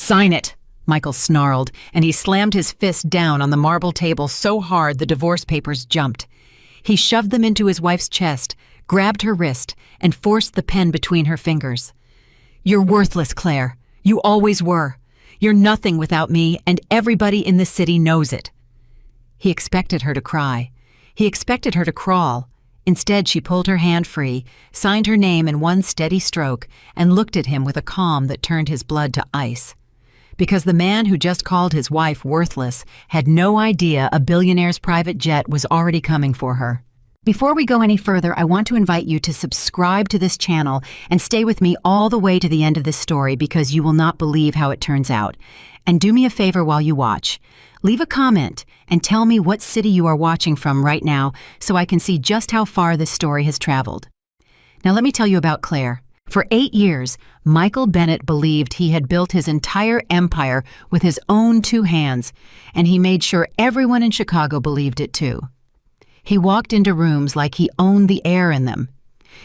"Sign it," Michael snarled, and he slammed his fist down on the marble table so hard the divorce papers jumped. He shoved them into his wife's chest, grabbed her wrist, and forced the pen between her fingers. "You're worthless, Claire. You always were. You're nothing without me, and everybody in the city knows it." He expected her to cry. He expected her to crawl. Instead, she pulled her hand free, signed her name in one steady stroke, and looked at him with a calm that turned his blood to ice. Because the man who just called his wife worthless had no idea a billionaire's private jet was already coming for her. Before we go any further, I want to invite you to subscribe to this channel and stay with me all the way to the end of this story because you will not believe how it turns out. And do me a favor while you watch. Leave a comment and tell me what city you are watching from right now so I can see just how far this story has traveled. Now let me tell you about Claire. For 8 years, Michael Bennett believed he had built his entire empire with his own 2 hands, and he made sure everyone in Chicago believed it too. He walked into rooms like he owned the air in them.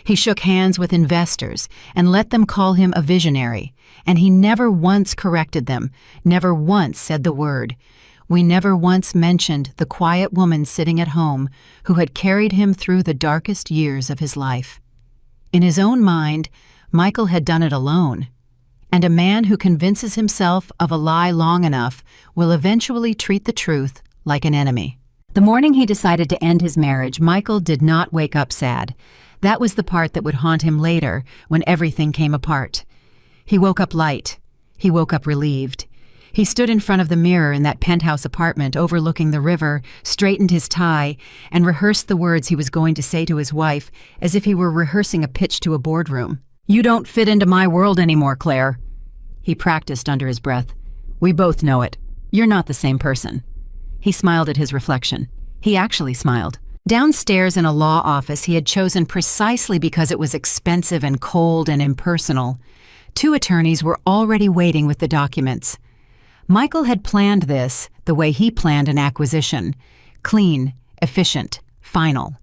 He shook hands with investors and let them call him a visionary, and he never once corrected them, never once said the word. We never once mentioned the quiet woman sitting at home who had carried him through the darkest years of his life. In his own mind, Michael had done it alone, and a man who convinces himself of a lie long enough will eventually treat the truth like an enemy. The morning he decided to end his marriage, Michael did not wake up sad. That was the part that would haunt him later when everything came apart. He woke up light. He woke up relieved. He stood in front of the mirror in that penthouse apartment overlooking the river, straightened his tie, and rehearsed the words he was going to say to his wife as if he were rehearsing a pitch to a boardroom. "You don't fit into my world anymore, Claire." He practiced under his breath. "We both know it. You're not the same person." He smiled at his reflection. He actually smiled. Downstairs in a law office he had chosen precisely because it was expensive and cold and impersonal. 2 attorneys were already waiting with the documents. Michael had planned this the way he planned an acquisition. Clean, efficient, final.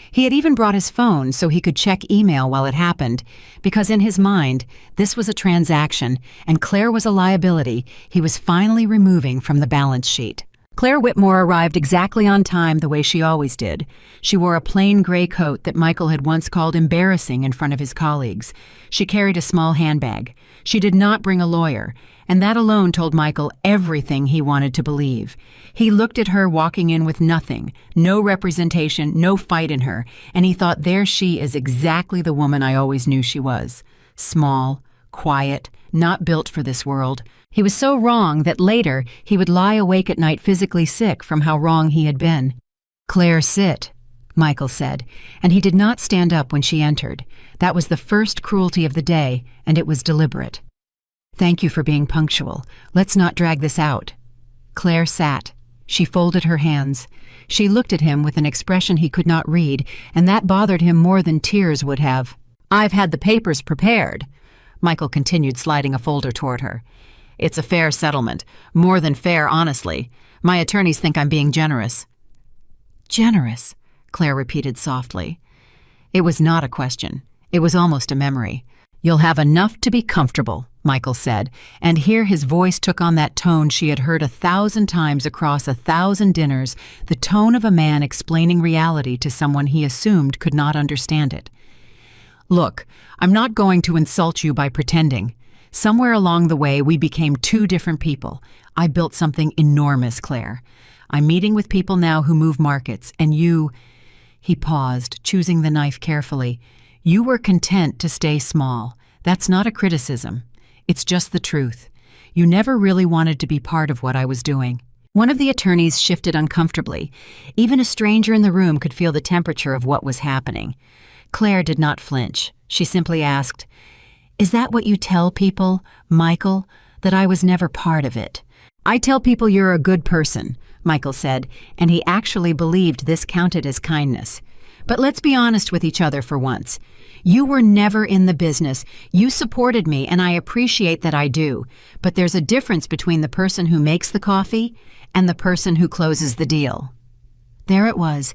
He had even brought his phone so he could check email while it happened, because in his mind, this was a transaction and Claire was a liability he was finally removing from the balance sheet. Claire Whitmore arrived exactly on time the way she always did. She wore a plain gray coat that Michael had once called embarrassing in front of his colleagues. She carried a small handbag. She did not bring a lawyer, and that alone told Michael everything he wanted to believe. He looked at her walking in with nothing, no representation, no fight in her, and he thought there she is exactly the woman I always knew she was. Small, quiet, not built for this world. He was so wrong that later he would lie awake at night physically sick from how wrong he had been. "Claire, sit," Michael said, and he did not stand up when she entered. That was the first cruelty of the day, and it was deliberate. "Thank you for being punctual. Let's not drag this out." Claire sat. She folded her hands. She looked at him with an expression he could not read, and that bothered him more than tears would have. "I've had the papers prepared." Michael continued, sliding a folder toward her. "It's a fair settlement. More than fair, honestly. My attorneys think I'm being generous." "Generous," Claire repeated softly. It was not a question. It was almost a memory. "You'll have enough to be comfortable," Michael said, and here his voice took on that tone she had heard 1,000 times across 1,000 dinners, the tone of a man explaining reality to someone he assumed could not understand it. "Look, I'm not going to insult you by pretending. Somewhere along the way, we became 2 different people. I built something enormous, Claire. I'm meeting with people now who move markets, and you—" He paused, choosing the knife carefully. "You were content to stay small. That's not a criticism. It's just the truth. You never really wanted to be part of what I was doing." One of the attorneys shifted uncomfortably. Even a stranger in the room could feel the temperature of what was happening. Claire did not flinch. She simply asked, "Is that what you tell people, Michael, that I was never part of it?" "I tell people you're a good person," Michael said, and he actually believed this counted as kindness. "But let's be honest with each other for once. You were never in the business. You supported me, and I appreciate that I do. But there's a difference between the person who makes the coffee and the person who closes the deal." There it was,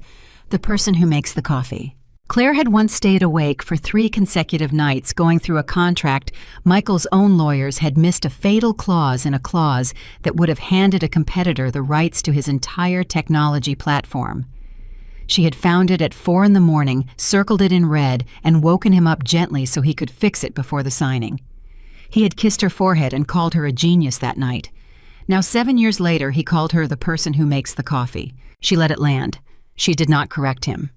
the person who makes the coffee. Claire had once stayed awake for 3 consecutive nights going through a contract Michael's own lawyers had missed a fatal clause in a clause that would have handed a competitor the rights to his entire technology platform. She had found it at 4 in the morning, circled it in red, and woken him up gently so he could fix it before the signing. He had kissed her forehead and called her a genius that night. Now 7 years later, he called her the person who makes the coffee. She let it land. She did not correct him.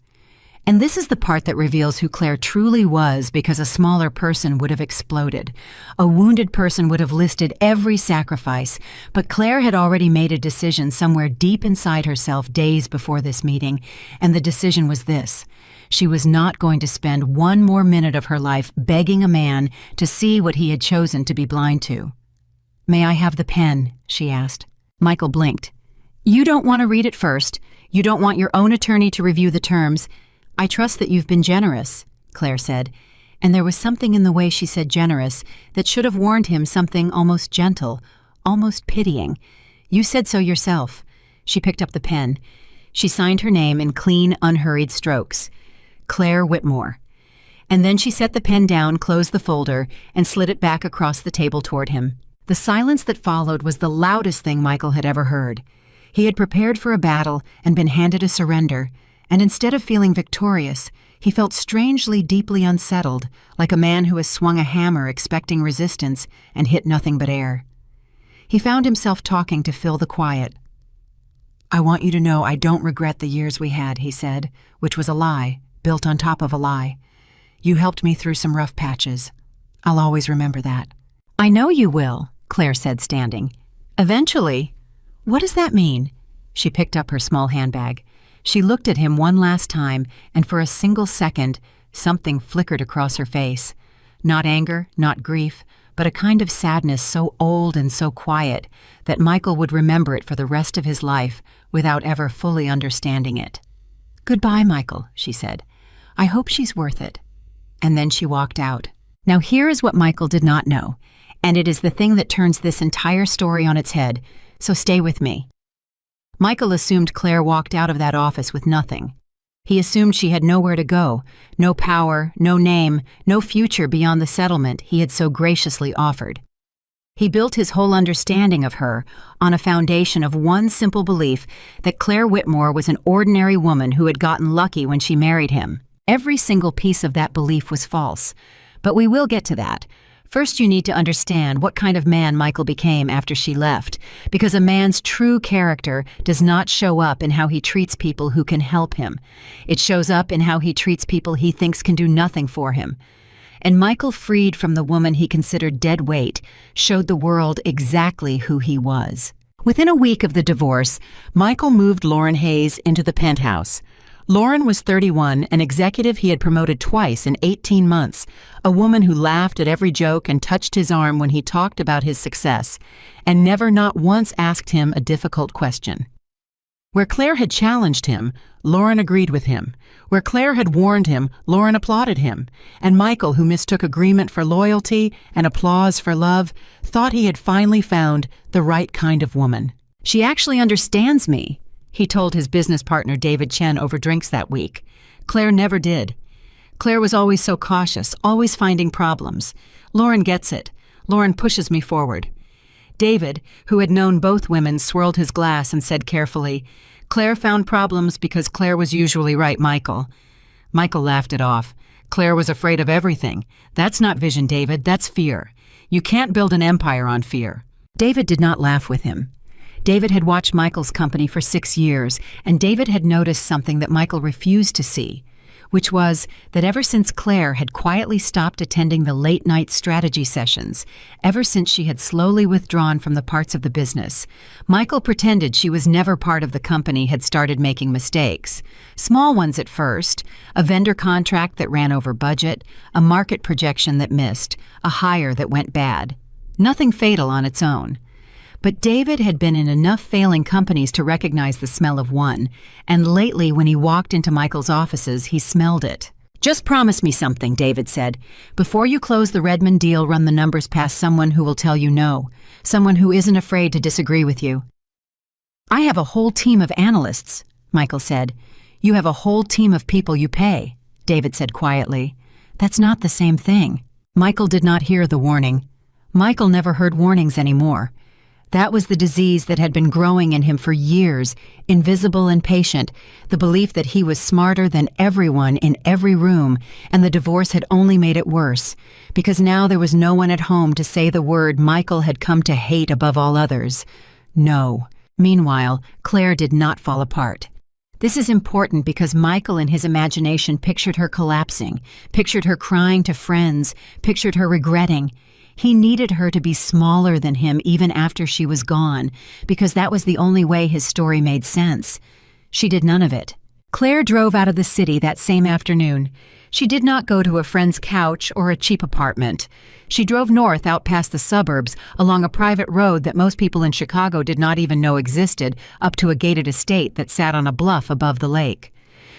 And this is the part that reveals who Claire truly was, because a smaller person would have exploded. A wounded person would have listed every sacrifice, but Claire had already made a decision somewhere deep inside herself days before this meeting, and the decision was this. She was not going to spend 1 more minute of her life begging a man to see what he had chosen to be blind to. "May I have the pen?" she asked. Michael blinked. "You don't want to read it first. You don't want your own attorney to review the terms. I trust that you've been generous," Claire said, and there was something in the way she said generous that should have warned him, something almost gentle, almost pitying. "You said so yourself." She picked up the pen. She signed her name in clean, unhurried strokes. Claire Whitmore. And then she set the pen down, closed the folder, and slid it back across the table toward him. The silence that followed was the loudest thing Michael had ever heard. He had prepared for a battle and been handed a surrender, and instead of feeling victorious, he felt strangely deeply unsettled, like a man who has swung a hammer expecting resistance and hit nothing but air. He found himself talking to fill the quiet. "I want you to know I don't regret the years we had," he said, which was a lie, built on top of a lie. "You helped me through some rough patches. I'll always remember that." "I know you will," Claire said, standing. "Eventually." "What does that mean?" She picked up her small handbag. She looked at him one last time, and for a single second, something flickered across her face. Not anger, not grief, but a kind of sadness so old and so quiet that Michael would remember it for the rest of his life without ever fully understanding it. "Goodbye, Michael," she said. "I hope she's worth it." And then she walked out. Now here is what Michael did not know, and it is the thing that turns this entire story on its head, so stay with me. Michael assumed Claire walked out of that office with nothing. He assumed she had nowhere to go, no power, no name, no future beyond the settlement he had so graciously offered. He built his whole understanding of her on a foundation of one simple belief that Claire Whitmore was an ordinary woman who had gotten lucky when she married him. Every single piece of that belief was false, but we will get to that. First, you need to understand what kind of man Michael became after she left, because a man's true character does not show up in how he treats people who can help him. It shows up in how he treats people he thinks can do nothing for him. And Michael, freed from the woman he considered dead weight, showed the world exactly who he was. Within a week of the divorce, Michael moved Lauren Hayes into the penthouse. Lauren was 31, an executive he had promoted twice in 18 months, a woman who laughed at every joke and touched his arm when he talked about his success, and never not once asked him a difficult question. Where Claire had challenged him, Lauren agreed with him. Where Claire had warned him, Lauren applauded him. And Michael, who mistook agreement for loyalty and applause for love, thought he had finally found the right kind of woman. "She actually understands me," he told his business partner David Chen over drinks that week. Claire never did. Claire was always so cautious, always finding problems. Lauren gets it. Lauren pushes me forward. David, who had known both women, swirled his glass and said carefully, "Claire found problems because Claire was usually right, Michael." Michael laughed it off. "Claire was afraid of everything. That's not vision, David, that's fear. You can't build an empire on fear." David did not laugh with him. David had watched Michael's company for 6 years, and David had noticed something that Michael refused to see, which was that ever since Claire had quietly stopped attending the late-night strategy sessions, ever since she had slowly withdrawn from the parts of the business, Michael pretended she was never part of the company, had started making mistakes. Small ones at first, a vendor contract that ran over budget, a market projection that missed, a hire that went bad. Nothing fatal on its own. But David had been in enough failing companies to recognize the smell of one, and lately when he walked into Michael's offices, he smelled it. "Just promise me something," David said. "Before you close the Redmond deal, run the numbers past someone who will tell you no, someone who isn't afraid to disagree with you." "I have a whole team of analysts," Michael said. "You have a whole team of people you pay," David said quietly. "That's not the same thing." Michael did not hear the warning. Michael never heard warnings anymore. That was the disease that had been growing in him for years, invisible and patient, the belief that he was smarter than everyone in every room, and the divorce had only made it worse, because now there was no one at home to say the word Michael had come to hate above all others. No. Meanwhile, Claire did not fall apart. This is important because Michael in his imagination pictured her collapsing, pictured her crying to friends, pictured her regretting. He needed her to be smaller than him even after she was gone, because that was the only way his story made sense. She did none of it. Claire drove out of the city that same afternoon. She did not go to a friend's couch or a cheap apartment. She drove north out past the suburbs, along a private road that most people in Chicago did not even know existed, up to a gated estate that sat on a bluff above the lake.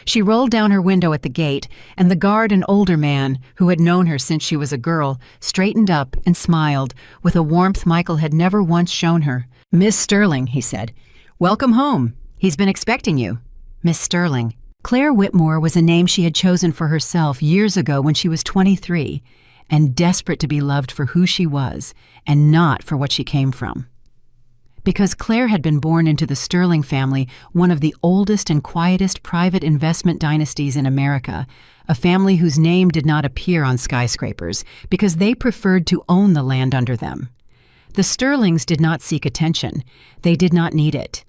She rolled down her window at the gate, and the guard, an older man who had known her since she was a girl, straightened up and smiled with a warmth Michael had never once shown her. "Miss Sterling," he said. "Welcome home. He's been expecting you." Miss Sterling. Claire Whitmore was a name she had chosen for herself years ago when she was 23, and desperate to be loved for who she was, and not for what she came from. Because Claire had been born into the Sterling family, one of the oldest and quietest private investment dynasties in America, a family whose name did not appear on skyscrapers because they preferred to own the land under them. The Sterlings did not seek attention. They did not need it.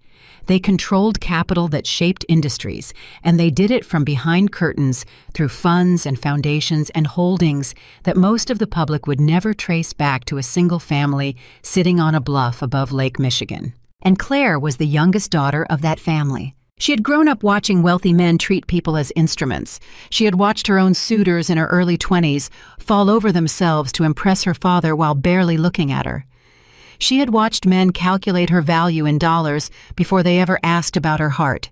They controlled capital that shaped industries, and they did it from behind curtains through funds and foundations and holdings that most of the public would never trace back to a single family sitting on a bluff above Lake Michigan. And Claire was the youngest daughter of that family. She had grown up watching wealthy men treat people as instruments. She had watched her own suitors in her early 20s fall over themselves to impress her father while barely looking at her. She had watched men calculate her value in dollars before they ever asked about her heart.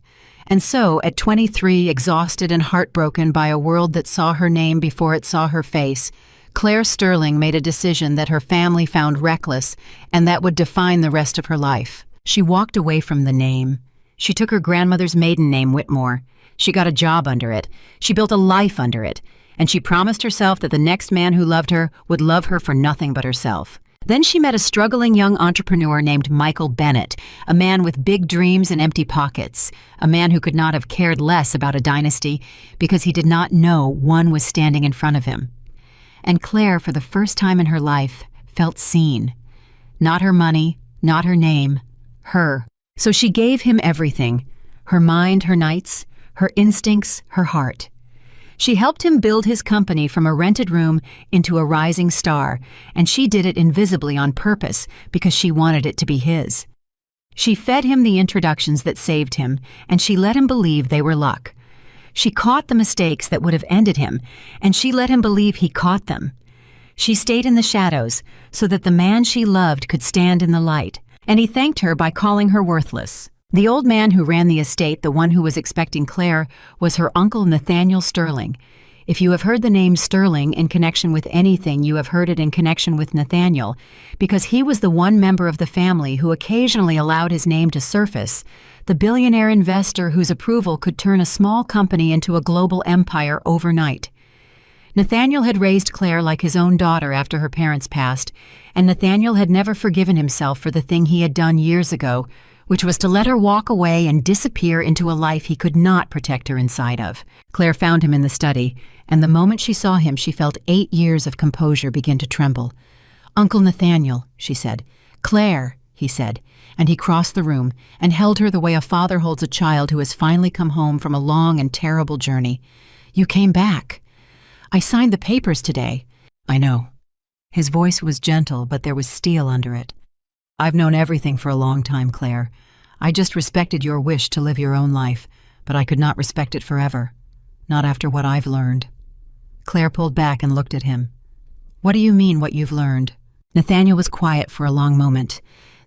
And so, at 23, exhausted and heartbroken by a world that saw her name before it saw her face, Claire Sterling made a decision that her family found reckless and that would define the rest of her life. She walked away from the name. She took her grandmother's maiden name, Whitmore. She got a job under it. She built a life under it. And she promised herself that the next man who loved her would love her for nothing but herself. Then she met a struggling young entrepreneur named Michael Bennett, a man with big dreams and empty pockets, a man who could not have cared less about a dynasty because he did not know one was standing in front of him. And Claire, for the first time in her life, felt seen. Not her money, not her name, her. So she gave him everything, her mind, her nights, her instincts, her heart. She helped him build his company from a rented room into a rising star, and she did it invisibly on purpose because she wanted it to be his. She fed him the introductions that saved him, and she let him believe they were luck. She caught the mistakes that would have ended him, and she let him believe he caught them. She stayed in the shadows so that the man she loved could stand in the light, and he thanked her by calling her worthless. The old man who ran the estate, the one who was expecting Claire, was her uncle Nathaniel Sterling. If you have heard the name Sterling in connection with anything, you have heard it in connection with Nathaniel, because he was the one member of the family who occasionally allowed his name to surface, the billionaire investor whose approval could turn a small company into a global empire overnight. Nathaniel had raised Claire like his own daughter after her parents passed, and Nathaniel had never forgiven himself for the thing he had done years ago, which was to let her walk away and disappear into a life he could not protect her inside of. Claire found him in the study, and the moment she saw him, she felt 8 years of composure begin to tremble. "Uncle Nathaniel," she said. "Claire," he said, and he crossed the room and held her the way a father holds a child who has finally come home from a long and terrible journey. "You came back. I signed the papers today." "I know." His voice was gentle, but there was steel under it. "I've known everything for a long time, Claire. I just respected your wish to live your own life, but I could not respect it forever. Not after what I've learned." Claire pulled back and looked at him. "What do you mean, what you've learned?" Nathaniel was quiet for a long moment.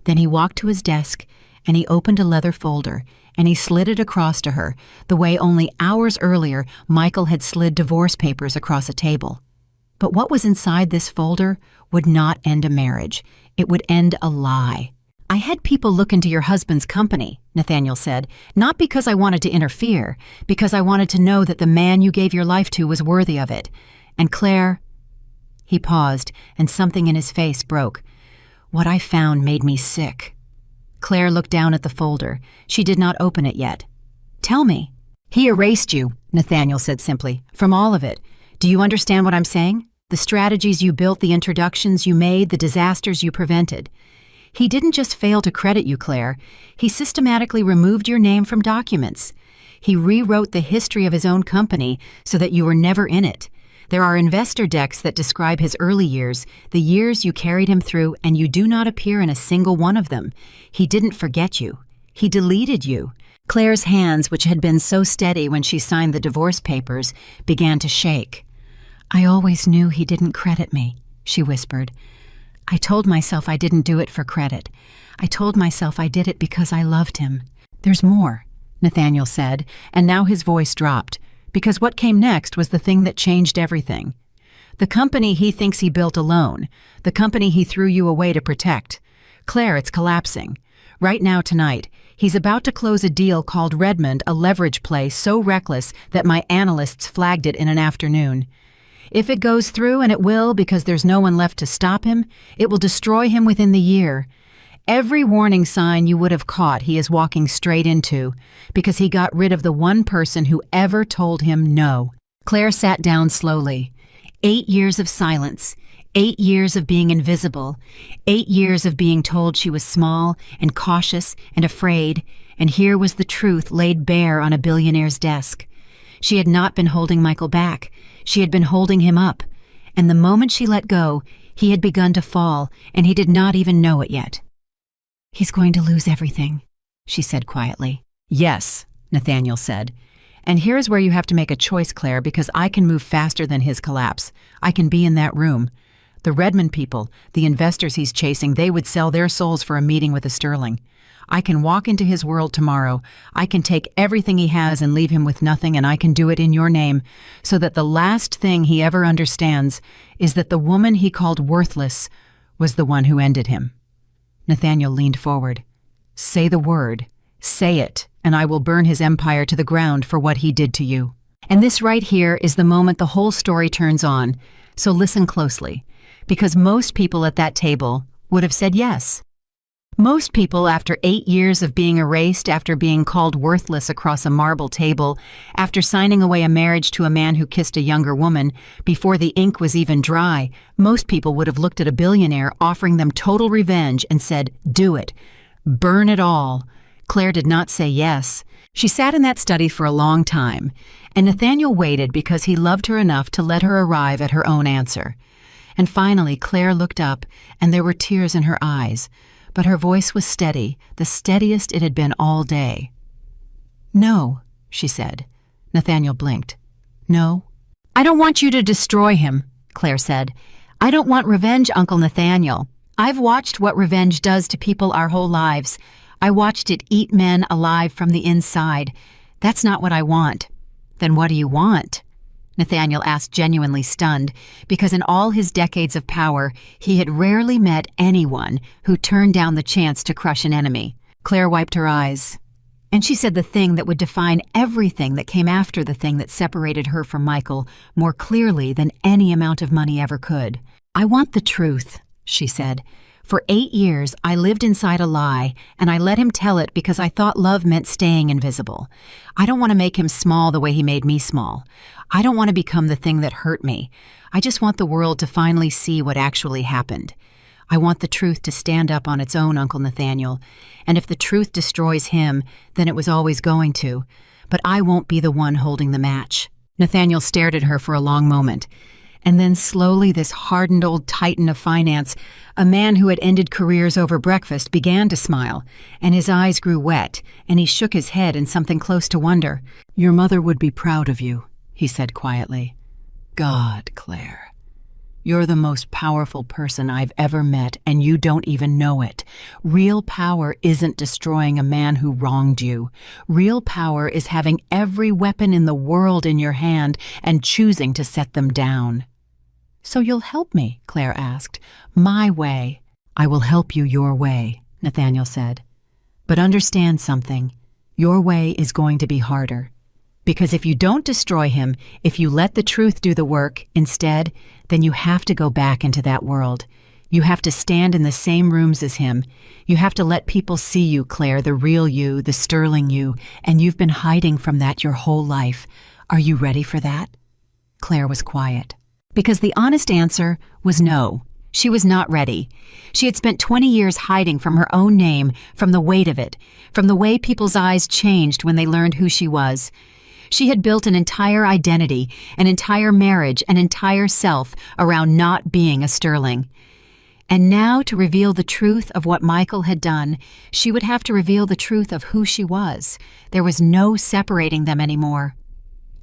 Then he walked to his desk, and he opened a leather folder, and he slid it across to her, the way only hours earlier Michael had slid divorce papers across a table. But what was inside this folder would not end a marriage. It would end a lie. I had people look into your husband's company, Nathaniel said, not because I wanted to interfere, because I wanted to know that the man you gave your life to was worthy of it. And Claire... He paused, and something in his face broke. What I found made me sick. Claire looked down at the folder. She did not open it yet. Tell me. He erased you, Nathaniel said simply, from all of it. Do you understand what I'm saying? The strategies you built, the introductions you made, the disasters you prevented. He didn't just fail to credit you, Claire. He systematically removed your name from documents. He rewrote the history of his own company so that you were never in it. There are investor decks that describe his early years, the years you carried him through, and you do not appear in a single one of them. He didn't forget you. He deleted you. Claire's hands, which had been so steady when she signed the divorce papers, began to shake. I always knew he didn't credit me, she whispered. I told myself I didn't do it for credit. I told myself I did it because I loved him. There's more, Nathaniel said, and now his voice dropped, because what came next was the thing that changed everything. The company he thinks he built alone, the company he threw you away to protect. Claire, it's collapsing. Right now, tonight, he's about to close a deal called Redmond, a leverage play so reckless that my analysts flagged it in an afternoon. If it goes through, and it will because there's no one left to stop him, it will destroy him within the year. Every warning sign you would have caught he is walking straight into, because he got rid of the one person who ever told him no. Claire sat down slowly. 8 years of silence, 8 years of being invisible, 8 years of being told she was small and cautious and afraid, and here was the truth laid bare on a billionaire's desk. She had not been holding Michael back. She had been holding him up. And the moment she let go, he had begun to fall, and he did not even know it yet. He's going to lose everything, she said quietly. Yes, Nathaniel said. And here's where you have to make a choice, Claire, because I can move faster than his collapse. I can be in that room. The Redmond people, the investors he's chasing, they would sell their souls for a meeting with a Sterling. I can walk into his world tomorrow. I can take everything he has and leave him with nothing, and I can do it in your name, so that the last thing he ever understands is that the woman he called worthless was the one who ended him. Nathaniel leaned forward. Say the word. Say it, and I will burn his empire to the ground for what he did to you. And this right here is the moment the whole story turns on, so listen closely, because most people at that table would have said yes. Most people, after 8 years of being erased, after being called worthless across a marble table, after signing away a marriage to a man who kissed a younger woman, before the ink was even dry, most people would have looked at a billionaire offering them total revenge and said, do it. Burn it all. Claire did not say yes. She sat in that study for a long time, and Nathaniel waited because he loved her enough to let her arrive at her own answer. And finally, Claire looked up, and there were tears in her eyes. But her voice was steady, the steadiest it had been all day. No, she said. Nathaniel blinked. No? I don't want you to destroy him, Claire said. I don't want revenge, Uncle Nathaniel. I've watched what revenge does to people our whole lives. I watched it eat men alive from the inside. That's not what I want. Then what do you want? Nathaniel asked, genuinely stunned, because in all his decades of power, he had rarely met anyone who turned down the chance to crush an enemy. Claire wiped her eyes, and she said the thing that would define everything that came after the thing that separated her from Michael more clearly than any amount of money ever could. I want the truth, she said. For 8 years, I lived inside a lie, and I let him tell it because I thought love meant staying invisible. I don't want to make him small the way he made me small. I don't want to become the thing that hurt me. I just want the world to finally see what actually happened. I want the truth to stand up on its own, Uncle Nathaniel. And if the truth destroys him, then it was always going to. But I won't be the one holding the match. Nathaniel stared at her for a long moment. And then slowly this hardened old titan of finance, a man who had ended careers over breakfast, began to smile, and his eyes grew wet, and he shook his head in something close to wonder. Your mother would be proud of you, he said quietly. God, Claire. You're the most powerful person I've ever met, and you don't even know it. Real power isn't destroying a man who wronged you. Real power is having every weapon in the world in your hand and choosing to set them down. So you'll help me, Claire asked. My way. I will help you your way, Nathaniel said. "But understand something. Your way is going to be harder. Because if you don't destroy him, if you let the truth do the work instead, then you have to go back into that world. You have to stand in the same rooms as him. You have to let people see you, Claire, the real you, the sterling you, and you've been hiding from that your whole life. Are you ready for that?" Claire was quiet. Because the honest answer was no. She was not ready. She had spent 20 years hiding from her own name, from the weight of it, from the way people's eyes changed when they learned who she was. She had built an entire identity, an entire marriage, an entire self around not being a sterling. And now, to reveal the truth of what Michael had done, she would have to reveal the truth of who she was. There was no separating them anymore.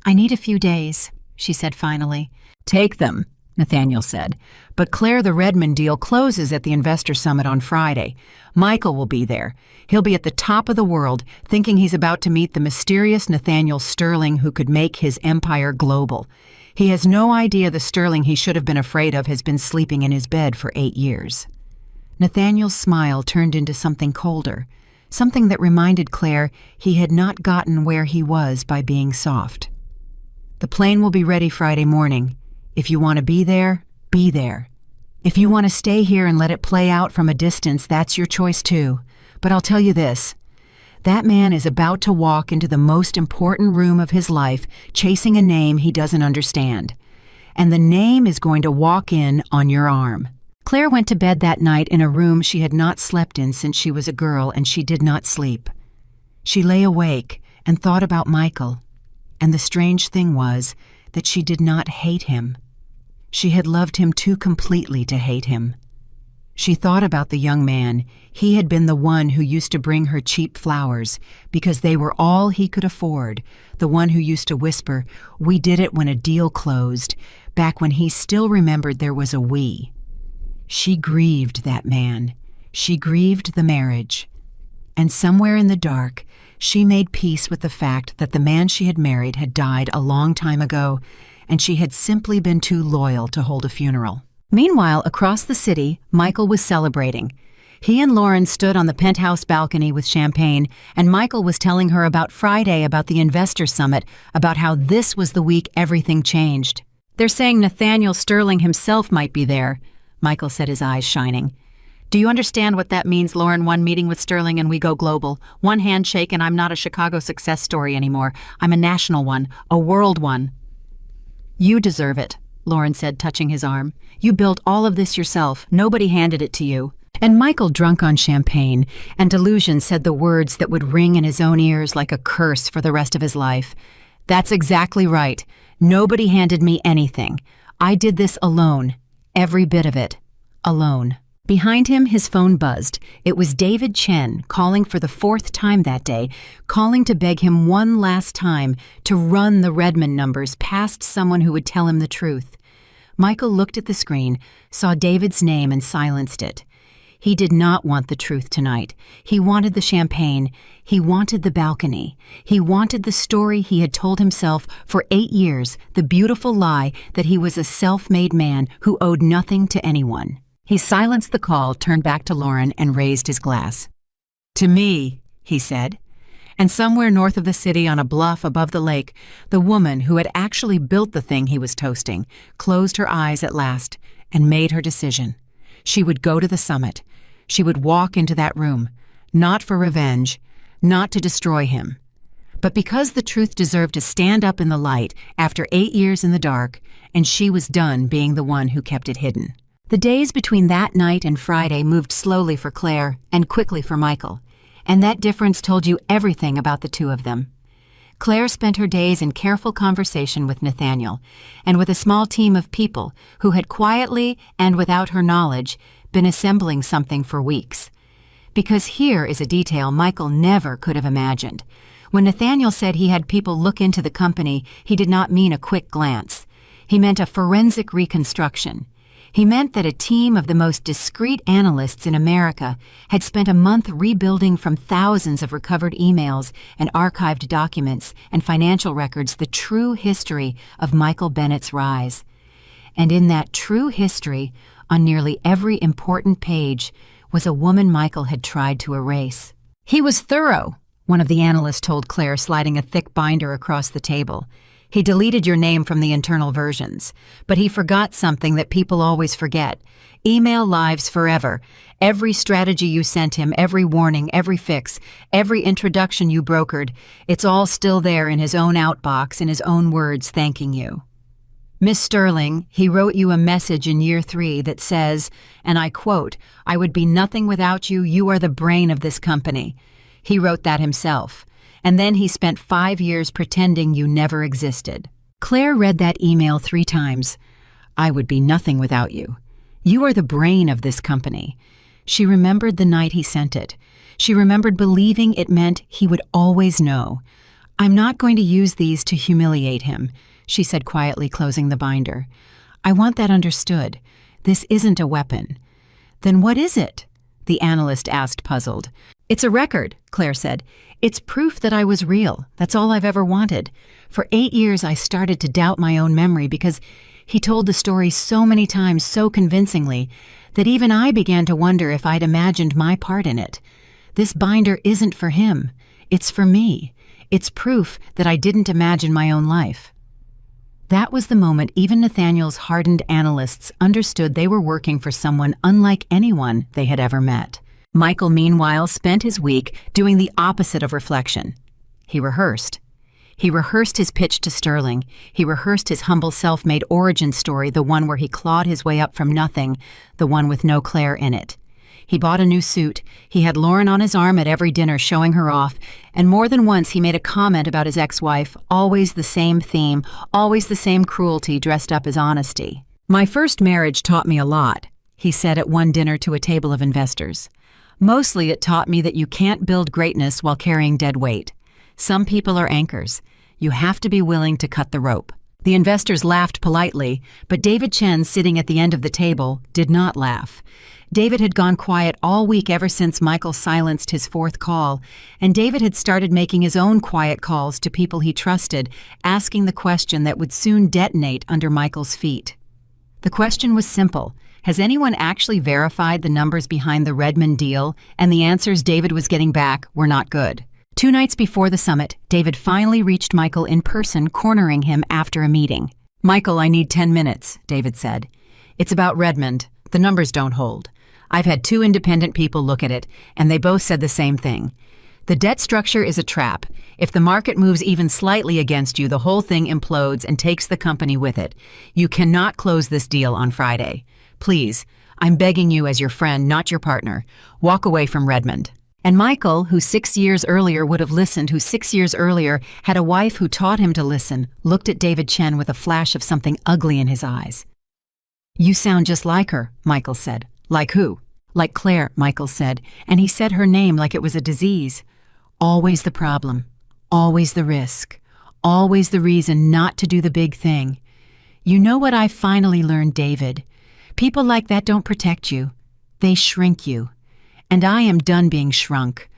"I need a few days," she said finally. "Take them," Nathaniel said. "But Claire, the Redmond deal closes at the Investor Summit on Friday. Michael will be there. He'll be at the top of the world, thinking he's about to meet the mysterious Nathaniel Sterling who could make his empire global. He has no idea the Sterling he should have been afraid of has been sleeping in his bed for 8 years. Nathaniel's smile turned into something colder, something that reminded Claire he had not gotten where he was by being soft. "The plane will be ready Friday morning. If you want to be there, be there. If you want to stay here and let it play out from a distance, that's your choice too. But I'll tell you this. That man is about to walk into the most important room of his life, chasing a name he doesn't understand. And the name is going to walk in on your arm." Claire went to bed that night in a room she had not slept in since she was a girl, and she did not sleep. She lay awake and thought about Michael. And the strange thing was that she did not hate him. She had loved him too completely to hate him. She thought about the young man. He had been the one who used to bring her cheap flowers because they were all he could afford, the one who used to whisper, "We did it when a deal closed," back when he still remembered there was a we. She grieved that man. She grieved the marriage. And somewhere in the dark, she made peace with the fact that the man she had married had died a long time ago, and she had simply been too loyal to hold a funeral. Meanwhile, across the city, Michael was celebrating. He and Lauren stood on the penthouse balcony with champagne, and Michael was telling her about Friday, about the Investor Summit, about how this was the week everything changed. "They're saying Nathaniel Sterling himself might be there," Michael said, his eyes shining. "Do you understand what that means, Lauren? One meeting with Sterling and we go global. One handshake and I'm not a Chicago success story anymore. I'm a national one, a world one." "You deserve it," Lauren said, touching his arm. "You built all of this yourself. Nobody handed it to you." And Michael, drunk on champagne and delusion, said the words that would ring in his own ears like a curse for the rest of his life. "That's exactly right. Nobody handed me anything. I did this alone. Every bit of it. Alone." Behind him, his phone buzzed. It was David Chen, calling for the 4th time that day, calling to beg him one last time to run the Redmond numbers past someone who would tell him the truth. Michael looked at the screen, saw David's name, and silenced it. He did not want the truth tonight. He wanted the champagne. He wanted the balcony. He wanted the story he had told himself for 8 years, the beautiful lie that he was a self-made man who owed nothing to anyone. He silenced the call, turned back to Lauren, and raised his glass. "To me," he said. And somewhere north of the city, on a bluff above the lake, the woman who had actually built the thing he was toasting closed her eyes at last and made her decision. She would go to the summit. She would walk into that room, not for revenge, not to destroy him, but because the truth deserved to stand up in the light after 8 years in the dark, and she was done being the one who kept it hidden. The days between that night and Friday moved slowly for Claire and quickly for Michael, and that difference told you everything about the two of them. Claire spent her days in careful conversation with Nathaniel and with a small team of people who had quietly and without her knowledge been assembling something for weeks. Because here is a detail Michael never could have imagined. When Nathaniel said he had people look into the company, he did not mean a quick glance. He meant a forensic reconstruction. He meant that a team of the most discreet analysts in America had spent a month rebuilding from thousands of recovered emails and archived documents and financial records the true history of Michael Bennett's rise. And in that true history, on nearly every important page, was a woman Michael had tried to erase. "He was thorough," one of the analysts told Claire, sliding a thick binder across the table. "He deleted your name from the internal versions, but he forgot something that people always forget. Email lives forever. Every strategy you sent him, every warning, every fix, every introduction you brokered, it's all still there in his own outbox, in his own words thanking you. Miss Sterling, he wrote you a message in year 3 that says, and I quote, 'I would be nothing without you. You are the brain of this company.' He wrote that himself. And then he spent 5 years pretending you never existed." Claire read that email 3 times. "I would be nothing without you. You are the brain of this company." She remembered the night he sent it. She remembered believing it meant he would always know. "I'm not going to use these to humiliate him," she said quietly, closing the binder. "I want that understood. This isn't a weapon." "Then what is it?" the analyst asked, puzzled. "It's a record," Claire said. "It's proof that I was real. That's all I've ever wanted. For 8 years I started to doubt my own memory because he told the story so many times so convincingly that even I began to wonder if I'd imagined my part in it. This binder isn't for him. It's for me. It's proof that I didn't imagine my own life." That was the moment even Nathaniel's hardened analysts understood they were working for someone unlike anyone they had ever met. Michael, meanwhile, spent his week doing the opposite of reflection. He rehearsed. He rehearsed his pitch to Sterling. He rehearsed his humble self-made origin story, the one where he clawed his way up from nothing, the one with no Claire in it. He bought a new suit. He had Lauren on his arm at every dinner showing her off, and more than once he made a comment about his ex-wife, always the same theme, always the same cruelty dressed up as honesty. "My first marriage taught me a lot," he said at one dinner to a table of investors. "Mostly it taught me that you can't build greatness while carrying dead weight. Some people are anchors. You have to be willing to cut the rope." The investors laughed politely, but David Chen, sitting at the end of the table, did not laugh. David had gone quiet all week ever since Michael silenced his 4th call, and David had started making his own quiet calls to people he trusted, asking the question that would soon detonate under Michael's feet. The question was simple. Has anyone actually verified the numbers behind the Redmond deal? And the answers David was getting back were not good. 2 nights before the summit, David finally reached Michael in person, cornering him after a meeting. "Michael, I need 10 minutes, David said. "It's about Redmond. The numbers don't hold. I've had 2 independent people look at it, and they both said the same thing. The debt structure is a trap. If the market moves even slightly against you, the whole thing implodes and takes the company with it. You cannot close this deal on Friday. Please, I'm begging you as your friend, not your partner. Walk away from Redmond." And Michael, who 6 years earlier would have listened, who 6 years earlier had a wife who taught him to listen, looked at David Chen with a flash of something ugly in his eyes. "You sound just like her," Michael said. "Like who?" "Like Claire," Michael said, and he said her name like it was a disease. "Always the problem. Always the risk. Always the reason not to do the big thing. You know what I finally learned, David? People like that don't protect you. They shrink you. And I am done being shrunk.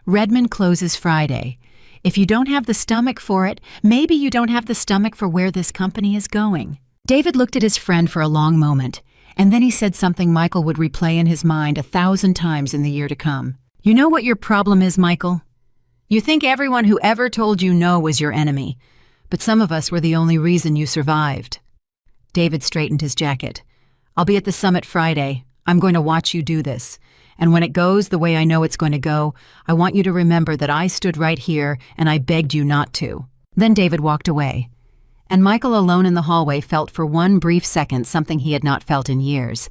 Redmond closes Friday. If you don't have the stomach for it, maybe you don't have the stomach for where this company is going." David looked at his friend for a long moment, and then he said something Michael would replay in his mind 1,000 times in the year to come. "You know what your problem is, Michael? You think everyone who ever told you no was your enemy, but some of us were the only reason you survived." David straightened his jacket. "I'll be at the summit Friday. I'm going to watch you do this. And when it goes the way I know it's going to go, I want you to remember that I stood right here and I begged you not to." Then David walked away. And Michael, alone in the hallway, felt for one brief second something he had not felt in years.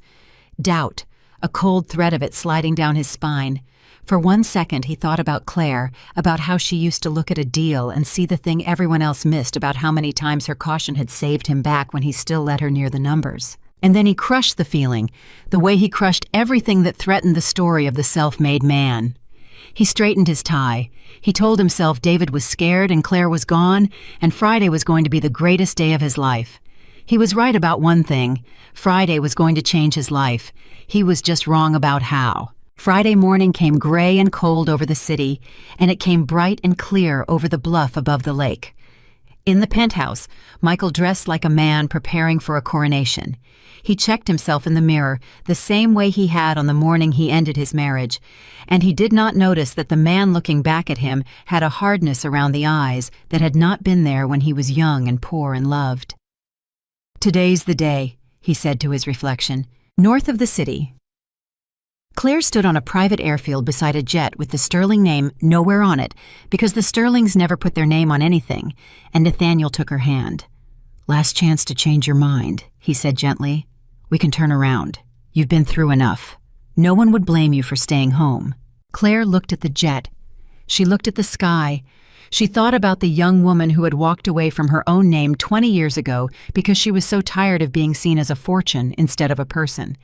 Doubt, a cold thread of it sliding down his spine. For 1 second he thought about Claire, about how she used to look at a deal and see the thing everyone else missed, about how many times her caution had saved him back when he still let her near the numbers. And then he crushed the feeling, the way he crushed everything that threatened the story of the self-made man. He straightened his tie. He told himself David was scared and Claire was gone, and Friday was going to be the greatest day of his life. He was right about one thing. Friday was going to change his life. He was just wrong about how. Friday morning came gray and cold over the city, and it came bright and clear over the bluff above the lake. In the penthouse, Michael dressed like a man preparing for a coronation. He checked himself in the mirror the same way he had on the morning he ended his marriage, and he did not notice that the man looking back at him had a hardness around the eyes that had not been there when he was young and poor and loved. "Today's the day," he said to his reflection. North of the city, Claire stood on a private airfield beside a jet with the Sterling name nowhere on it because the Sterlings never put their name on anything, and Nathaniel took her hand. "Last chance to change your mind," he said gently. "We can turn around. You've been through enough. No one would blame you for staying home." Claire looked at the jet. She looked at the sky. She thought about the young woman who had walked away from her own name 20 years ago because she was so tired of being seen as a fortune instead of a person.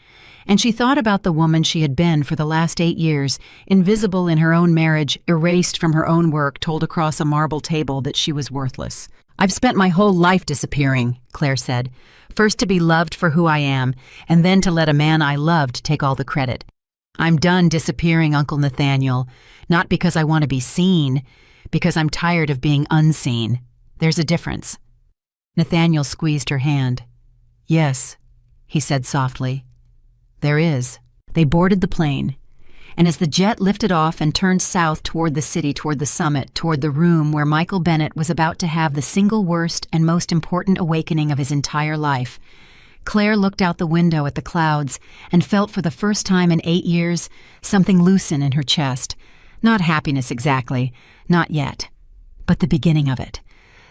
And she thought about the woman she had been for the last 8 years, invisible in her own marriage, erased from her own work, told across a marble table that she was worthless. "I've spent my whole life disappearing," Claire said. "First to be loved for who I am, and then to let a man I loved take all the credit. I'm done disappearing, Uncle Nathaniel, not because I want to be seen, because I'm tired of being unseen. There's a difference." Nathaniel squeezed her hand. "Yes," he said softly. "There is." They boarded the plane, and as the jet lifted off and turned south toward the city, toward the summit, toward the room where Michael Bennett was about to have the single worst and most important awakening of his entire life, Claire looked out the window at the clouds and felt for the first time in 8 years something loosen in her chest. Not happiness exactly, not yet, but the beginning of it.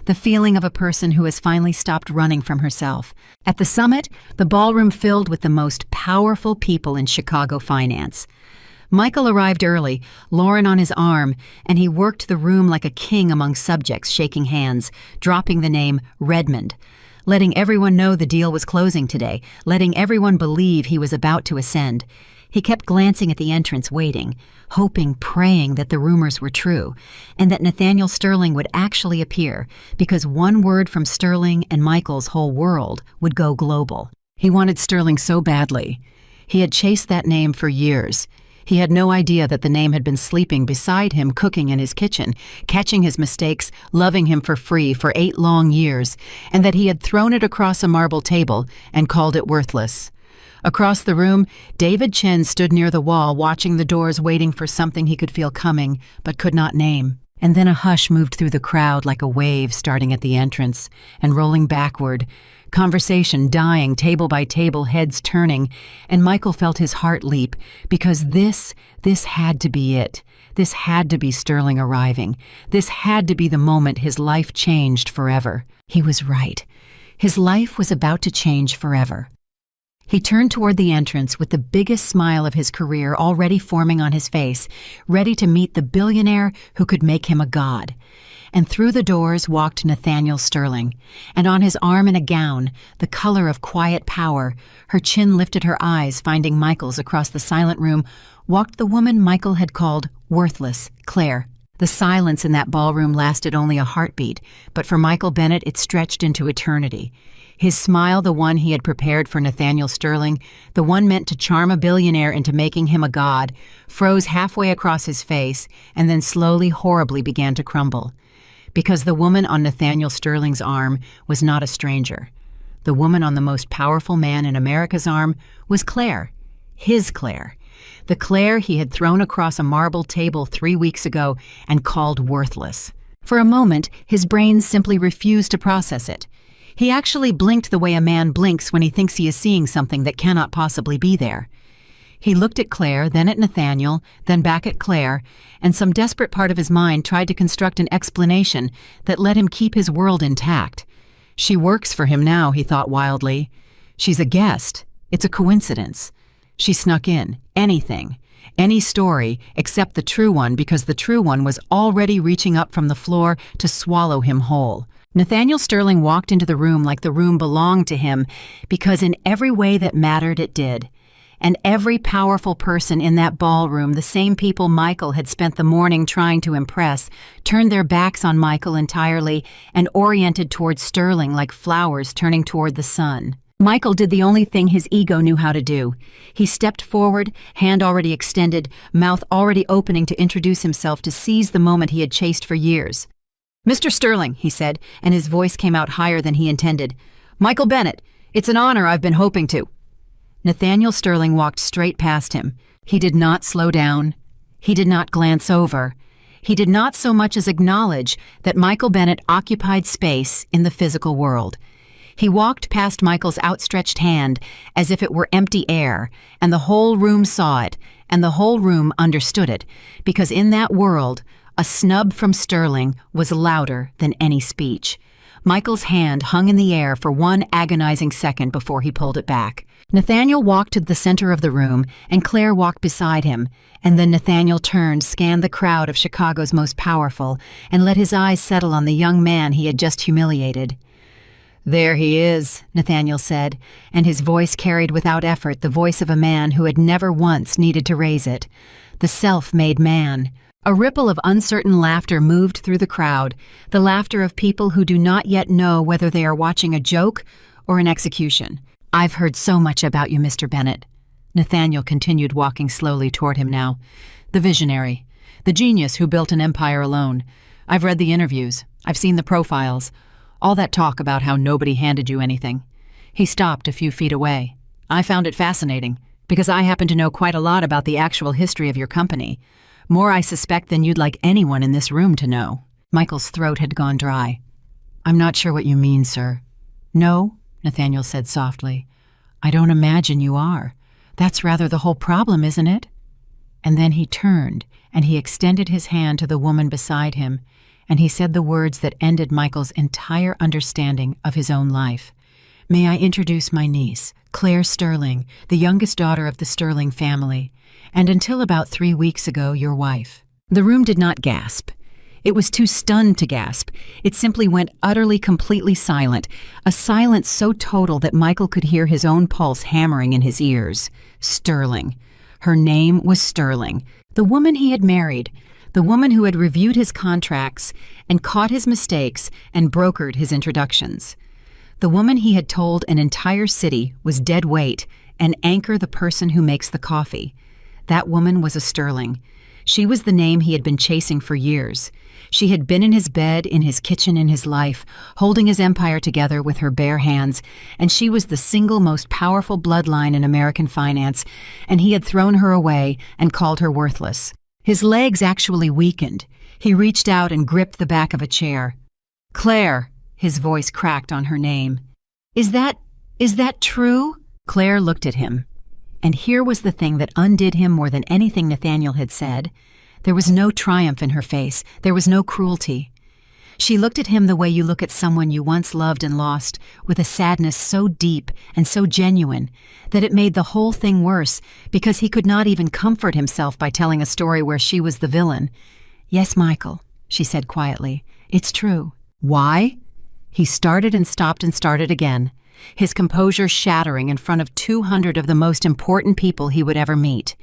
The feeling of a person who has finally stopped running from herself. At the summit, the ballroom filled with the most powerful people in Chicago finance. Michael arrived early, Lauren on his arm, and he worked the room like a king among subjects, shaking hands, dropping the name Redmond, letting everyone know the deal was closing today, letting everyone believe he was about to ascend. He kept glancing at the entrance, waiting, hoping, praying that the rumors were true, and that Nathaniel Sterling would actually appear, because one word from Sterling and Michael's whole world would go global. He wanted Sterling so badly. He had chased that name for years. He had no idea that the name had been sleeping beside him, cooking in his kitchen, catching his mistakes, loving him for free for 8 long years, and that he had thrown it across a marble table and called it worthless. Across the room, David Chen stood near the wall, watching the doors, waiting for something he could feel coming, but could not name. And then a hush moved through the crowd like a wave starting at the entrance and rolling backward, conversation dying, table by table, heads turning, and Michael felt his heart leap, because this had to be it. This had to be Sterling arriving. This had to be the moment his life changed forever. He was right. His life was about to change forever. He turned toward the entrance with the biggest smile of his career already forming on his face, ready to meet the billionaire who could make him a god. And through the doors walked Nathaniel Sterling, and on his arm in a gown, the color of quiet power, her chin lifted, her eyes finding Michael's across the silent room, walked the woman Michael had called worthless, Claire. The silence in that ballroom lasted only a heartbeat, but for Michael Bennett it stretched into eternity. His smile, the one he had prepared for Nathaniel Sterling, the one meant to charm a billionaire into making him a god, froze halfway across his face and then slowly, horribly began to crumble. Because the woman on Nathaniel Sterling's arm was not a stranger. The woman on the most powerful man in America's arm was Claire, his Claire. The Claire he had thrown across a marble table 3 weeks ago and called worthless. For a moment, his brain simply refused to process it. He actually blinked the way a man blinks when he thinks he is seeing something that cannot possibly be there. He looked at Claire, then at Nathaniel, then back at Claire, and some desperate part of his mind tried to construct an explanation that let him keep his world intact. She works for him now, he thought wildly. She's a guest. It's a coincidence. She snuck in. Anything. Any story except the true one, because the true one was already reaching up from the floor to swallow him whole. Nathaniel Sterling walked into the room like the room belonged to him, because in every way that mattered it did. And every powerful person in that ballroom, the same people Michael had spent the morning trying to impress, turned their backs on Michael entirely and oriented toward Sterling like flowers turning toward the sun. Michael did the only thing his ego knew how to do. He stepped forward, hand already extended, mouth already opening to introduce himself, to seize the moment he had chased for years. "Mr. Sterling," he said, and his voice came out higher than he intended. "Michael Bennett, it's an honor I've been hoping to." Nathaniel Sterling walked straight past him. He did not slow down. He did not glance over. He did not so much as acknowledge that Michael Bennett occupied space in the physical world. He walked past Michael's outstretched hand as if it were empty air, and the whole room saw it, and the whole room understood it, because in that world, a snub from Sterling was louder than any speech. Michael's hand hung in the air for one agonizing second before he pulled it back. Nathaniel walked to the center of the room, and Claire walked beside him, and then Nathaniel turned, scanned the crowd of Chicago's most powerful, and let his eyes settle on the young man he had just humiliated. "There he is," Nathaniel said, and his voice carried without effort the voice of a man who had never once needed to raise it. The self-made man. A ripple of uncertain laughter moved through the crowd, the laughter of people who do not yet know whether they are watching a joke or an execution. "I've heard so much about you, Mr. Bennett." Nathaniel continued, walking slowly toward him now. "The visionary, the genius who built an empire alone. I've read the interviews. I've seen the profiles. All that talk about how nobody handed you anything." He stopped a few feet away. "I found it fascinating, because I happen to know quite a lot about the actual history of your company. More, I suspect, than you'd like anyone in this room to know." Michael's throat had gone dry. "I'm not sure what you mean, sir." "No?" Nathaniel said softly. "I don't imagine you are. That's rather the whole problem, isn't it?" And then he turned, and he extended his hand to the woman beside him, and he said the words that ended Michael's entire understanding of his own life. "May I introduce my niece, Claire Sterling, the youngest daughter of the Sterling family, and until about 3 weeks ago, your wife." The room did not gasp. It was too stunned to gasp. It simply went utterly, completely silent, a silence so total that Michael could hear his own pulse hammering in his ears. Sterling. Her name was Sterling. The woman he had married. The woman who had reviewed his contracts and caught his mistakes and brokered his introductions. The woman he had told an entire city was dead weight and anchor the person who makes the coffee. That woman was a Sterling. She was the name he had been chasing for years. She had been in his bed, in his kitchen, in his life, holding his empire together with her bare hands, and she was the single most powerful bloodline in American finance, and he had thrown her away and called her worthless. His legs actually weakened. He reached out and gripped the back of a chair. "Claire," his voice cracked on her name. Is that true?" Claire looked at him. And here was the thing that undid him more than anything Nathaniel had said. There was no triumph in her face. There was no cruelty. She looked at him the way you look at someone you once loved and lost, with a sadness so deep and so genuine that it made the whole thing worse, because he could not even comfort himself by telling a story where she was the villain. "Yes, Michael," she said quietly. "It's true." "Why?" He started and stopped and started again, his composure shattering in front of 200 of the most important people he would ever meet.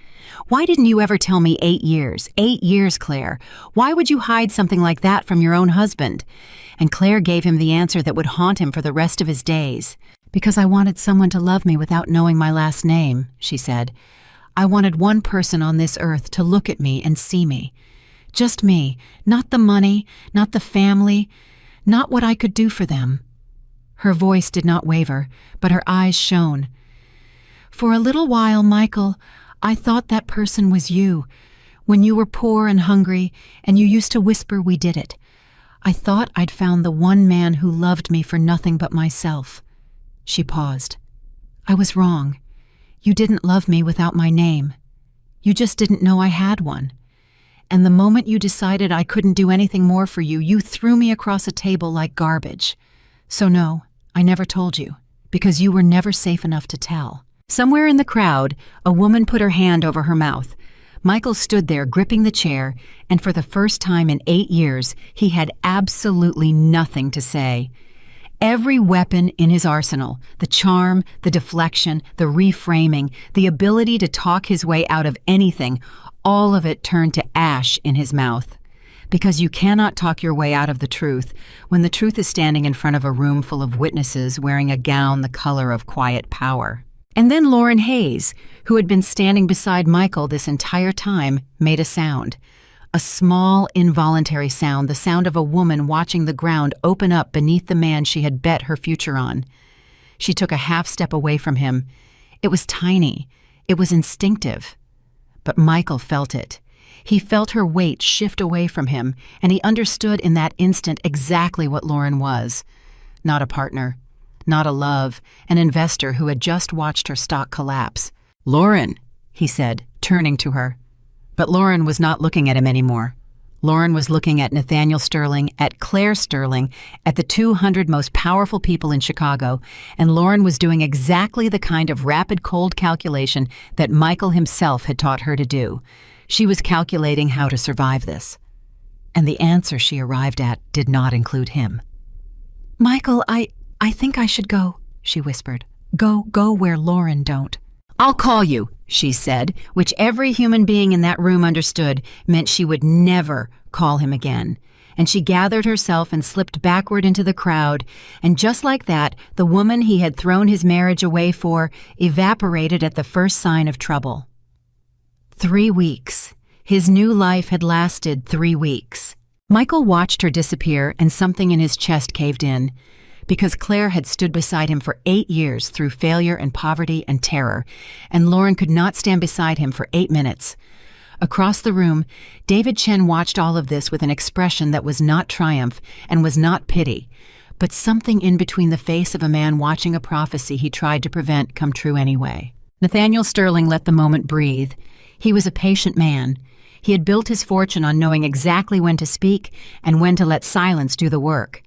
"Why didn't you ever tell me 8 years? 8 years, Claire. Why would you hide something like that from your own husband?" And Claire gave him the answer that would haunt him for the rest of his days. "Because I wanted someone to love me without knowing my last name," she said. "I wanted one person on this earth to look at me and see me. Just me, not the money, not the family, not what I could do for them." Her voice did not waver, but her eyes shone. "For a little while, Michael, I thought that person was you. When you were poor and hungry, and you used to whisper we did it. I thought I'd found the one man who loved me for nothing but myself." She paused. "I was wrong. You didn't love me without my name. You just didn't know I had one. And the moment you decided I couldn't do anything more for you, you threw me across a table like garbage. So no, I never told you, because you were never safe enough to tell." Somewhere in the crowd, a woman put her hand over her mouth. Michael stood there gripping the chair, and for the first time in 8 years, he had absolutely nothing to say. Every weapon in his arsenal, the charm, the deflection, the reframing, the ability to talk his way out of anything, all of it turned to ash in his mouth. Because you cannot talk your way out of the truth when the truth is standing in front of a room full of witnesses wearing a gown the color of quiet power. And then Lauren Hayes, who had been standing beside Michael this entire time, made a sound. A small, involuntary sound, the sound of a woman watching the ground open up beneath the man she had bet her future on. She took a half step away from him. It was tiny. It was instinctive. But Michael felt it. He felt her weight shift away from him, and he understood in that instant exactly what Lauren was. Not a partner, not a love, an investor who had just watched her stock collapse. "Lauren," he said, turning to her. But Lauren was not looking at him anymore. Lauren was looking at Nathaniel Sterling, at Claire Sterling, at the 200 most powerful people in Chicago, and Lauren was doing exactly the kind of rapid cold calculation that Michael himself had taught her to do. She was calculating how to survive this. And the answer she arrived at did not include him. "Michael, I think I should go," she whispered. Go where Lauren don't." "I'll call you," she said, which every human being in that room understood meant she would never call him again. And she gathered herself and slipped backward into the crowd, and just like that, the woman he had thrown his marriage away for evaporated at the first sign of trouble. 3 weeks. His new life had lasted 3 weeks. Michael watched her disappear, and something in his chest caved in. Because Claire had stood beside him for 8 years through failure and poverty and terror, and Lauren could not stand beside him for 8 minutes. Across the room, David Chen watched all of this with an expression that was not triumph and was not pity, but something in between the face of a man watching a prophecy he tried to prevent come true anyway. Nathaniel Sterling let the moment breathe. He was a patient man. He had built his fortune on knowing exactly when to speak and when to let silence do the work.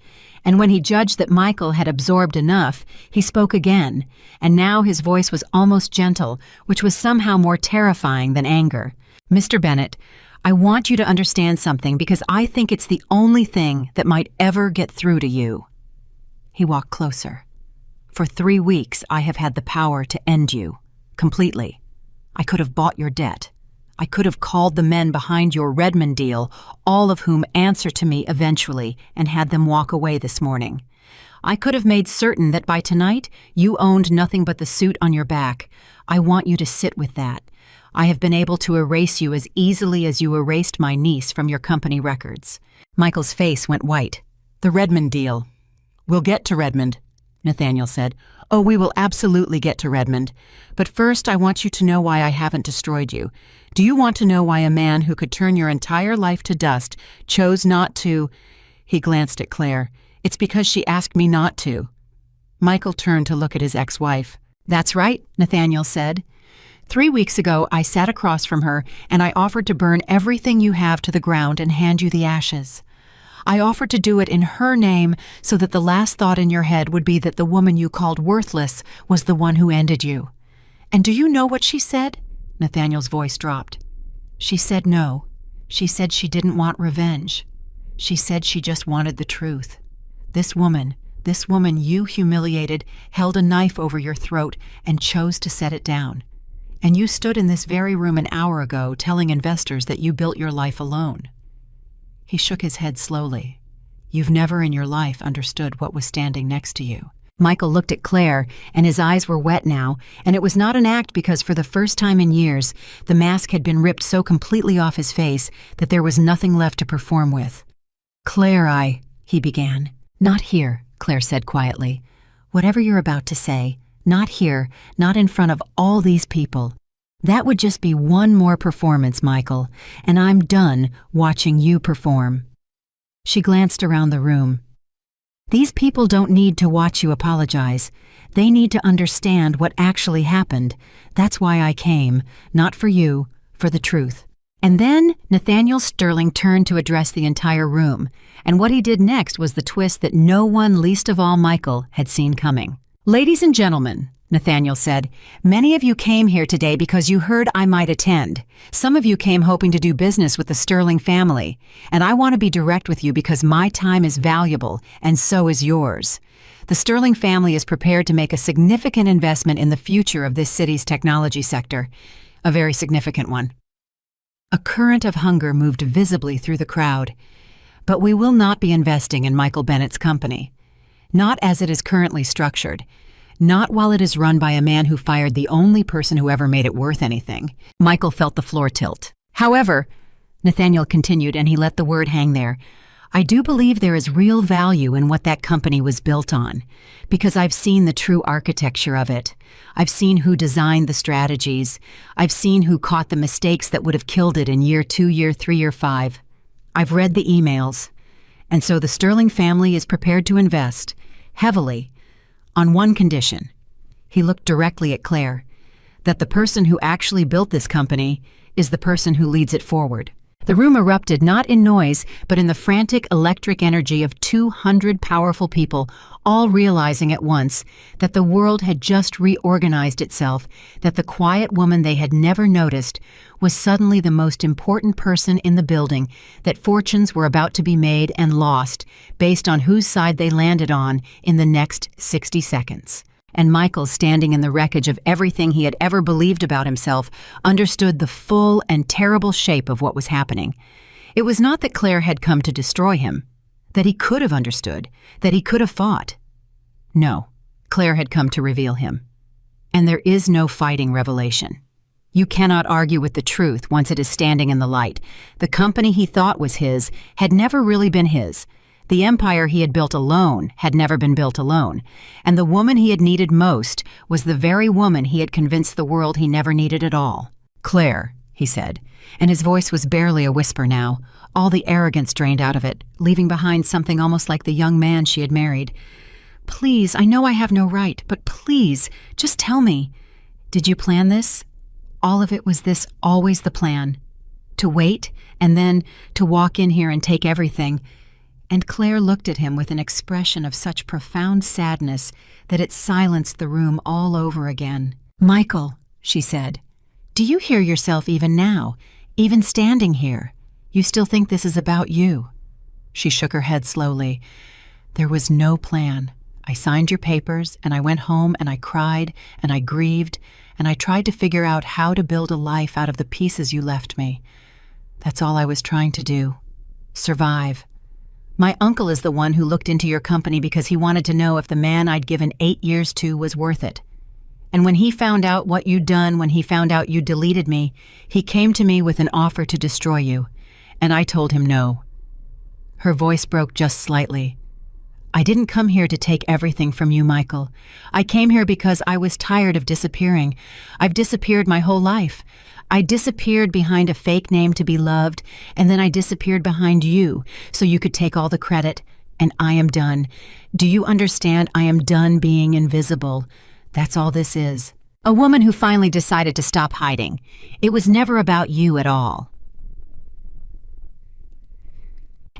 And when he judged that Michael had absorbed enough, he spoke again, and now his voice was almost gentle, which was somehow more terrifying than anger. "Mr. Bennett, I want you to understand something because I think it's the only thing that might ever get through to you." He walked closer. "For 3 weeks, I have had the power to end you, completely. I could have bought your debt. I could have called the men behind your Redmond deal, all of whom answer to me eventually, and had them walk away this morning. I could have made certain that by tonight you owned nothing but the suit on your back. I want you to sit with that. I have been able to erase you as easily as you erased my niece from your company records." Michael's face went white. "The Redmond deal." "We'll get to Redmond," Nathaniel said. "Oh, we will absolutely get to Redmond. But first I want you to know why I haven't destroyed you. Do you want to know why a man who could turn your entire life to dust chose not to—" He glanced at Claire. "It's because she asked me not to." Michael turned to look at his ex-wife. "That's right," Nathaniel said. 3 weeks ago, I sat across from her and I offered to burn everything you have to the ground and hand you the ashes. I offered to do it in her name so that the last thought in your head would be that the woman you called worthless was the one who ended you. And do you know what she said?" Nathaniel's voice dropped. "She said no. She said she didn't want revenge. She said she just wanted the truth. This woman you humiliated, held a knife over your throat and chose to set it down. And you stood in this very room an hour ago telling investors that you built your life alone." He shook his head slowly. "You've never in your life understood what was standing next to you." Michael looked at Claire, and his eyes were wet now, and it was not an act because for the first time in years, the mask had been ripped so completely off his face that there was nothing left to perform with. "Claire, he began. "Not here," Claire said quietly. "Whatever you're about to say, not here, not in front of all these people. That would just be one more performance, Michael, and I'm done watching you perform." She glanced around the room. "These people don't need to watch you apologize. They need to understand what actually happened. That's why I came, not for you, for the truth." And then Nathaniel Sterling turned to address the entire room, and what he did next was the twist that no one, least of all Michael, had seen coming. "Ladies and gentlemen," Nathaniel said, "many of you came here today because you heard I might attend. Some of you came hoping to do business with the Sterling family, and I want to be direct with you because my time is valuable, and so is yours. The Sterling family is prepared to make a significant investment in the future of this city's technology sector, a very significant one." A current of hunger moved visibly through the crowd. "But we will not be investing in Michael Bennett's company. Not as it is currently structured. Not while it is run by a man who fired the only person who ever made it worth anything." Michael felt the floor tilt. "However," Nathaniel continued, and he let the word hang there. I do believe there is real value in what that company was built on, because I've seen the true architecture of it. I've seen who designed the strategies. I've seen who caught the mistakes that would have killed it in year 2, year 3, year 5. I've read the emails. And so the Sterling family is prepared to invest, heavily, on one condition. He looked directly at Claire, that the person who actually built this company is the person who leads it forward. The room erupted not in noise, but in the frantic electric energy of 200 powerful people, all realizing at once that the world had just reorganized itself, that the quiet woman they had never noticed was suddenly the most important person in the building, that fortunes were about to be made and lost based on whose side they landed on in the next 60 seconds. And Michael, standing in the wreckage of everything he had ever believed about himself, understood the full and terrible shape of what was happening. It was not that Claire had come to destroy him, that he could have understood, that he could have fought. No, Claire had come to reveal him. And there is no fighting revelation. You cannot argue with the truth once it is standing in the light. The company he thought was his had never really been his. The empire he had built alone had never been built alone, and the woman he had needed most was the very woman he had convinced the world he never needed at all. Claire, he said, and his voice was barely a whisper now, all the arrogance drained out of it, leaving behind something almost like the young man she had married. Please, I know I have no right, but please, just tell me. Did you plan this? All of it was this always the plan? To wait, and then to walk in here and take everything. And Claire looked at him with an expression of such profound sadness that it silenced the room all over again. Michael, she said, do you hear yourself even now, even standing here? You still think this is about you? She shook her head slowly. There was no plan. I signed your papers, and I went home, and I cried, and I grieved, and I tried to figure out how to build a life out of the pieces you left me. That's all I was trying to do. Survive. My uncle is the one who looked into your company because he wanted to know if the man I'd given 8 years to was worth it. And when he found out what you'd done, when he found out you deleted me, he came to me with an offer to destroy you. And I told him no. Her voice broke just slightly. I didn't come here to take everything from you, Michael. I came here because I was tired of disappearing. I've disappeared my whole life. I disappeared behind a fake name to be loved, and then I disappeared behind you so you could take all the credit, and I am done. Do you understand? I am done being invisible. That's all this is. A woman who finally decided to stop hiding. It was never about you at all.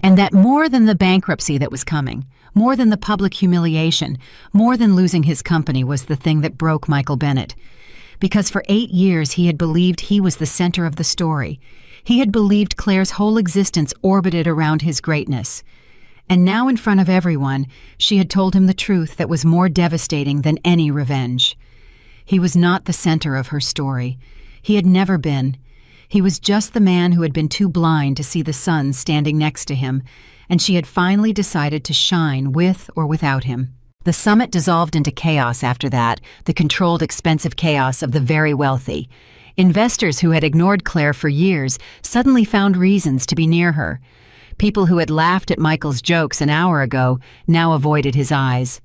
And that more than the bankruptcy that was coming, more than the public humiliation, more than losing his company was the thing that broke Michael Bennett. Because for 8 years he had believed he was the center of the story. He had believed Claire's whole existence orbited around his greatness. And now in front of everyone, she had told him the truth that was more devastating than any revenge. He was not the center of her story. He had never been. He was just the man who had been too blind to see the sun standing next to him, and she had finally decided to shine with or without him. The summit dissolved into chaos after that, the controlled, expensive chaos of the very wealthy. Investors who had ignored Claire for years suddenly found reasons to be near her. People who had laughed at Michael's jokes an hour ago now avoided his eyes.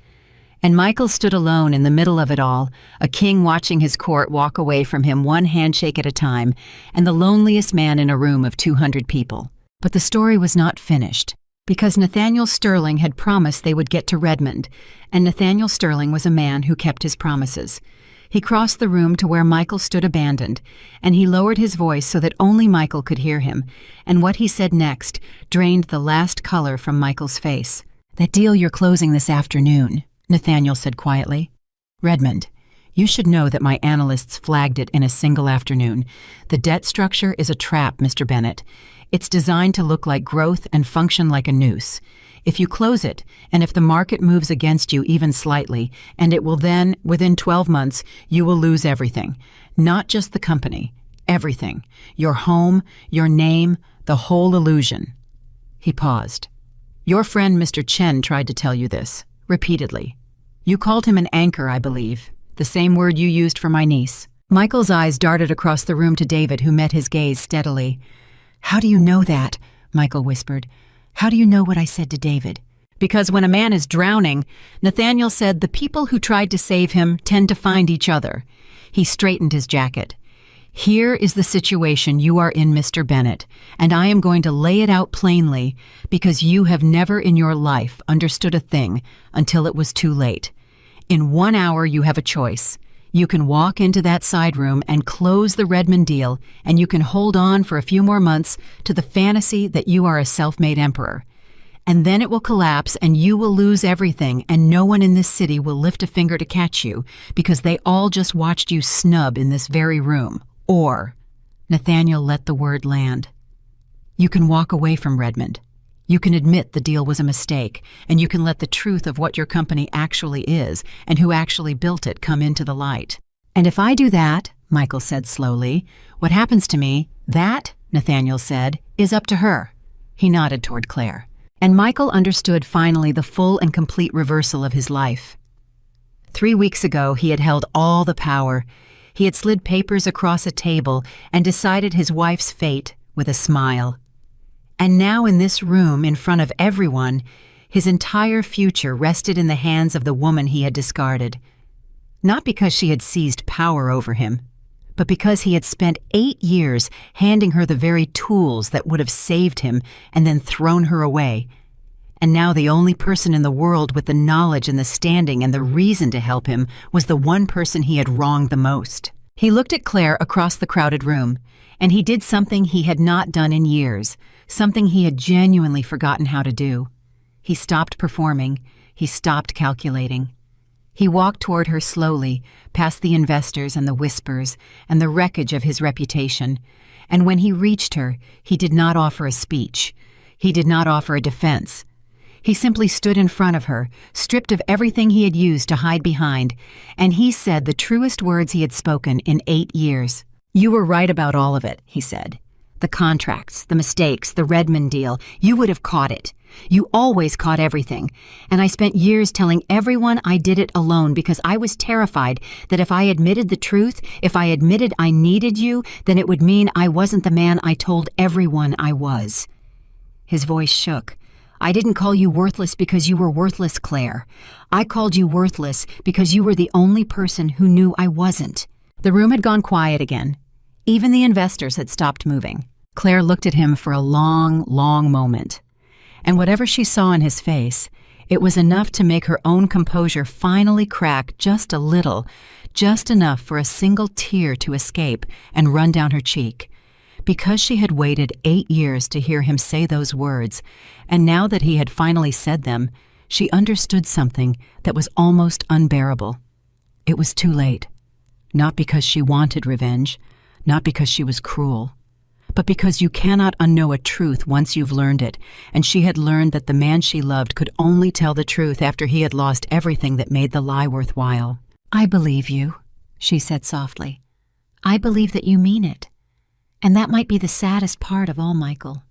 And Michael stood alone in the middle of it all, a king watching his court walk away from him one handshake at a time, and the loneliest man in a room of 200 people. But the story was not finished, because Nathaniel Sterling had promised they would get to Redmond, and Nathaniel Sterling was a man who kept his promises. He crossed the room to where Michael stood abandoned, and he lowered his voice so that only Michael could hear him, and what he said next drained the last color from Michael's face. "That deal you're closing this afternoon," Nathaniel said quietly. "Redmond, you should know that my analysts flagged it in a single afternoon. The debt structure is a trap, Mr. Bennett. It's designed to look like growth and function like a noose. If you close it, and if the market moves against you even slightly, and it will then, within 12 months, you will lose everything. Not just the company, everything. Your home, your name, the whole illusion." He paused. "Your friend Mr. Chen tried to tell you this, repeatedly. You called him an anchor, I believe, the same word you used for my niece." Michael's eyes darted across the room to David, who met his gaze steadily. "How do you know that?" Michael whispered. "How do you know what I said to David?" "Because when a man is drowning," Nathaniel said, "the people who tried to save him tend to find each other." He straightened his jacket. "Here is the situation you are in, Mr. Bennett, and I am going to lay it out plainly because you have never in your life understood a thing until it was too late. In 1 hour, you have a choice. You can walk into that side room and close the Redmond deal, and you can hold on for a few more months to the fantasy that you are a self-made emperor. And then it will collapse and you will lose everything, and no one in this city will lift a finger to catch you because they all just watched you snub in this very room. Or," Nathaniel let the word land, "you can walk away from Redmond. You can admit the deal was a mistake, and you can let the truth of what your company actually is and who actually built it come into the light." "And if I do that," Michael said slowly, "what happens to me, that," Nathaniel said, "is up to her." He nodded toward Claire. And Michael understood finally the full and complete reversal of his life. 3 weeks ago, he had held all the power. He had slid papers across a table and decided his wife's fate with a smile. And now in this room, in front of everyone, his entire future rested in the hands of the woman he had discarded. Not because she had seized power over him, but because he had spent 8 years handing her the very tools that would have saved him and then thrown her away. And now the only person in the world with the knowledge and the standing and the reason to help him was the one person he had wronged the most. He looked at Claire across the crowded room, and he did something he had not done in years, something he had genuinely forgotten how to do. He stopped performing. He stopped calculating. He walked toward her slowly, past the investors and the whispers and the wreckage of his reputation. And when he reached her, he did not offer a speech. He did not offer a defense. He simply stood in front of her, stripped of everything he had used to hide behind, and he said the truest words he had spoken in 8 years. "You were right about all of it," he said. "The contracts, the mistakes, the Redmond deal, you would have caught it. You always caught everything. And I spent years telling everyone I did it alone because I was terrified that if I admitted the truth, if I admitted I needed you, then it would mean I wasn't the man I told everyone I was." His voice shook. "I didn't call you worthless because you were worthless, Claire. I called you worthless because you were the only person who knew I wasn't." The room had gone quiet again. Even the investors had stopped moving. Claire looked at him for a long, long moment. And whatever she saw in his face, it was enough to make her own composure finally crack just a little, just enough for a single tear to escape and run down her cheek. Because she had waited 8 years to hear him say those words, and now that he had finally said them, she understood something that was almost unbearable. It was too late. Not because she wanted revenge, not because she was cruel, but because you cannot unknow a truth once you've learned it, and she had learned that the man she loved could only tell the truth after he had lost everything that made the lie worthwhile. "I believe you," she said softly. "I believe that you mean it. And that might be the saddest part of all, Michael.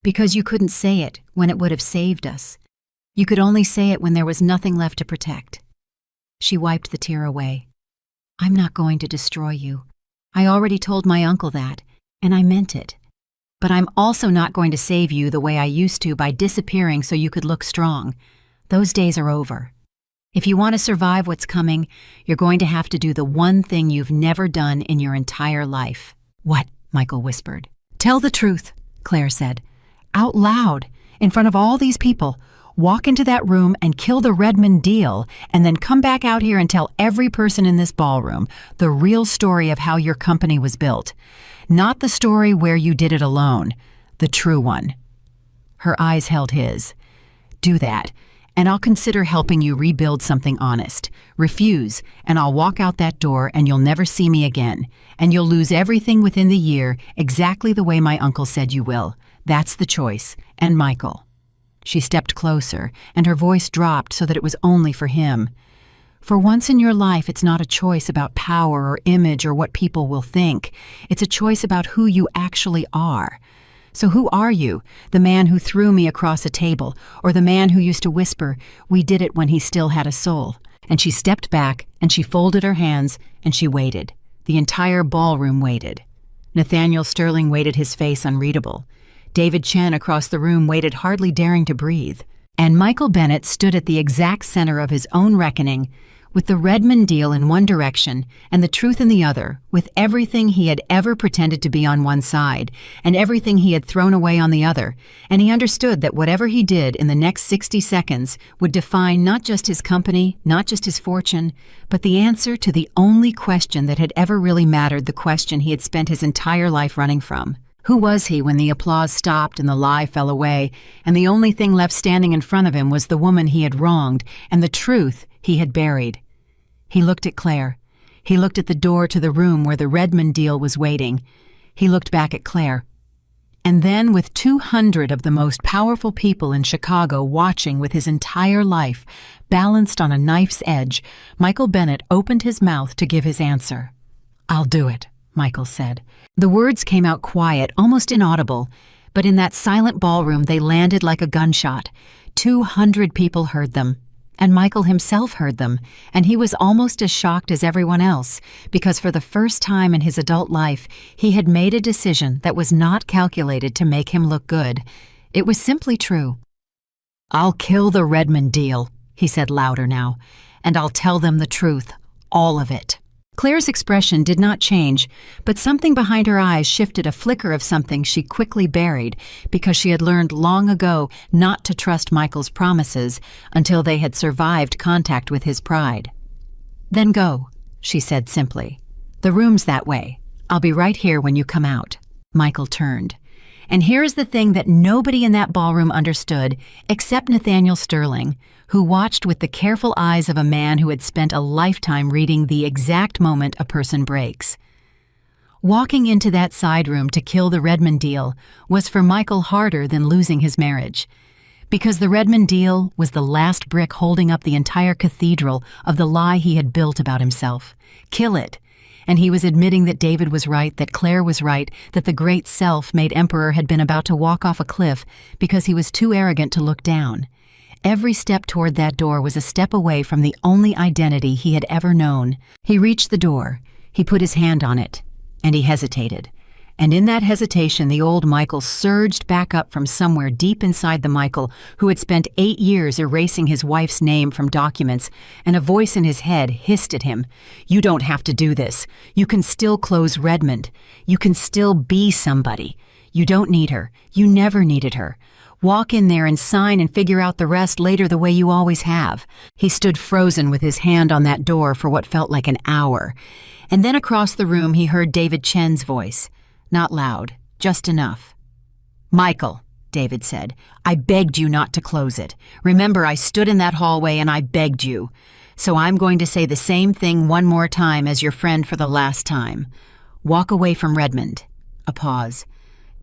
Because you couldn't say it when it would have saved us. You could only say it when there was nothing left to protect." She wiped the tear away. "I'm not going to destroy you. I already told my uncle that, and I meant it. But I'm also not going to save you the way I used to by disappearing so you could look strong. Those days are over. If you want to survive what's coming, you're going to have to do the one thing you've never done in your entire life." "What?" Michael whispered. "Tell the truth," Claire said. "Out loud, in front of all these people. Walk into that room and kill the Redmond deal, and then come back out here and tell every person in this ballroom the real story of how your company was built. Not the story where you did it alone, the true one." Her eyes held his. "Do that, and I'll consider helping you rebuild something honest. Refuse, and I'll walk out that door and you'll never see me again. And you'll lose everything within the year, exactly the way my uncle said you will. That's the choice. And Michael." She stepped closer, and her voice dropped so that it was only for him. "For once in your life, it's not a choice about power or image or what people will think. It's a choice about who you actually are. So who are you? The man who threw me across a table, or the man who used to whisper, 'We did it when he still had a soul'?" And she stepped back, and she folded her hands, and she waited. The entire ballroom waited. Nathaniel Sterling waited, his face unreadable. David Chen across the room waited, hardly daring to breathe. And Michael Bennett stood at the exact center of his own reckoning, with the Redmond deal in one direction and the truth in the other, with everything he had ever pretended to be on one side and everything he had thrown away on the other, and he understood that whatever he did in the next 60 seconds would define not just his company, not just his fortune, but the answer to the only question that had ever really mattered, the question he had spent his entire life running from. Who was he when the applause stopped and the lie fell away, and the only thing left standing in front of him was the woman he had wronged and the truth he had buried? He looked at Claire. He looked at the door to the room where the Redmond deal was waiting. He looked back at Claire. And then, with 200 of the most powerful people in Chicago watching with his entire life balanced on a knife's edge, Michael Bennett opened his mouth to give his answer. "I'll do it," Michael said. The words came out quiet, almost inaudible, but in that silent ballroom they landed like a gunshot. 200 people heard them. And Michael himself heard them, and he was almost as shocked as everyone else, because for the first time in his adult life, he had made a decision that was not calculated to make him look good. It was simply true. "I'll kill the Redmond deal," he said louder now, "and I'll tell them the truth, all of it." Claire's expression did not change, but something behind her eyes shifted, a flicker of something she quickly buried, because she had learned long ago not to trust Michael's promises until they had survived contact with his pride. "Then go," she said simply. "The room's that way. I'll be right here when you come out." Michael turned. And here is the thing that nobody in that ballroom understood except Nathaniel Sterling, who watched with the careful eyes of a man who had spent a lifetime reading the exact moment a person breaks. Walking into that side room to kill the Redmond deal was for Michael harder than losing his marriage, because the Redmond deal was the last brick holding up the entire cathedral of the lie he had built about himself. Kill it. And he was admitting that David was right, that Claire was right, that the great self-made emperor had been about to walk off a cliff because he was too arrogant to look down. Every step toward that door was a step away from the only identity he had ever known. He reached the door. He put his hand on it, and he hesitated. And in that hesitation, the old Michael surged back up from somewhere deep inside the Michael who had spent 8 years erasing his wife's name from documents, and a voice in his head hissed at him. "You don't have to do this. You can still close Redmond. You can still be somebody. You don't need her. You never needed her. Walk in there and sign and figure out the rest later the way you always have." He stood frozen with his hand on that door for what felt like an hour. And then across the room he heard David Chen's voice. Not loud, just enough. "Michael," David said, "I begged you not to close it. Remember, I stood in that hallway and I begged you. So I'm going to say the same thing one more time as your friend for the last time. Walk away from Redmond." A pause.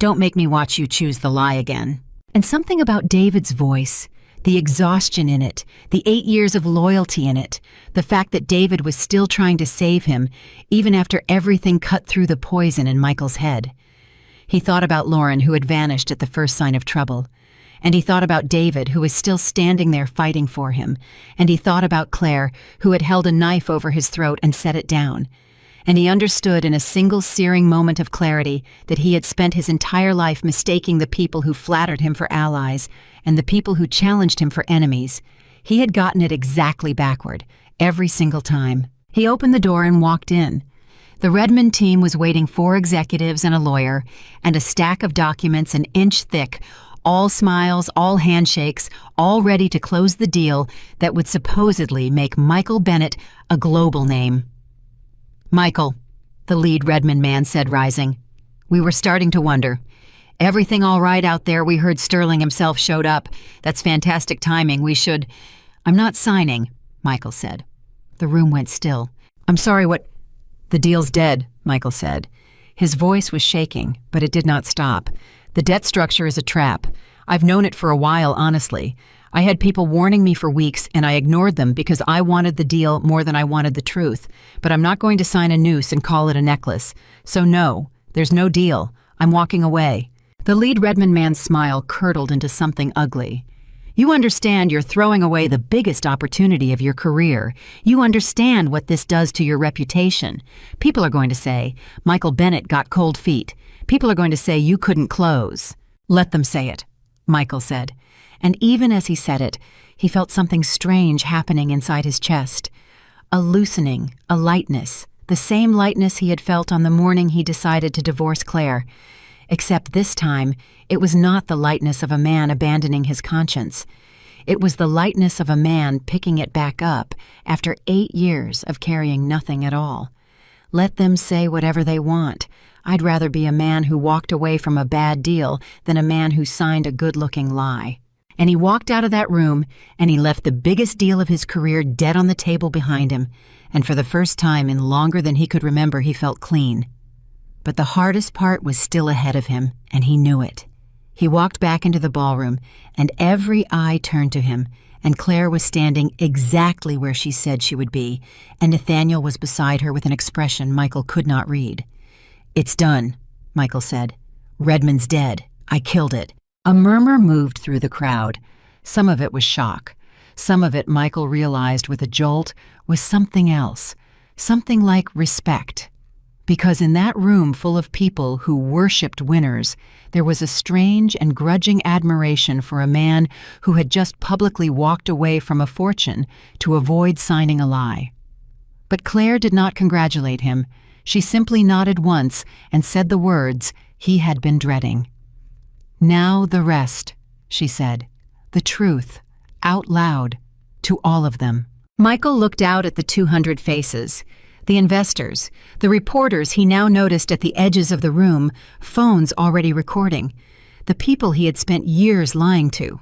"Don't make me watch you choose the lie again." And something about David's voice, the exhaustion in it, the 8 years of loyalty in it, the fact that David was still trying to save him, even after everything cut through the poison in Michael's head. He thought about Lauren, who had vanished at the first sign of trouble. And he thought about David, who was still standing there fighting for him. And he thought about Claire, who had held a knife over his throat and set it down. And he understood in a single searing moment of clarity that he had spent his entire life mistaking the people who flattered him for allies and the people who challenged him for enemies. He had gotten it exactly backward, every single time. He opened the door and walked in. The Redmond team was waiting, 4 executives and a lawyer, and a stack of documents an inch thick, all smiles, all handshakes, all ready to close the deal that would supposedly make Michael Bennett a global name. "Michael," the lead Redmond man said, rising. "We were starting to wonder. Everything all right out there? We heard Sterling himself showed up. That's fantastic timing. We should—" "I'm not signing," Michael said. The room went still. "I'm sorry, what—" "The deal's dead," Michael said. His voice was shaking, but it did not stop. "The debt structure is a trap. I've known it for a while, honestly. I had people warning me for weeks, and I ignored them because I wanted the deal more than I wanted the truth. But I'm not going to sign a noose and call it a necklace. So no, there's no deal. I'm walking away." The lead Redmond man's smile curdled into something ugly. You understand you're throwing away the biggest opportunity of your career. You understand what this does to your reputation. People are going to say, Michael Bennett got cold feet. People are going to say you couldn't close. Let them say it, Michael said. And even as he said it, he felt something strange happening inside his chest. A loosening, a lightness, the same lightness he had felt on the morning he decided to divorce Claire. Except this time, it was not the lightness of a man abandoning his conscience. It was the lightness of a man picking it back up after 8 years of carrying nothing at all. Let them say whatever they want. I'd rather be a man who walked away from a bad deal than a man who signed a good-looking lie. And he walked out of that room, and he left the biggest deal of his career dead on the table behind him, and for the first time in longer than he could remember, he felt clean. But the hardest part was still ahead of him, and he knew it. He walked back into the ballroom, and every eye turned to him, and Claire was standing exactly where she said she would be, and Nathaniel was beside her with an expression Michael could not read. "It's done," Michael said. "Redmond's dead. I killed it." A murmur moved through the crowd. Some of it was shock. Some of it, Michael realized with a jolt, was something else, something like respect. Because in that room full of people who worshipped winners, there was a strange and grudging admiration for a man who had just publicly walked away from a fortune to avoid signing a lie. But Claire did not congratulate him. She simply nodded once and said the words he had been dreading. "Now the rest," she said, "the truth, out loud, to all of them." Michael looked out at the 200 faces. The investors, the reporters he now noticed at the edges of the room, phones already recording, the people he had spent years lying to.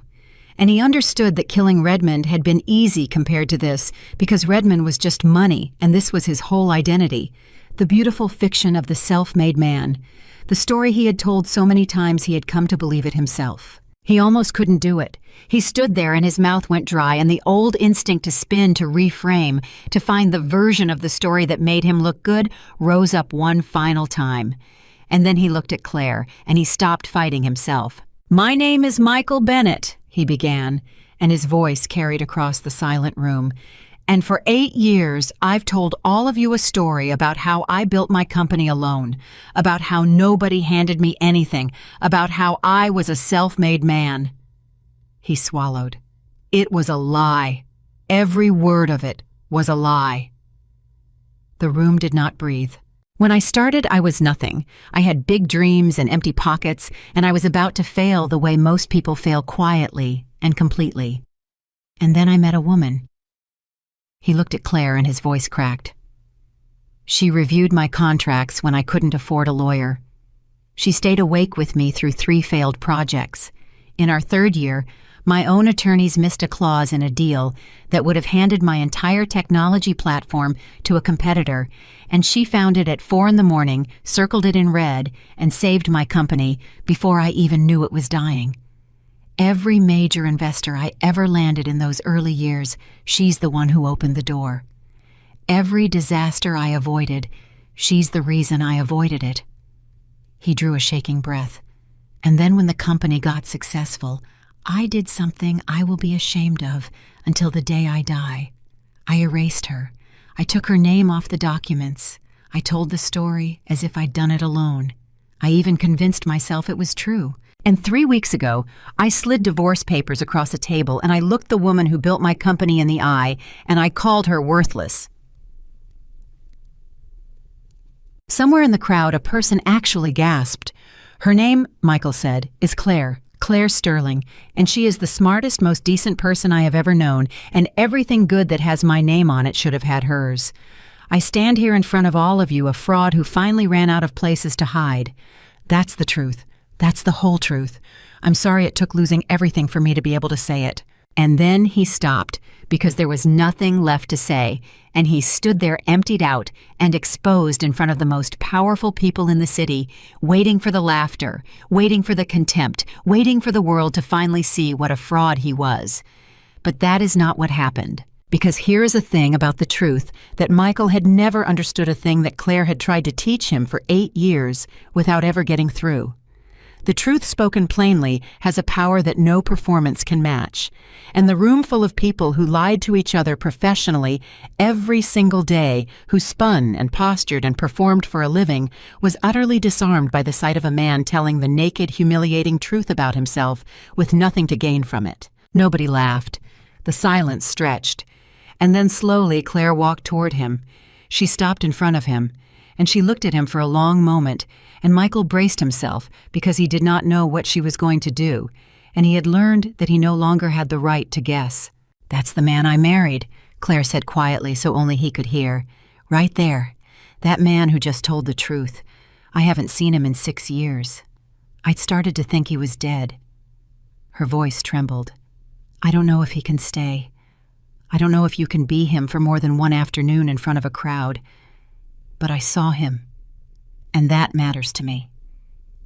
And he understood that killing Redmond had been easy compared to this, because Redmond was just money, and this was his whole identity, the beautiful fiction of the self-made man, the story he had told so many times he had come to believe it himself. He almost couldn't do it. He stood there and his mouth went dry, and the old instinct to spin, to reframe, to find the version of the story that made him look good, rose up one final time. And then he looked at Claire, and he stopped fighting himself. "My name is Michael Bennett," he began, and his voice carried across the silent room. "And for 8 years, I've told all of you a story about how I built my company alone, about how nobody handed me anything, about how I was a self-made man." He swallowed. It was a lie. Every word of it was a lie. The room did not breathe. "When I started, I was nothing. I had big dreams and empty pockets, and I was about to fail the way most people fail, quietly and completely. And then I met a woman." He looked at Claire and his voice cracked. "She reviewed my contracts when I couldn't afford a lawyer. She stayed awake with me through 3 failed projects. In our 3rd year, my own attorneys missed a clause in a deal that would have handed my entire technology platform to a competitor, and she found it at 4 a.m, circled it in red, and saved my company before I even knew it was dying. Every major investor I ever landed in those early years, she's the one who opened the door. Every disaster I avoided, she's the reason I avoided it." He drew a shaking breath. "And then when the company got successful, I did something I will be ashamed of until the day I die. I erased her. I took her name off the documents. I told the story as if I'd done it alone. I even convinced myself it was true. And 3 weeks ago, I slid divorce papers across a table, and I looked the woman who built my company in the eye, and I called her worthless." Somewhere in the crowd, a person actually gasped. "Her name," Michael said, "is Claire Sterling, and she is the smartest, most decent person I have ever known, and everything good that has my name on it should have had hers. I stand here in front of all of you, a fraud who finally ran out of places to hide. That's the truth. That's the whole truth. I'm sorry it took losing everything for me to be able to say it." And then he stopped, because there was nothing left to say, and he stood there emptied out and exposed in front of the most powerful people in the city, waiting for the laughter, waiting for the contempt, waiting for the world to finally see what a fraud he was. But that is not what happened. Because here is a thing about the truth that Michael had never understood, a thing that Claire had tried to teach him for 8 years without ever getting through. The truth spoken plainly has a power that no performance can match. And the room full of people who lied to each other professionally every single day, who spun and postured and performed for a living, was utterly disarmed by the sight of a man telling the naked, humiliating truth about himself with nothing to gain from it. Nobody laughed. The silence stretched. And then slowly Claire walked toward him. She stopped in front of him, and she looked at him for a long moment, and Michael braced himself because he did not know what she was going to do, and he had learned that he no longer had the right to guess. "That's the man I married," Claire said quietly so only he could hear. "Right there. That man who just told the truth. I haven't seen him in 6 years. I'd started to think he was dead." Her voice trembled. "I don't know if he can stay. I don't know if you can be him for more than one afternoon in front of a crowd. But I saw him. And that matters to me.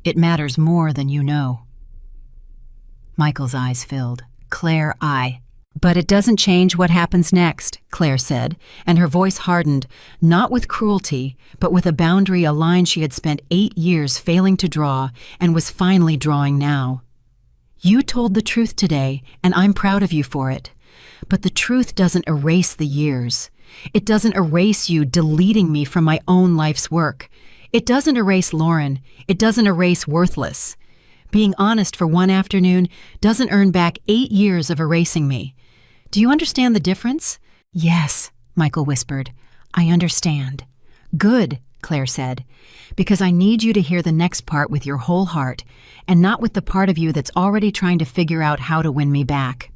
It matters more than you know." Michael's eyes filled. "Claire, But it doesn't change what happens next," Claire said, and her voice hardened, not with cruelty, but with a boundary, a line she had spent 8 years failing to draw and was finally drawing now. "You told the truth today, and I'm proud of you for it. But the truth doesn't erase the years. It doesn't erase you deleting me from my own life's work. It doesn't erase Lauren. It doesn't erase Worthless. Being honest for one afternoon doesn't earn back 8 years of erasing me. Do you understand the difference?" "Yes," Michael whispered. "I understand." "Good," Claire said, "because I need you to hear the next part with your whole heart, and not with the part of you that's already trying to figure out how to win me back."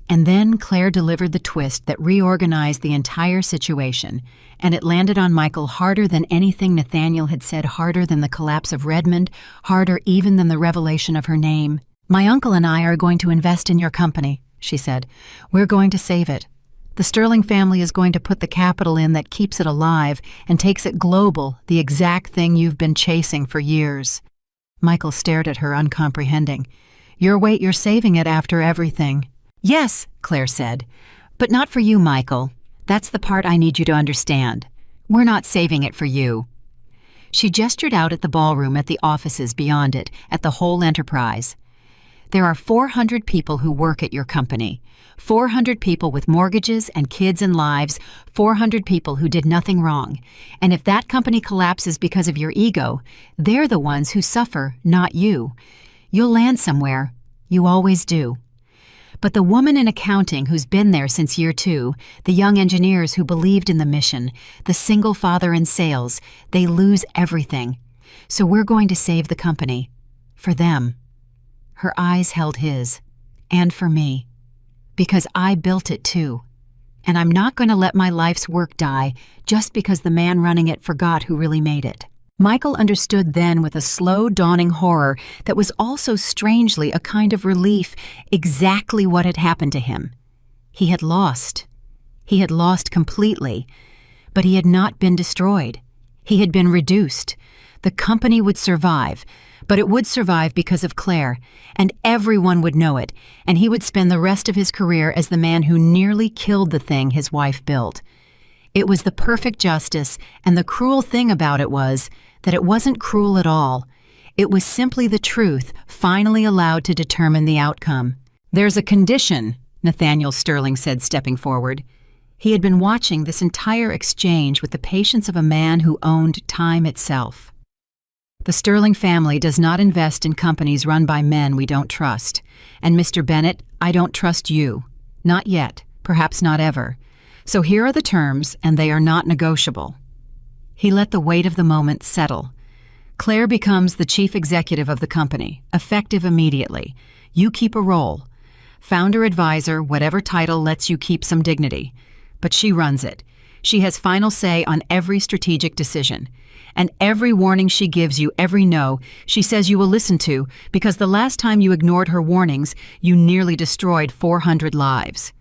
And then Claire delivered the twist that reorganized the entire situation, and it landed on Michael harder than anything Nathaniel had said, harder than the collapse of Redmond, harder even than the revelation of her name. "My uncle and I are going to invest in your company," she said. "We're going to save it. The Sterling family is going to put the capital in that keeps it alive and takes it global, the exact thing you've been chasing for years." Michael stared at her, uncomprehending. You're saving it after everything." "Yes," Claire said, "but not for you, Michael. That's the part I need you to understand. We're not saving it for you." She gestured out at the ballroom, at the offices beyond it, at the whole enterprise. "There are 400 people who work at your company. 400 people with mortgages and kids and lives, 400 people who did nothing wrong. And if that company collapses because of your ego, they're the ones who suffer, not you. You'll land somewhere. You always do. But the woman in accounting who's been there since year 2, the young engineers who believed in the mission, the single father in sales, they lose everything. So we're going to save the company. For them." Her eyes held his. "And for me. Because I built it too. And I'm not going to let my life's work die just because the man running it forgot who really made it." Michael understood then with a slow dawning horror that was also strangely a kind of relief exactly what had happened to him. He had lost. He had lost completely. But he had not been destroyed. He had been reduced. The company would survive, but it would survive because of Claire, and everyone would know it, and he would spend the rest of his career as the man who nearly killed the thing his wife built. It was the perfect justice, and the cruel thing about it was that it wasn't cruel at all. It was simply the truth, finally allowed to determine the outcome. "There's a condition," Nathaniel Sterling said, stepping forward. He had been watching this entire exchange with the patience of a man who owned time itself. "The Sterling family does not invest in companies run by men we don't trust. And Mr. Bennett, I don't trust you. Not yet, perhaps not ever. So here are the terms, and they are not negotiable." He let the weight of the moment settle. "Claire becomes the chief executive of the company, effective immediately. You keep a role. Founder advisor, whatever title lets you keep some dignity. But she runs it. She has final say on every strategic decision. And every warning she gives you, every no, she says you will listen to, because the last time you ignored her warnings, you nearly destroyed 400 lives."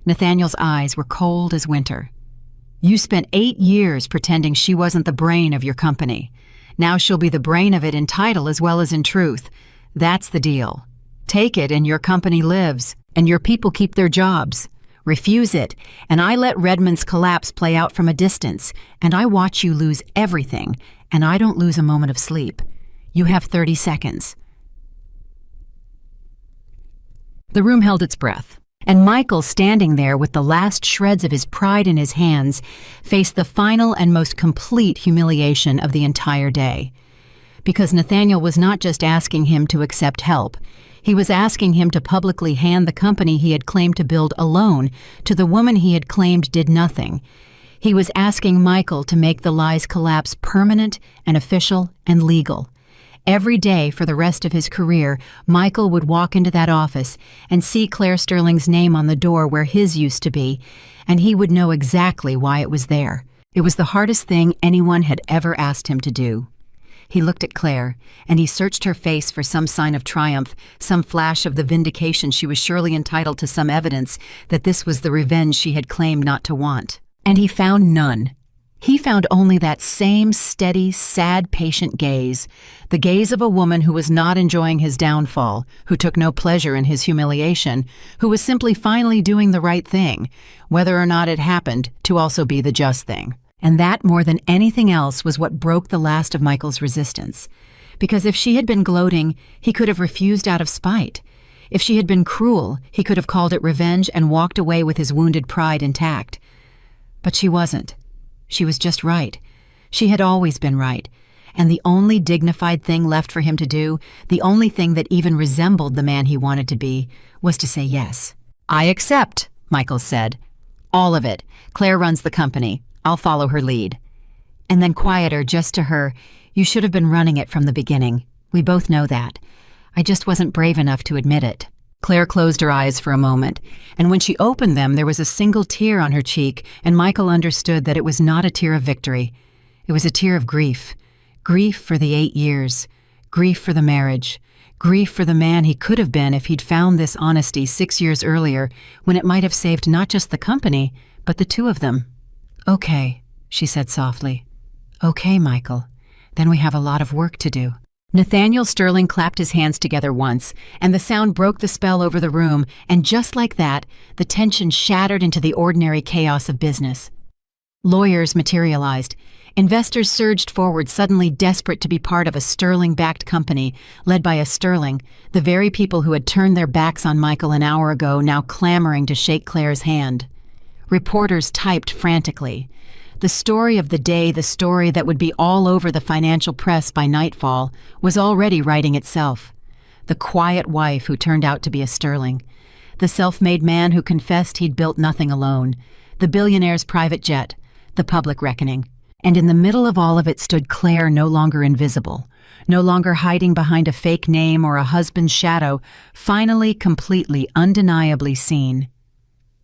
Nathaniel's eyes were cold as winter. "You spent 8 years pretending she wasn't the brain of your company. Now she'll be the brain of it in title as well as in truth. That's the deal. Take it and your company lives, and your people keep their jobs. Refuse it, and I let Redmond's collapse play out from a distance, and I watch you lose everything, and I don't lose a moment of sleep. You have 30 seconds. The room held its breath, and Michael, standing there with the last shreds of his pride in his hands, faced the final and most complete humiliation of the entire day. Because Nathaniel was not just asking him to accept help, he was asking him to publicly hand the company he had claimed to build alone to the woman he had claimed did nothing. He was asking Michael to make the lie's collapse permanent and official and legal. Every day for the rest of his career, Michael would walk into that office and see Claire Sterling's name on the door where his used to be, and he would know exactly why it was there. It was the hardest thing anyone had ever asked him to do. He looked at Claire, and he searched her face for some sign of triumph, some flash of the vindication she was surely entitled to, some evidence that this was the revenge she had claimed not to want. And he found none. He found only that same steady, sad, patient gaze, the gaze of a woman who was not enjoying his downfall, who took no pleasure in his humiliation, who was simply finally doing the right thing, whether or not it happened to also be the just thing. And that, more than anything else, was what broke the last of Michael's resistance. Because if she had been gloating, he could have refused out of spite. If she had been cruel, he could have called it revenge and walked away with his wounded pride intact. But she wasn't. She was just right. She had always been right. And the only dignified thing left for him to do, the only thing that even resembled the man he wanted to be, was to say yes. "I accept," Michael said. "All of it. Claire runs the company. I'll follow her lead." And then quieter, just to her, "You should have been running it from the beginning. We both know that. I just wasn't brave enough to admit it." Claire closed her eyes for a moment, and when she opened them there was a single tear on her cheek, and Michael understood that it was not a tear of victory. It was a tear of grief. Grief for the 8 years. Grief for the marriage. Grief for the man he could have been if he'd found this honesty 6 years earlier, when it might have saved not just the company, but the two of them. "Okay," she said softly. "Okay, Michael. Then we have a lot of work to do." Nathaniel Sterling clapped his hands together once, and the sound broke the spell over the room, and just like that, the tension shattered into the ordinary chaos of business. Lawyers materialized. Investors surged forward, suddenly desperate to be part of a Sterling-backed company, led by a Sterling, the very people who had turned their backs on Michael an hour ago, now clamoring to shake Claire's hand. Reporters typed frantically. The story of the day, the story that would be all over the financial press by nightfall, was already writing itself. The quiet wife who turned out to be a Sterling. The self-made man who confessed he'd built nothing alone. The billionaire's private jet. The public reckoning. And in the middle of all of it stood Claire, no longer invisible, no longer hiding behind a fake name or a husband's shadow, finally, completely, undeniably seen.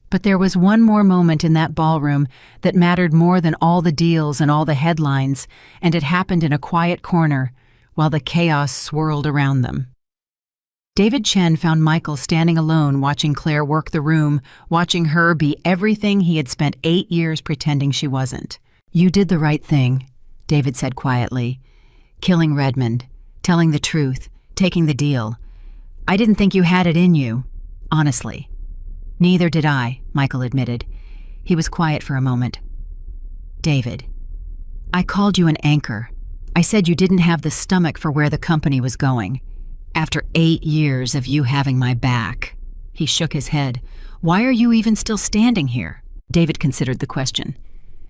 But there was one more moment in that ballroom that mattered more than all the deals and all the headlines, and it happened in a quiet corner while the chaos swirled around them. David Chen found Michael standing alone, watching Claire work the room, watching her be everything he had spent 8 years pretending she wasn't. "You did the right thing," David said quietly. "Killing Redmond, telling the truth, taking the deal. I didn't think you had it in you, honestly." "Neither did I," Michael admitted. He was quiet for a moment. "David, I called you an anchor. I said you didn't have the stomach for where the company was going. After 8 years of you having my back." He shook his head. "Why are you even still standing here?" David considered the question.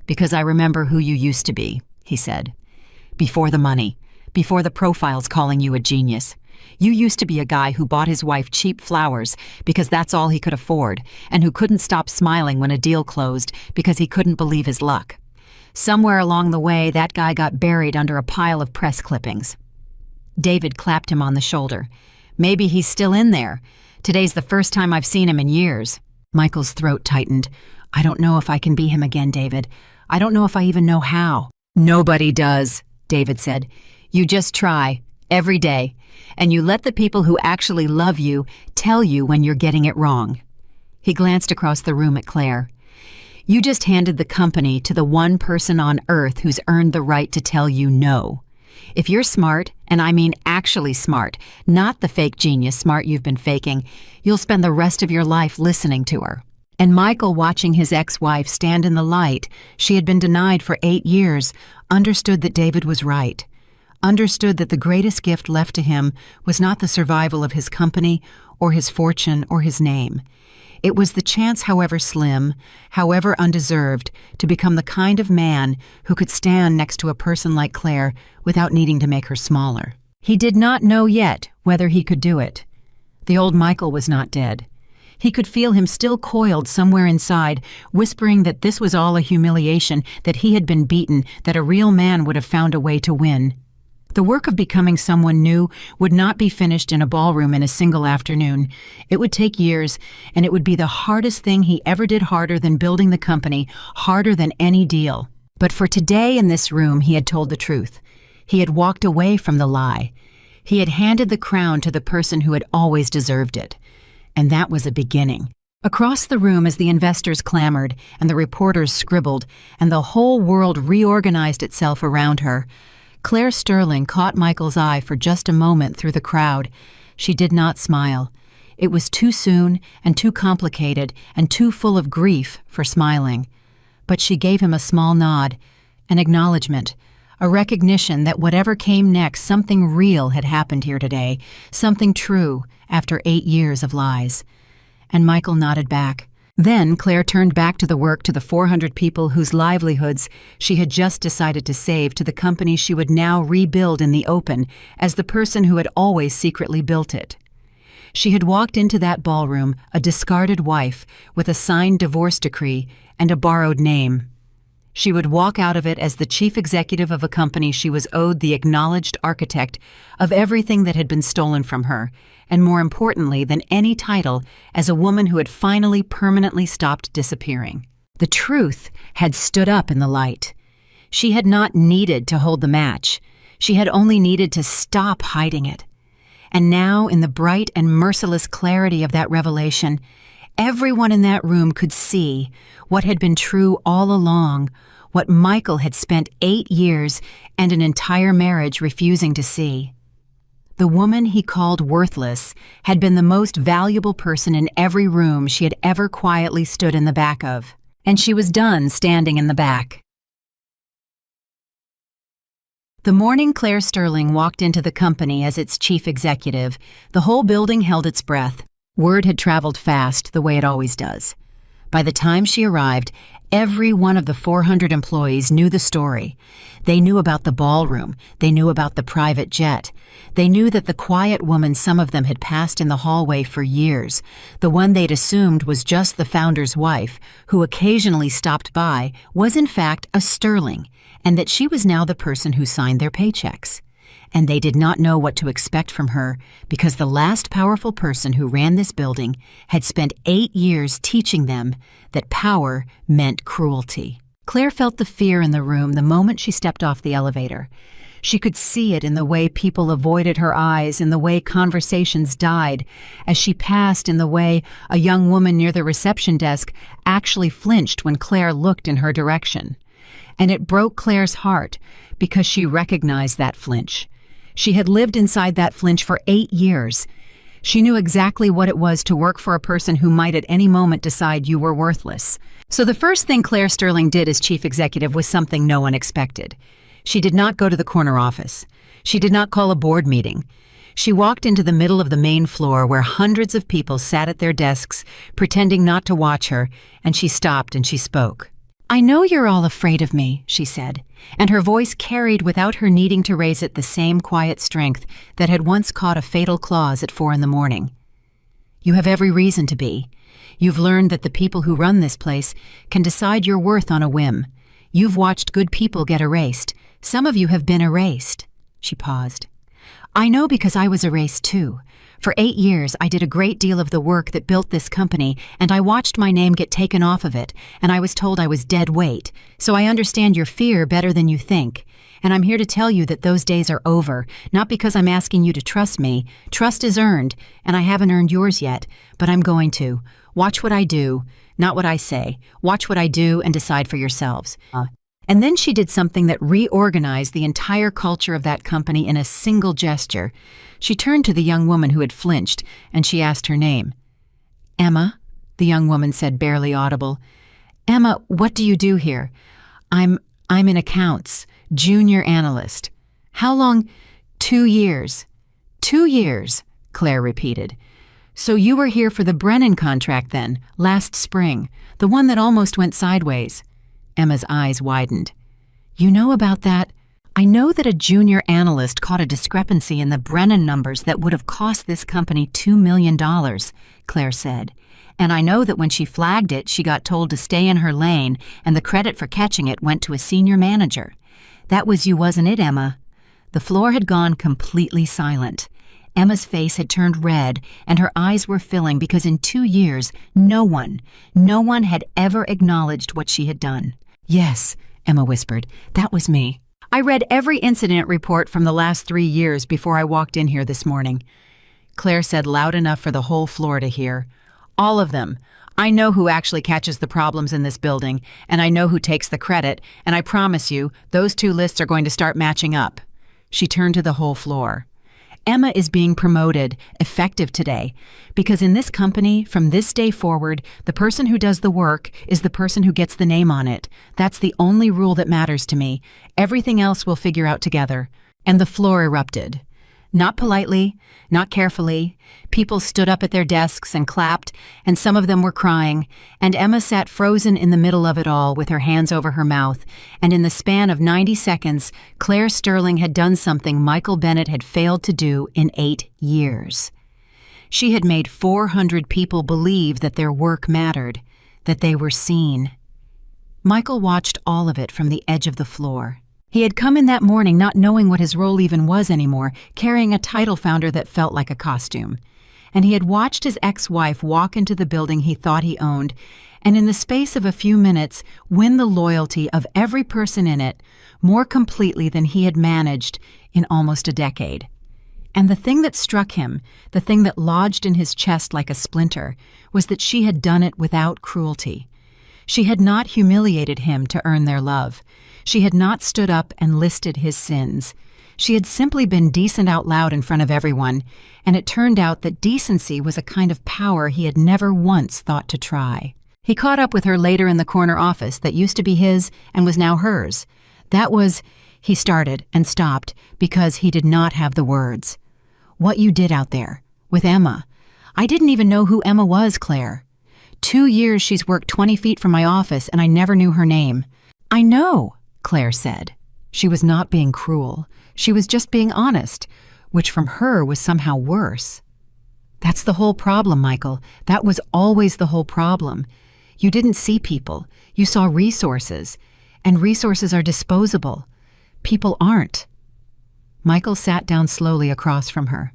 "Because I remember who you used to be," he said. "Before the money, before the profiles calling you a genius. You used to be a guy who bought his wife cheap flowers because that's all he could afford, and who couldn't stop smiling when a deal closed because he couldn't believe his luck. Somewhere along the way, that guy got buried under a pile of press clippings." David clapped him on the shoulder. "Maybe he's still in there. Today's the first time I've seen him in years." Michael's throat tightened. "I don't know if I can be him again, David. I don't know if I even know how." "Nobody does," David said. "You just try, every day, and you let the people who actually love you tell you when you're getting it wrong." He glanced across the room at Claire. "You just handed the company to the one person on earth who's earned the right to tell you no. If you're smart, and I mean actually smart, not the fake genius smart you've been faking, you'll spend the rest of your life listening to her." And Michael, watching his ex-wife stand in the light she had been denied for 8 years, understood that David was right. understood that the greatest gift left to him was not the survival of his company or his fortune or his name. It was the chance, however slim, however undeserved, to become the kind of man who could stand next to a person like Claire without needing to make her smaller. He did not know yet whether he could do it. The old Michael was not dead. He could feel him still coiled somewhere inside, whispering that this was all a humiliation, that he had been beaten, that a real man would have found a way to win. The work of becoming someone new would not be finished in a ballroom in a single afternoon. It would take years, and it would be the hardest thing he ever did, harder than building the company, harder than any deal. But for today in this room, he had told the truth. He had walked away from the lie. He had handed the crown to the person who had always deserved it. And that was a beginning. Across the room, as the investors clamored, and the reporters scribbled, and the whole world reorganized itself around her, Claire Sterling caught Michael's eye for just a moment through the crowd. She did not smile. It was too soon and too complicated and too full of grief for smiling. But she gave him a small nod, an acknowledgement, a recognition that whatever came next, something real had happened here today, something true after 8 years of lies. And Michael nodded back. Then Claire turned back to the work, to the 400 people whose livelihoods she had just decided to save, to the company she would now rebuild in the open as the person who had always secretly built it. She had walked into that ballroom, a discarded wife, with a signed divorce decree and a borrowed name. She would walk out of it as the chief executive of a company she was owed, the acknowledged architect of everything that had been stolen from her, and more importantly than any title, as a woman who had finally permanently stopped disappearing. The truth had stood up in the light. She had not needed to hold the match. She had only needed to stop hiding it. And now, in the bright and merciless clarity of that revelation, everyone in that room could see what had been true all along, what Michael had spent 8 years and an entire marriage refusing to see. The woman he called worthless had been the most valuable person in every room she had ever quietly stood in the back of, and she was done standing in the back. The morning Claire Sterling walked into the company as its chief executive, the whole building held its breath. Word had traveled fast, the way it always does. By the time she arrived, every one of the 400 employees knew the story. They knew about the ballroom. They knew about the private jet. They knew that the quiet woman some of them had passed in the hallway for years, the one they'd assumed was just the founder's wife, who occasionally stopped by, was in fact a Sterling, and that she was now the person who signed their paychecks. And they did not know what to expect from her, because the last powerful person who ran this building had spent 8 years teaching them that power meant cruelty. Claire felt the fear in the room the moment she stepped off the elevator. She could see it in the way people avoided her eyes, in the way conversations died, as she passed, in the way a young woman near the reception desk actually flinched when Claire looked in her direction. And it broke Claire's heart, because she recognized that flinch. She had lived inside that flinch for 8 years. She knew exactly what it was to work for a person who might at any moment decide you were worthless. So the first thing Claire Sterling did as chief executive was something no one expected. She did not go to the corner office. She did not call a board meeting. She walked into the middle of the main floor where hundreds of people sat at their desks, pretending not to watch her, and she stopped and she spoke. "I know you're all afraid of me," she said, and her voice carried without her needing to raise it the same quiet strength that had once caught a fatal clause at 4 a.m. "You have every reason to be. You've learned that the people who run this place can decide your worth on a whim. You've watched good people get erased. Some of you have been erased." She paused. "I know because I was erased too. For 8 years, I did a great deal of the work that built this company, and I watched my name get taken off of it, and I was told I was dead weight. So I understand your fear better than you think. And I'm here to tell you that those days are over, not because I'm asking you to trust me. Trust is earned, and I haven't earned yours yet, but I'm going to. Watch what I do, not what I say. Watch what I do and decide for yourselves." And then she did something that reorganized the entire culture of that company in a single gesture. She turned to the young woman who had flinched, and she asked her name. "Emma," the young woman said, barely audible. "Emma, what do you do here?" I'm in accounts, junior analyst." How long? 2 years. 2 years, Claire repeated. So you were here for the Brennan contract then, last spring, the one that almost went sideways. Emma's eyes widened. You know about that? I know that a junior analyst caught a discrepancy in the Brennan numbers that would have cost this company $2 million, Claire said. And I know that when she flagged it, she got told to stay in her lane, and the credit for catching it went to a senior manager. That was you, wasn't it, Emma? The floor had gone completely silent. Emma's face had turned red, and her eyes were filling because in 2 years, no one had ever acknowledged what she had done. Yes, Emma whispered, that was me. I read every incident report from the last 3 years before I walked in here this morning. Claire said loud enough for the whole floor to hear. All of them. I know who actually catches the problems in this building, and I know who takes the credit, and I promise you, those 2 lists are going to start matching up. She turned to the whole floor. Emma is being promoted, effective today, because in this company, from this day forward, the person who does the work is the person who gets the name on it. That's the only rule that matters to me. Everything else we'll figure out together. And the floor erupted. Not politely, not carefully. People stood up at their desks and clapped, and some of them were crying, and Emma sat frozen in the middle of it all with her hands over her mouth, and in the span of 90 seconds, Claire Sterling had done something Michael Bennett had failed to do in 8 years. She had made 400 people believe that their work mattered, that they were seen. Michael watched all of it from the edge of the floor. He had come in that morning not knowing what his role even was anymore, carrying a title founder that felt like a costume. And he had watched his ex-wife walk into the building he thought he owned, and in the space of a few minutes win the loyalty of every person in it more completely than he had managed in almost a decade. And the thing that struck him, the thing that lodged in his chest like a splinter, was that she had done it without cruelty. She had not humiliated him to earn their love. She had not stood up and listed his sins. She had simply been decent out loud in front of everyone, and it turned out that decency was a kind of power he had never once thought to try. He caught up with her later in the corner office that used to be his and was now hers. That was, he started and stopped because he did not have the words. What you did out there, with Emma. I didn't even know who Emma was, Claire. 2 years she's worked 20 feet from my office and I never knew her name. I know, Claire said. She was not being cruel. She was just being honest, which from her was somehow worse. That's the whole problem, Michael. That was always the whole problem. You didn't see people. You saw resources. And resources are disposable. People aren't. Michael sat down slowly across from her.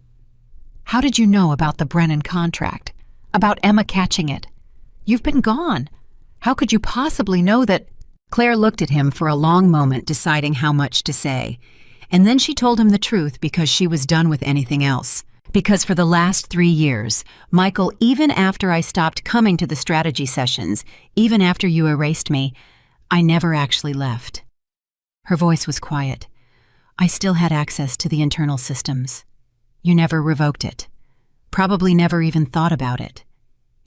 How did you know about the Brennan contract? About Emma catching it? You've been gone. How could you possibly know that? Claire looked at him for a long moment, deciding how much to say. And then she told him the truth because she was done with anything else. Because for the last 3 years, Michael, even after I stopped coming to the strategy sessions, even after you erased me, I never actually left. Her voice was quiet. I still had access to the internal systems. You never revoked it. Probably never even thought about it.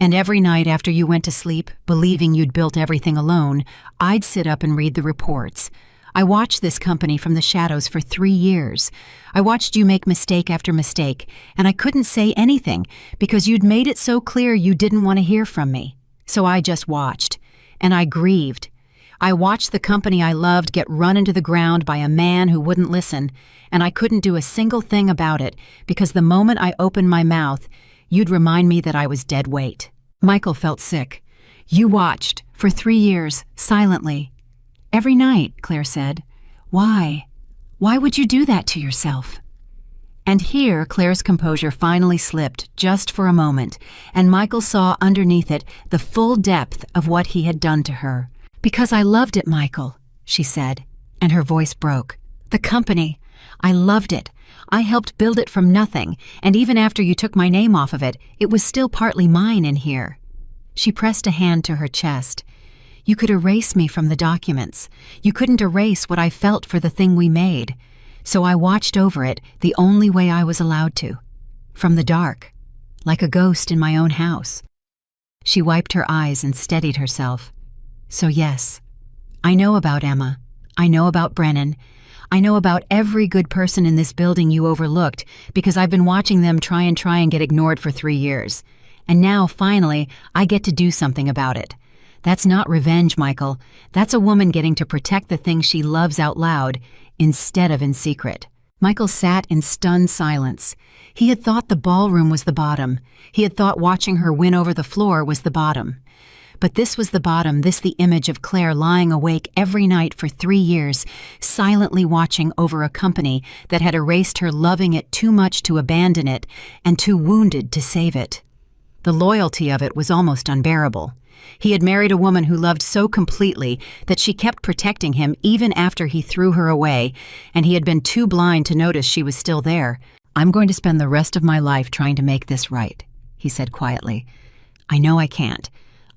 And every night after you went to sleep, believing you'd built everything alone, I'd sit up and read the reports. I watched this company from the shadows for 3 years. I watched you make mistake after mistake, and I couldn't say anything because you'd made it so clear you didn't want to hear from me. So I just watched, and I grieved. I watched the company I loved get run into the ground by a man who wouldn't listen, and I couldn't do a single thing about it because the moment I opened my mouth, you'd remind me that I was dead weight. Michael felt sick. You watched, for 3 years, silently. Every night, Claire said. Why? Why would you do that to yourself? And here, Claire's composure finally slipped, just for a moment, and Michael saw underneath it the full depth of what he had done to her. Because I loved it, Michael, she said, and her voice broke. The company. I loved it. I helped build it from nothing, and even after you took my name off of it, it was still partly mine in here. She pressed a hand to her chest. You could erase me from the documents. You couldn't erase what I felt for the thing we made. So I watched over it the only way I was allowed to. From the dark, like a ghost in my own house. She wiped her eyes and steadied herself. So yes, I know about Emma. I know about Brennan. I know about every good person in this building you overlooked because I've been watching them try and get ignored for 3 years. And now, finally, I get to do something about it. That's not revenge, Michael. That's a woman getting to protect the things she loves out loud instead of in secret. Michael sat in stunned silence. He had thought the ballroom was the bottom. He had thought watching her win over the floor was the bottom. But this was the bottom, this the image of Claire lying awake every night for 3 years, silently watching over a company that had erased her, loving it too much to abandon it and too wounded to save it. The loyalty of it was almost unbearable. He had married a woman who loved so completely that she kept protecting him even after he threw her away, and he had been too blind to notice she was still there. "I'm going to spend the rest of my life trying to make this right," he said quietly. "I know I can't.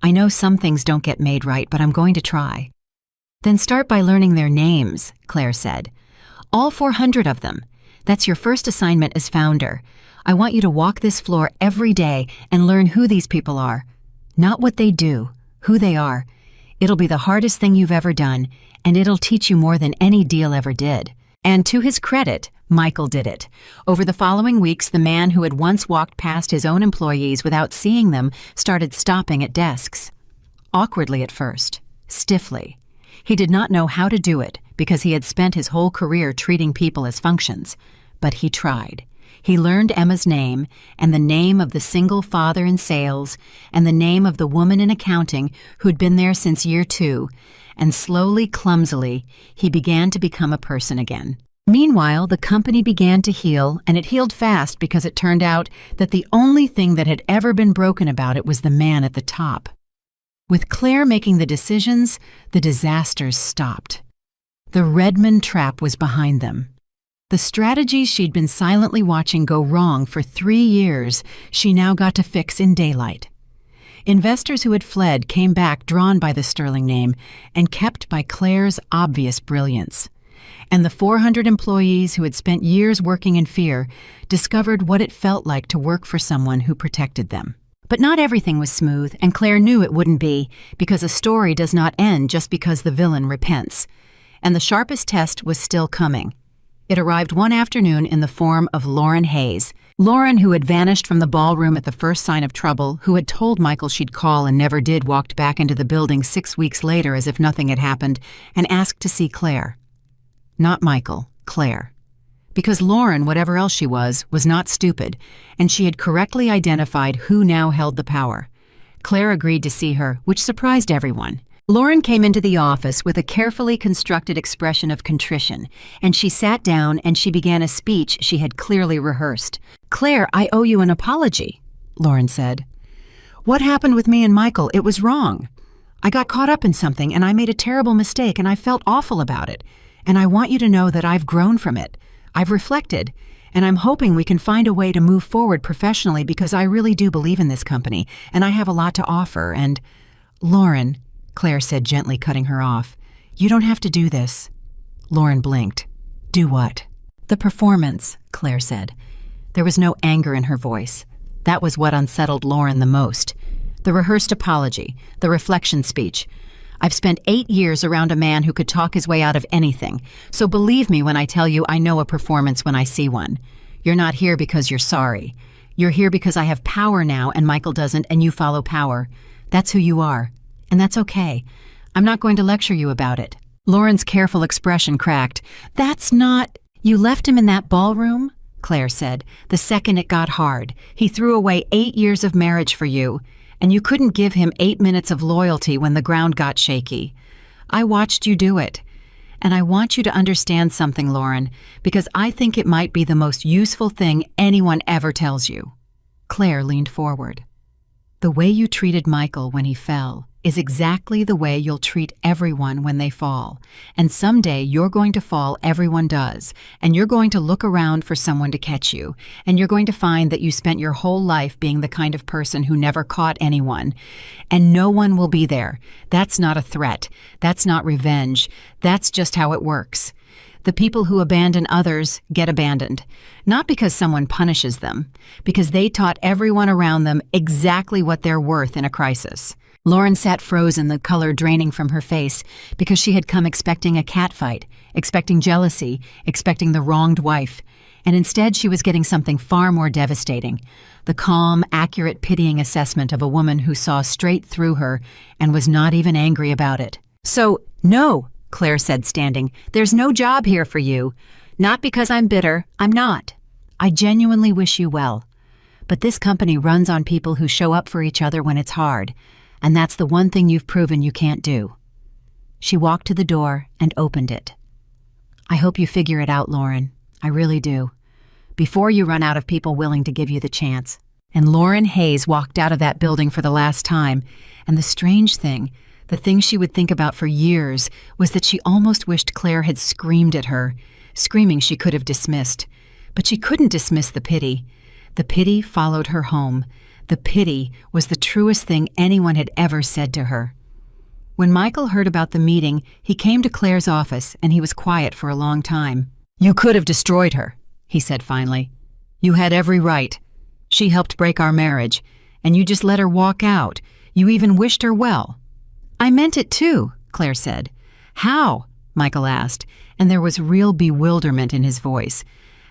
I know some things don't get made right, but I'm going to try." "Then start by learning their names," Claire said. "All 400 of them. That's your first assignment as founder. I want you to walk this floor every day and learn who these people are. Not what they do, who they are. It'll be the hardest thing you've ever done, and it'll teach you more than any deal ever did." And to his credit, Michael did it. Over the following weeks, the man who had once walked past his own employees without seeing them started stopping at desks. Awkwardly at first, stiffly. He did not know how to do it because he had spent his whole career treating people as functions. But he tried. He learned Emma's name, and the name of the single father in sales, and the name of the woman in accounting who'd been there since year 2, and slowly, clumsily, he began to become a person again. Meanwhile, the company began to heal, and it healed fast because it turned out that the only thing that had ever been broken about it was the man at the top. With Claire making the decisions, the disasters stopped. The Redmond trap was behind them. The strategies she'd been silently watching go wrong for 3 years, she now got to fix in daylight. Investors who had fled came back drawn by the sterling name and kept by Claire's obvious brilliance. And the 400 employees who had spent years working in fear discovered what it felt like to work for someone who protected them. But not everything was smooth, and Claire knew it wouldn't be, because a story does not end just because the villain repents. And the sharpest test was still coming. It arrived one afternoon in the form of Lauren Hayes. Lauren, who had vanished from the ballroom at the first sign of trouble, who had told Michael she'd call and never did, walked back into the building 6 weeks later as if nothing had happened and asked to see Claire. Not Michael, Claire. Because Lauren, whatever else she was not stupid, and she had correctly identified who now held the power. Claire agreed to see her, which surprised everyone. Lauren came into the office with a carefully constructed expression of contrition, and she sat down and she began a speech she had clearly rehearsed. "Claire, I owe you an apology," Lauren said. "What happened with me and Michael? It was wrong. I got caught up in something and I made a terrible mistake and I felt awful about it. And I want you to know that I've grown from it. I've reflected, and I'm hoping we can find a way to move forward professionally because I really do believe in this company and I have a lot to offer and—" "Lauren," Claire said, gently cutting her off, "you don't have to do this." Lauren blinked. "Do what?" "The performance," Claire said. There was no anger in her voice. That was what unsettled Lauren the most. The rehearsed apology, the reflection speech. "I've spent 8 years around a man who could talk his way out of anything, so believe me when I tell you I know a performance when I see one. You're not here because you're sorry. You're here because I have power now and Michael doesn't, and you follow power. That's who you are. And that's okay. I'm not going to lecture you about it." Lauren's careful expression cracked. "That's not—" "You left him in that ballroom," Claire said, "the second it got hard. He threw away 8 years of marriage for you, and you couldn't give him 8 minutes of loyalty when the ground got shaky. I watched you do it. And I want you to understand something, Lauren, because I think it might be the most useful thing anyone ever tells you." Claire leaned forward. "The way you treated Michael when he fell is exactly the way you'll treat everyone when they fall. And someday you're going to fall, everyone does, and you're going to look around for someone to catch you, and you're going to find that you spent your whole life being the kind of person who never caught anyone. And no one will be there. That's not a threat. That's not revenge. That's just how it works. The people who abandon others get abandoned, not because someone punishes them, because they taught everyone around them exactly what they're worth in a crisis. Lauren sat frozen, the color draining from her face, because she had come expecting a catfight, expecting jealousy, expecting the wronged wife. And instead she was getting something far more devastating, the calm, accurate, pitying assessment of a woman who saw straight through her and was not even angry about it. "So, no," Claire said, standing. "There's no job here for you. Not because I'm bitter, I'm not. I genuinely wish you well. But this company runs on people who show up for each other when it's hard, and that's the one thing you've proven you can't do." She walked to the door and opened it. "I hope you figure it out, Lauren. I really do. Before you run out of people willing to give you the chance." And Lauren Hayes walked out of that building for the last time, and the strange thing, the thing she would think about for years, was that she almost wished Claire had screamed at her, screaming she could have dismissed. But she couldn't dismiss the pity. The pity followed her home. The pity was the truest thing anyone had ever said to her. When Michael heard about the meeting, he came to Claire's office, and he was quiet for a long time. "You could have destroyed her," he said finally. "You had every right. She helped break our marriage, and you just let her walk out. You even wished her well." "I meant it too," Claire said. "How?" Michael asked, and there was real bewilderment in his voice.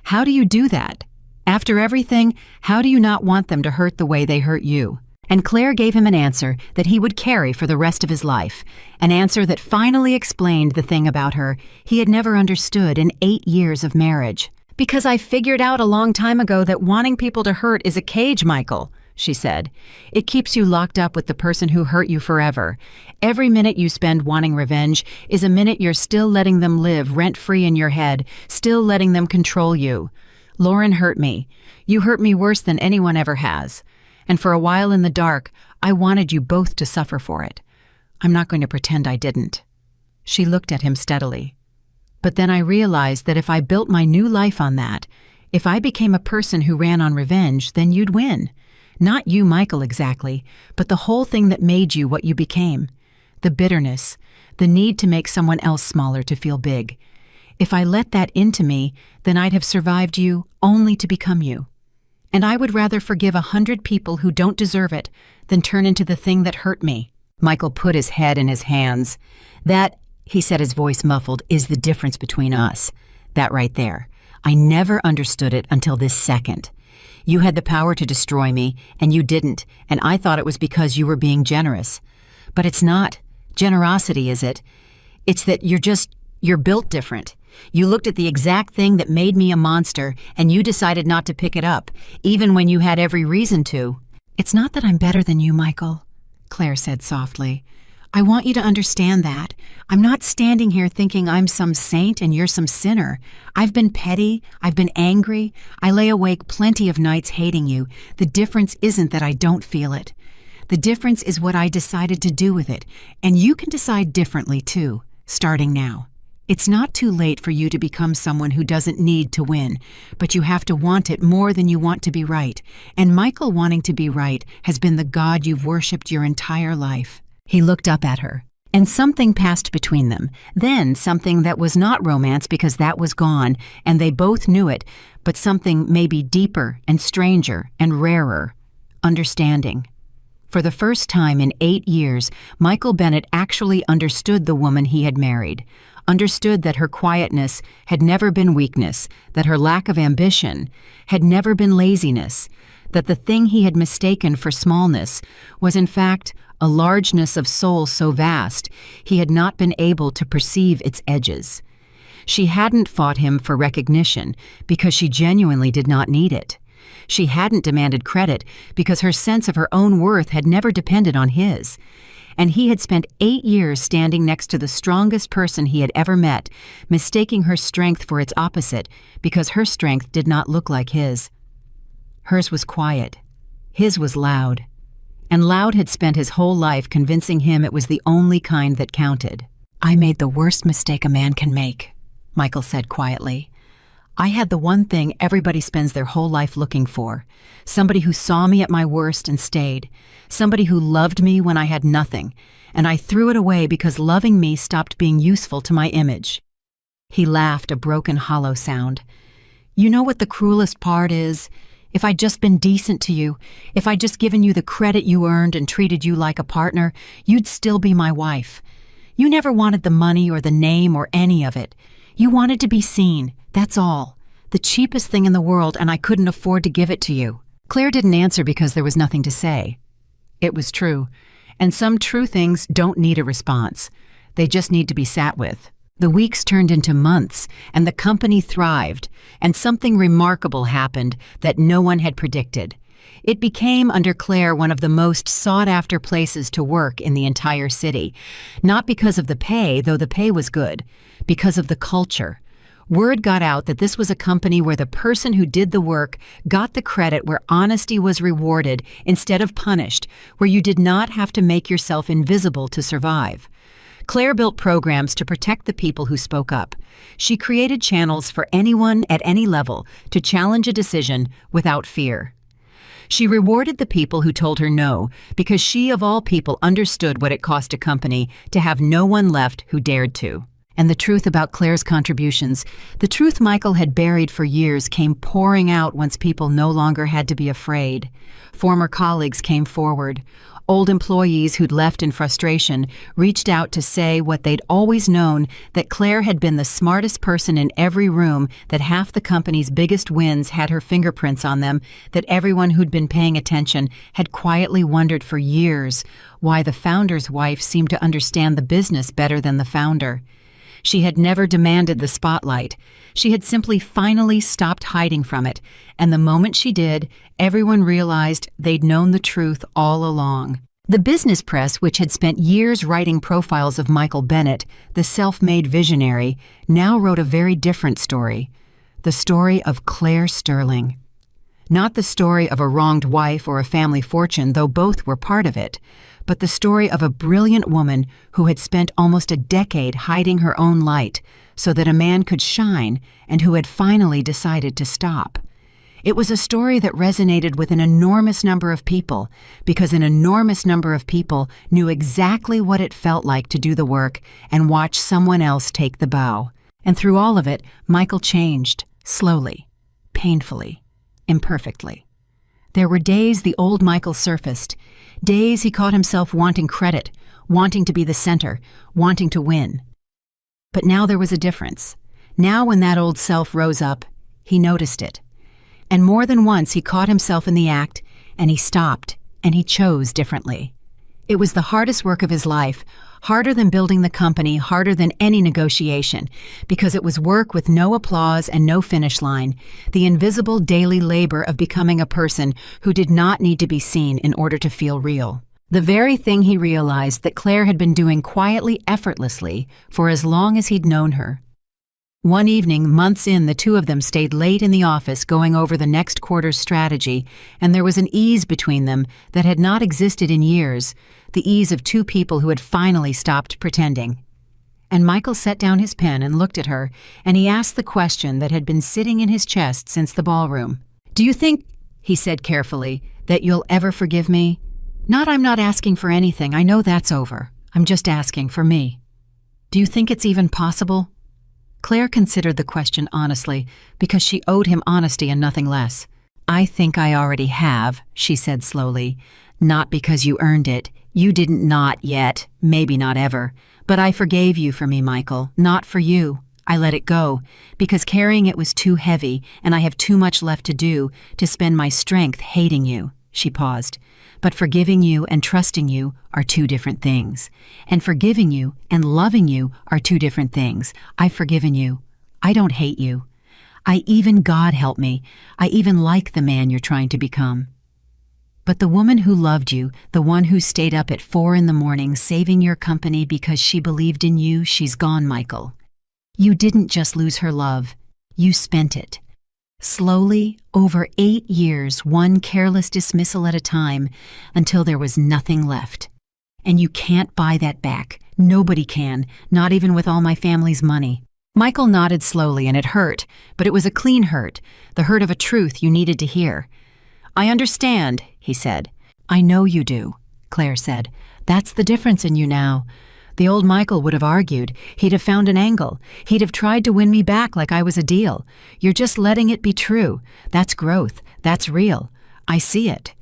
"How do you do that? After everything, how do you not want them to hurt the way they hurt you?" And Claire gave him an answer that he would carry for the rest of his life, an answer that finally explained the thing about her he had never understood in 8 years of marriage. "Because I figured out a long time ago that wanting people to hurt is a cage, Michael," she said. "It keeps you locked up with the person who hurt you forever. Every minute you spend wanting revenge is a minute you're still letting them live rent-free in your head, still letting them control you. Lauren hurt me. You hurt me worse than anyone ever has. And for a while in the dark, I wanted you both to suffer for it. I'm not going to pretend I didn't." She looked at him steadily. "But then I realized that if I built my new life on that, if I became a person who ran on revenge, then you'd win. Not you, Michael, exactly, but the whole thing that made you what you became. The bitterness, the need to make someone else smaller to feel big. If I let that into me, then I'd have survived you only to become you. And I would rather forgive 100 people who don't deserve it than turn into the thing that hurt me." Michael put his head in his hands. "That," he said, his voice muffled, "is the difference between us. That right there. I never understood it until this second. You had the power to destroy me, and you didn't, and I thought it was because you were being generous. But it's not generosity, is it? It's that you're built different. You looked at the exact thing that made me a monster, and you decided not to pick it up, even when you had every reason to." "It's not that I'm better than you, Michael," Claire said softly. "I want you to understand that. I'm not standing here thinking I'm some saint and you're some sinner. I've been petty. I've been angry. I lay awake plenty of nights hating you. The difference isn't that I don't feel it. The difference is what I decided to do with it, and you can decide differently too, starting now. It's not too late for you to become someone who doesn't need to win, but you have to want it more than you want to be right. And Michael wanting to be right has been the God you've worshipped your entire life." He looked up at her, and something passed between them, then something that was not romance because that was gone, and they both knew it, but something maybe deeper and stranger and rarer, understanding. For the first time in 8 years, Michael Bennett actually understood the woman he had married, understood that her quietness had never been weakness, that her lack of ambition had never been laziness, that the thing he had mistaken for smallness was in fact a largeness of soul so vast he had not been able to perceive its edges. She hadn't fought him for recognition because she genuinely did not need it. She hadn't demanded credit because her sense of her own worth had never depended on his. And he had spent 8 years standing next to the strongest person he had ever met, mistaking her strength for its opposite because her strength did not look like his. Hers was quiet. His was loud. And Loud had spent his whole life convincing him it was the only kind that counted. "I made the worst mistake a man can make," Michael said quietly. "I had the one thing everybody spends their whole life looking for, somebody who saw me at my worst and stayed, somebody who loved me when I had nothing, and I threw it away because loving me stopped being useful to my image." He laughed, a broken, hollow sound. You know what the cruelest part is? If I'd just been decent to you, if I'd just given you the credit you earned and treated you like a partner, you'd still be my wife. You never wanted the money or the name or any of it. You wanted to be seen, that's all. The cheapest thing in the world, and I couldn't afford to give it to you. Claire didn't answer because there was nothing to say. It was true, and some true things don't need a response. They just need to be sat with. The weeks turned into months, and the company thrived, and something remarkable happened that no one had predicted. It became, under Claire, one of the most sought-after places to work in the entire city. Not because of the pay, though the pay was good, because of the culture. Word got out that this was a company where the person who did the work got the credit, where honesty was rewarded instead of punished, where you did not have to make yourself invisible to survive. Claire built programs to protect the people who spoke up. She created channels for anyone at any level to challenge a decision without fear. She rewarded the people who told her no, because she, of all people, understood what it cost a company to have no one left who dared to. And the truth about Claire's contributions, the truth Michael had buried for years, came pouring out once people no longer had to be afraid. Former colleagues came forward. Old employees who'd left in frustration reached out to say what they'd always known, that Claire had been the smartest person in every room, that half the company's biggest wins had her fingerprints on them, that everyone who'd been paying attention had quietly wondered for years why the founder's wife seemed to understand the business better than the founder. She had never demanded the spotlight. She had simply finally stopped hiding from it, and the moment she did, everyone realized they'd known the truth all along. The business press, which had spent years writing profiles of Michael Bennett, the self-made visionary, now wrote a very different story. The story of Claire Sterling. Not the story of a wronged wife or a family fortune, though both were part of it, but the story of a brilliant woman who had spent almost a decade hiding her own light so that a man could shine, and who had finally decided to stop. It was a story that resonated with an enormous number of people, because an enormous number of people knew exactly what it felt like to do the work and watch someone else take the bow. And through all of it, Michael changed, slowly, painfully, imperfectly. There were days the old Michael surfaced, days he caught himself wanting credit, wanting to be the center, wanting to win. But now there was a difference. Now when that old self rose up, he noticed it. And more than once he caught himself in the act, and he stopped, and he chose differently. It was the hardest work of his life, harder than building the company, harder than any negotiation, because it was work with no applause and no finish line, the invisible daily labor of becoming a person who did not need to be seen in order to feel real. The very thing he realized that Claire had been doing quietly, effortlessly, for as long as he'd known her. One evening, months in, the two of them stayed late in the office going over the next quarter's strategy, and there was an ease between them that had not existed in years, the ease of two people who had finally stopped pretending. And Michael set down his pen and looked at her, and he asked the question that had been sitting in his chest since the ballroom. "Do you think," he said carefully, "that you'll ever forgive me? I'm not asking for anything, I know that's over. I'm just asking for me. Do you think it's even possible?" Claire considered the question honestly, because she owed him honesty and nothing less. "I think I already have," she said slowly. "Not because you earned it. You didn't, not yet, maybe not ever. But I forgave you for me, Michael, not for you. I let it go, because carrying it was too heavy, and I have too much left to do to spend my strength hating you." She paused. "But forgiving you and trusting you are two different things. And forgiving you and loving you are two different things. I've forgiven you. I don't hate you. God help me, I even like the man you're trying to become. But the woman who loved you, the one who stayed up at 4 a.m. saving your company because she believed in you, she's gone, Michael. You didn't just lose her love. You spent it. Slowly, over 8 years, one careless dismissal at a time, until there was nothing left. And you can't buy that back. Nobody can, not even with all my family's money." Michael nodded slowly, and it hurt, but it was a clean hurt, the hurt of a truth you needed to hear. "I understand," he said. "I know you do," Claire said. "That's the difference in you now. The old Michael would have argued. He'd have found an angle. He'd have tried to win me back like I was a deal. You're just letting it be true. That's growth. That's real. I see it.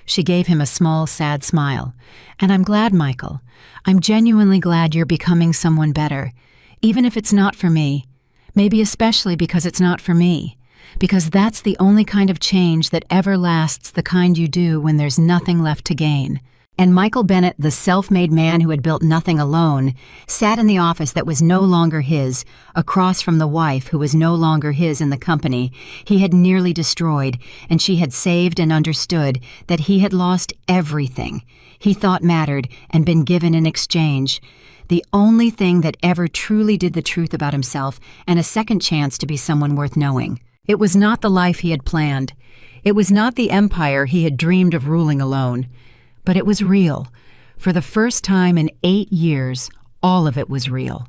She gave him a small, sad smile. And I'm glad, Michael. I'm genuinely glad you're becoming someone better. Even if it's not for me. Maybe especially because it's not for me. Because that's the only kind of change that ever lasts, the kind you do when there's nothing left to gain. And Michael Bennett, the self-made man who had built nothing alone, sat in the office that was no longer his, across from the wife who was no longer his in the company he had nearly destroyed, and she had saved and understood that he had lost everything he thought mattered and been given in exchange. The only thing that ever truly did the truth about himself and a second chance to be someone worth knowing. It was not the life he had planned. It was not the empire he had dreamed of ruling alone. But it was real. For the first time in 8 years, all of it was real.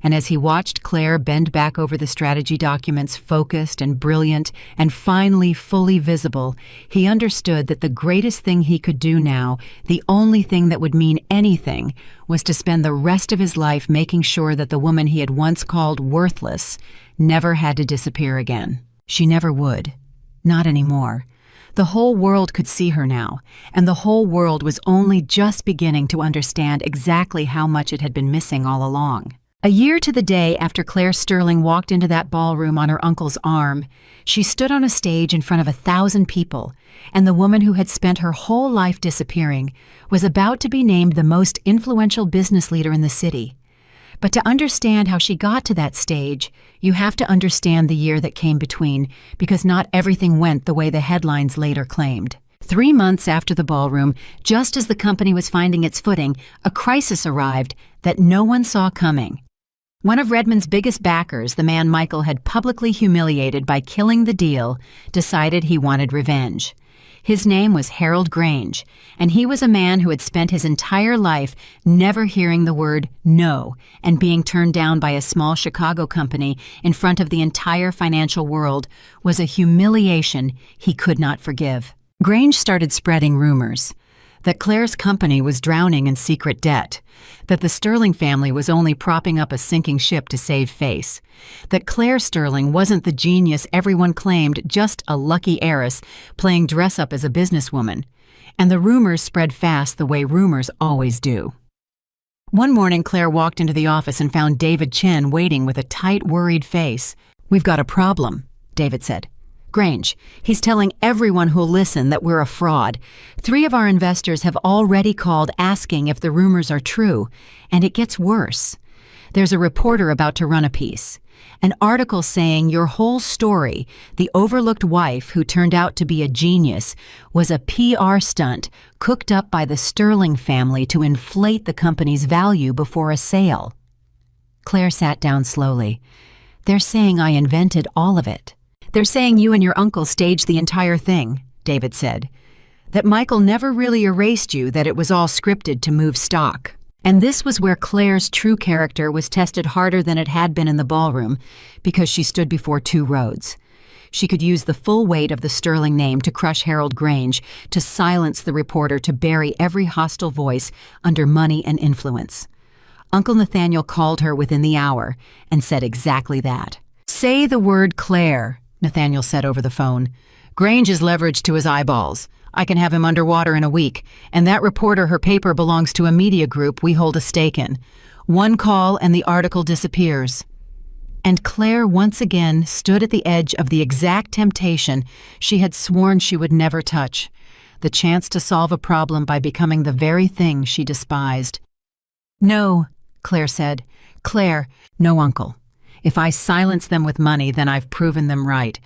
And as he watched Claire bend back over the strategy documents, focused and brilliant and finally fully visible, he understood that the greatest thing he could do now, the only thing that would mean anything, was to spend the rest of his life making sure that the woman he had once called worthless never had to disappear again. She never would. Not anymore. The whole world could see her now, and the whole world was only just beginning to understand exactly how much it had been missing all along. A year to the day after Claire Sterling walked into that ballroom on her uncle's arm, she stood on a stage in front of 1,000 people, and the woman who had spent her whole life disappearing was about to be named the most influential business leader in the city. But to understand how she got to that stage, you have to understand the year that came between, because not everything went the way the headlines later claimed. 3 months after the ballroom, just as the company was finding its footing, a crisis arrived that no one saw coming. One of Redmond's biggest backers, the man Michael had publicly humiliated by killing the deal, decided he wanted revenge. His name was Harold Grange, and he was a man who had spent his entire life never hearing the word no and being turned down by a small Chicago company in front of the entire financial world was a humiliation he could not forgive. Grange started spreading rumors that Claire's company was drowning in secret debt, that the Sterling family was only propping up a sinking ship to save face, that Claire Sterling wasn't the genius everyone claimed, just a lucky heiress playing dress-up as a businesswoman, and the rumors spread fast the way rumors always do. One morning, Claire walked into the office and found David Chen waiting with a tight, worried face. "We've got a problem," David said. "Grange, he's telling everyone who'll listen that we're a fraud. 3 of our investors have already called asking if the rumors are true, and it gets worse. There's a reporter about to run a piece. An article saying your whole story, the overlooked wife who turned out to be a genius, was a PR stunt cooked up by the Sterling family to inflate the company's value before a sale." Claire sat down slowly. "They're saying I invented all of it. They're saying you and your uncle staged the entire thing," David said. "That Michael never really erased you, that it was all scripted to move stock." And this was where Claire's true character was tested harder than it had been in the ballroom, because she stood before 2 roads. She could use the full weight of the Sterling name to crush Harold Grange, to silence the reporter, to bury every hostile voice under money and influence. Uncle Nathaniel called her within the hour and said exactly that. "Say the word Claire," Nathaniel said over the phone. "Grange is leveraged to his eyeballs. I can have him underwater in a week, and that reporter, her paper belongs to a media group we hold a stake in. 1 call and the article disappears." And Claire once again stood at the edge of the exact temptation she had sworn she would never touch, the chance to solve a problem by becoming the very thing she despised. "No," Claire said. "Claire, no, Uncle. If I silence them with money, then I've proven them right.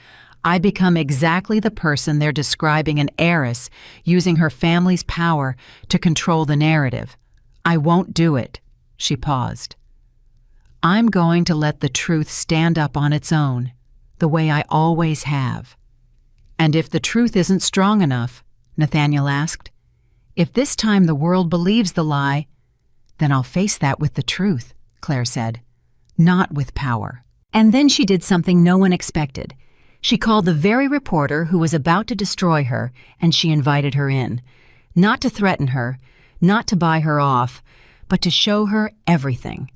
I become exactly the person they're describing, an heiress using her family's power to control the narrative. I won't do it." She paused. "I'm going to let the truth stand up on its own, the way I always have." "And if the truth isn't strong enough," Nathaniel asked, "if this time the world believes the lie, then I'll face that with the truth," Claire said. "Not with power." And then she did something no one expected. She called the very reporter who was about to destroy her, and she invited her in. Not to threaten her, not to buy her off, but to show her everything.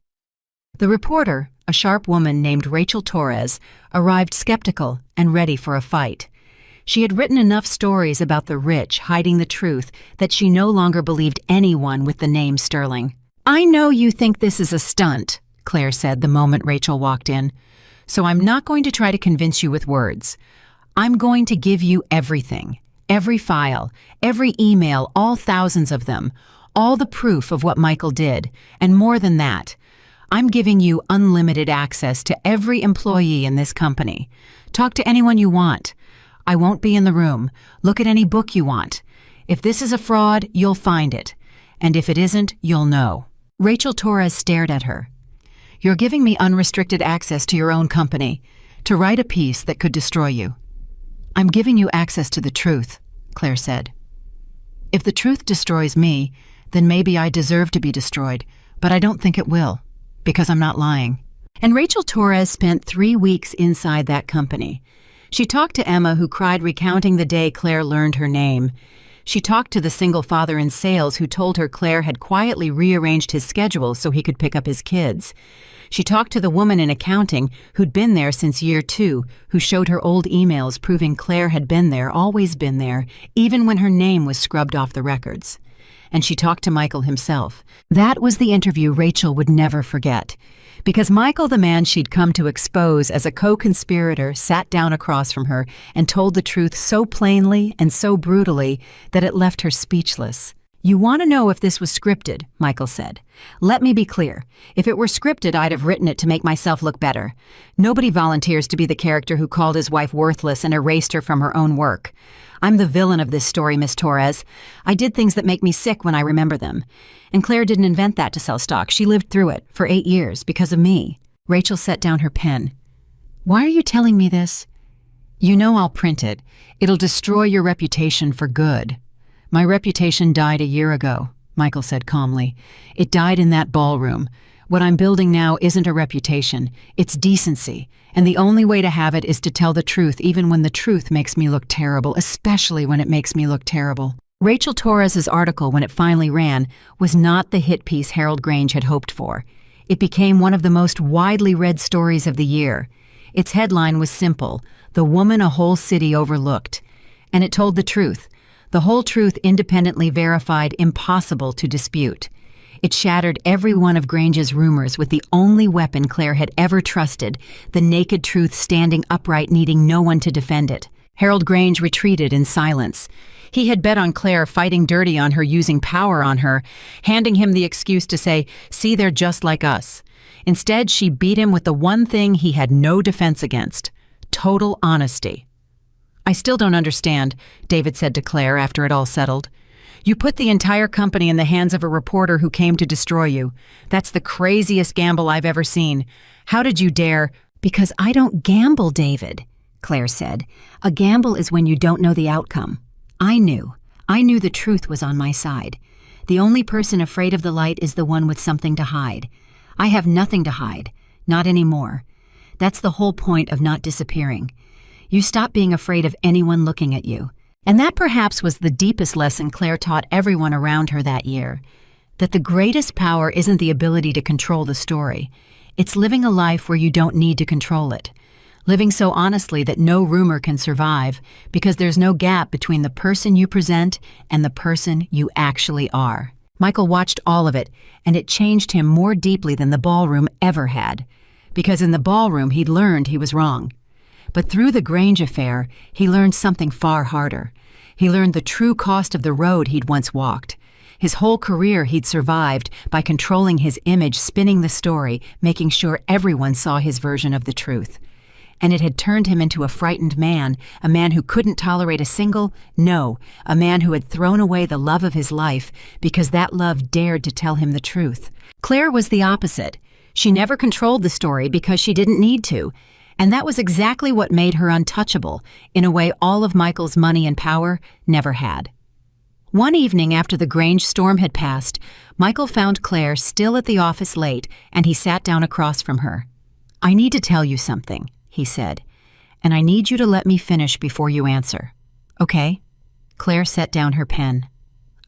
The reporter, a sharp woman named Rachel Torres, arrived skeptical and ready for a fight. She had written enough stories about the rich hiding the truth that she no longer believed anyone with the name Sterling. "I know you think this is a stunt," Claire said the moment Rachel walked in, "so I'm not going to try to convince you with words. I'm going to give you everything, every file, every email, all thousands of them, all the proof of what Michael did, and more than that. I'm giving you unlimited access to every employee in this company. Talk to anyone you want. I won't be in the room. Look at any book you want. If this is a fraud, you'll find it. And if it isn't, you'll know." Rachel Torres stared at her. "You're giving me unrestricted access to your own company, to write a piece that could destroy you." "I'm giving you access to the truth," Claire said. "If the truth destroys me, then maybe I deserve to be destroyed, but I don't think it will, because I'm not lying." And Rachel Torres spent 3 weeks inside that company. She talked to Emma, who cried recounting the day Claire learned her name. She talked to the single father in sales who told her Claire had quietly rearranged his schedule so he could pick up his kids. She talked to the woman in accounting who'd been there since year 2, who showed her old emails proving Claire had been there, always been there, even when her name was scrubbed off the records. And she talked to Michael himself. That was the interview Rachel would never forget, because Michael, the man she'd come to expose as a co-conspirator, sat down across from her and told the truth so plainly and so brutally that it left her speechless. "You want to know if this was scripted," Michael said. "Let me be clear. If it were scripted, I'd have written it to make myself look better. Nobody volunteers to be the character who called his wife worthless and erased her from her own work. I'm the villain of this story, Miss Torres. I did things that make me sick when I remember them. And Claire didn't invent that to sell stock. She lived through it for 8 years because of me." Rachel set down her pen. "Why are you telling me this?" "You know I'll print it. It'll destroy your reputation for good." "My reputation died a year ago," Michael said calmly. "It died in that ballroom. What I'm building now isn't a reputation. It's decency. And the only way to have it is to tell the truth, even when the truth makes me look terrible, especially when it makes me look terrible." Rachel Torres's article, when it finally ran, was not the hit piece Harold Grange had hoped for. It became one of the most widely read stories of the year. Its headline was simple: "The woman a whole city overlooked." And it told the truth. The whole truth, independently verified, impossible to dispute. It shattered every one of Grange's rumors with the only weapon Claire had ever trusted, the naked truth standing upright, needing no one to defend it. Harold Grange retreated in silence. He had bet on Claire fighting dirty on her, using power on her, handing him the excuse to say, "See, they're just like us." Instead, she beat him with the one thing he had no defense against: total honesty. "I still don't understand," David said to Claire after it all settled. "You put the entire company in the hands of a reporter who came to destroy you. That's the craziest gamble I've ever seen. How did you dare?" "Because I don't gamble, David," Claire said. "A gamble is when you don't know the outcome. I knew the truth was on my side. The only person afraid of the light is the one with something to hide. I have nothing to hide, not anymore. That's the whole point of not disappearing. You stop being afraid of anyone looking at you." And that perhaps was the deepest lesson Claire taught everyone around her that year, that the greatest power isn't the ability to control the story. It's living a life where you don't need to control it. Living so honestly that no rumor can survive, because there's no gap between the person you present and the person you actually are. Michael watched all of it, and it changed him more deeply than the ballroom ever had. Because in the ballroom he'd learned he was wrong. But through the Grange affair, he learned something far harder. He learned the true cost of the road he'd once walked. His whole career he'd survived by controlling his image, spinning the story, making sure everyone saw his version of the truth. And it had turned him into a frightened man, a man who couldn't tolerate a man who had thrown away the love of his life because that love dared to tell him the truth. Claire was the opposite. She never controlled the story because she didn't need to. And that was exactly what made her untouchable, in a way all of Michael's money and power never had. One evening after the Grange storm had passed, Michael found Claire still at the office late, and he sat down across from her. "I need to tell you something," he said, "and I need you to let me finish before you answer. Okay?" Claire set down her pen.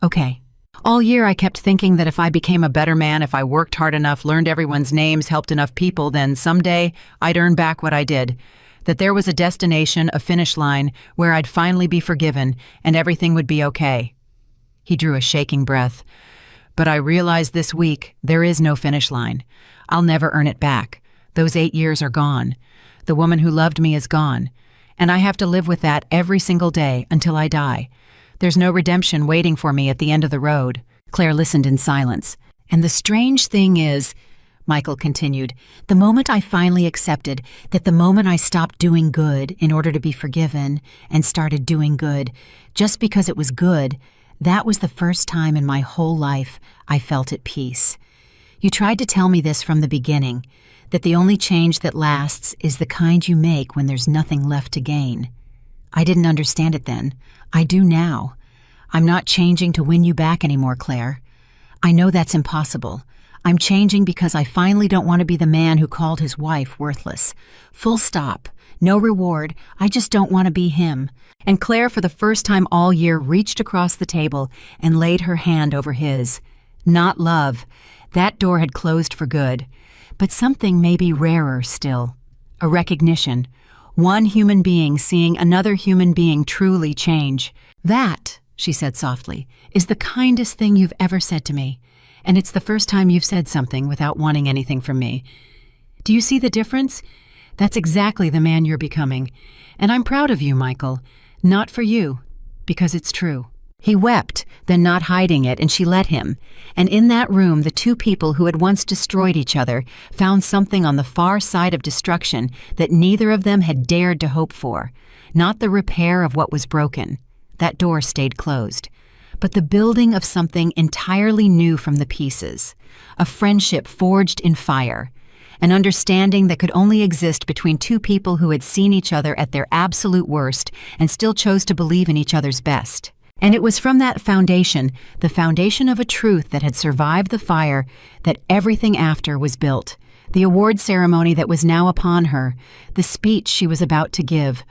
"Okay." All year I kept thinking that if I became a better man, if I worked hard enough, learned everyone's names, helped enough people, then someday I'd earn back what I did. That there was a destination, a finish line, where I'd finally be forgiven and everything would be okay. He drew a shaking breath. But I realized this week there is no finish line. I'll never earn it back. Those 8 years are gone. The woman who loved me is gone. And I have to live with that every single day until I die. There's no redemption waiting for me at the end of the road. Claire listened in silence. And the strange thing is, Michael continued, the moment I finally accepted that the moment I stopped doing good in order to be forgiven and started doing good just because it was good, that was the first time in my whole life I felt at peace. You tried to tell me this from the beginning, that the only change that lasts is the kind you make when there's nothing left to gain. I didn't understand it then. I do now. I'm not changing to win you back anymore, Claire. I know that's impossible. I'm changing because I finally don't want to be the man who called his wife worthless. Full stop. No reward. I just don't want to be him. And Claire, for the first time all year, reached across the table and laid her hand over his. Not love. That door had closed for good. But something maybe rarer still. A recognition. One human being seeing another human being truly change. That, she said softly, is the kindest thing you've ever said to me. And it's the first time you've said something without wanting anything from me. Do you see the difference? That's exactly the man you're becoming. And I'm proud of you, Michael. Not for you, because it's true. He wept, then not hiding it, and she let him. And in that room, the two people who had once destroyed each other found something on the far side of destruction that neither of them had dared to hope for. Not the repair of what was broken. That door stayed closed. But the building of something entirely new from the pieces. A friendship forged in fire. An understanding that could only exist between two people who had seen each other at their absolute worst and still chose to believe in each other's best. And it was from that foundation, the foundation of a truth that had survived the fire, that everything after was built. The award ceremony that was now upon her, the speech she was about to give,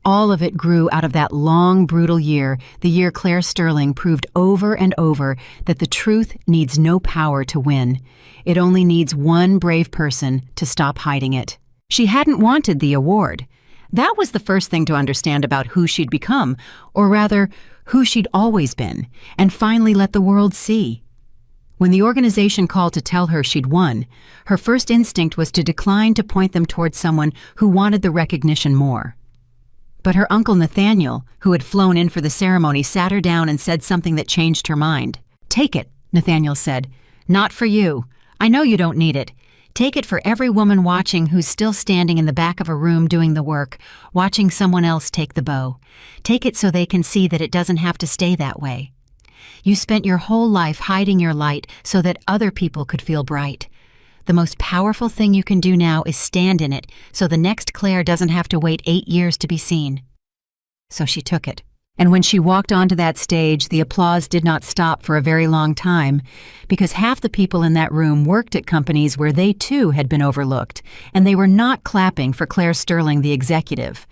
all of it grew out of that long, brutal year, the year Claire Sterling proved over and over that the truth needs no power to win. It only needs one brave person to stop hiding it. She hadn't wanted the award. That was the first thing to understand about who she'd become, or rather, who she'd always been, and finally let the world see. When the organization called to tell her she'd won, her first instinct was to decline to point them towards someone who wanted the recognition more. But her uncle Nathaniel, who had flown in for the ceremony, sat her down and said something that changed her mind. "Take it," Nathaniel said. "Not for you. I know you don't need it. Take it for every woman watching who's still standing in the back of a room doing the work, watching someone else take the bow. Take it so they can see that it doesn't have to stay that way. You spent your whole life hiding your light so that other people could feel bright. The most powerful thing you can do now is stand in it so the next Claire doesn't have to wait 8 years to be seen." So she took it. And when she walked onto that stage, the applause did not stop for a very long time, because half the people in that room worked at companies where they too had been overlooked, and they were not clapping for Claire Sterling, the executive.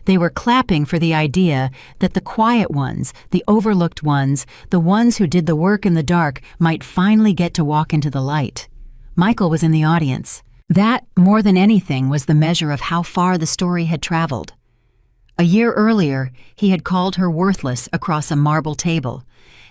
They were clapping for the idea that the quiet ones, the overlooked ones, the ones who did the work in the dark, might finally get to walk into the light. Michael was in the audience. That, more than anything, was the measure of how far the story had traveled. A year earlier, he had called her worthless across a marble table.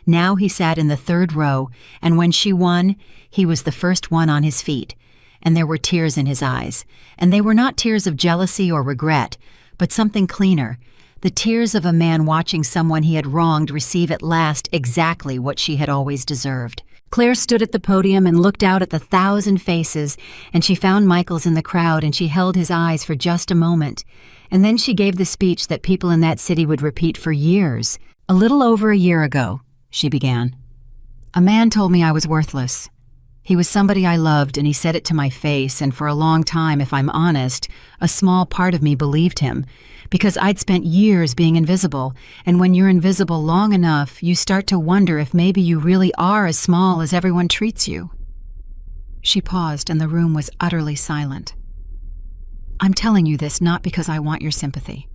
Now he sat in the third row, and when she won, he was the first one on his feet, and there were tears in his eyes. And they were not tears of jealousy or regret, but something cleaner, the tears of a man watching someone he had wronged receive at last exactly what she had always deserved. Claire stood at the podium and looked out at the 1,000 faces, and she found Michael's in the crowd, and she held his eyes for just a moment. And then she gave the speech that people in that city would repeat for years. "A little over a year ago," she began, "a man told me I was worthless. He was somebody I loved, and he said it to my face, and for a long time, if I'm honest, a small part of me believed him, because I'd spent years being invisible, and when you're invisible long enough, you start to wonder if maybe you really are as small as everyone treats you." She paused, and the room was utterly silent. "I'm telling you this not because I want your sympathy.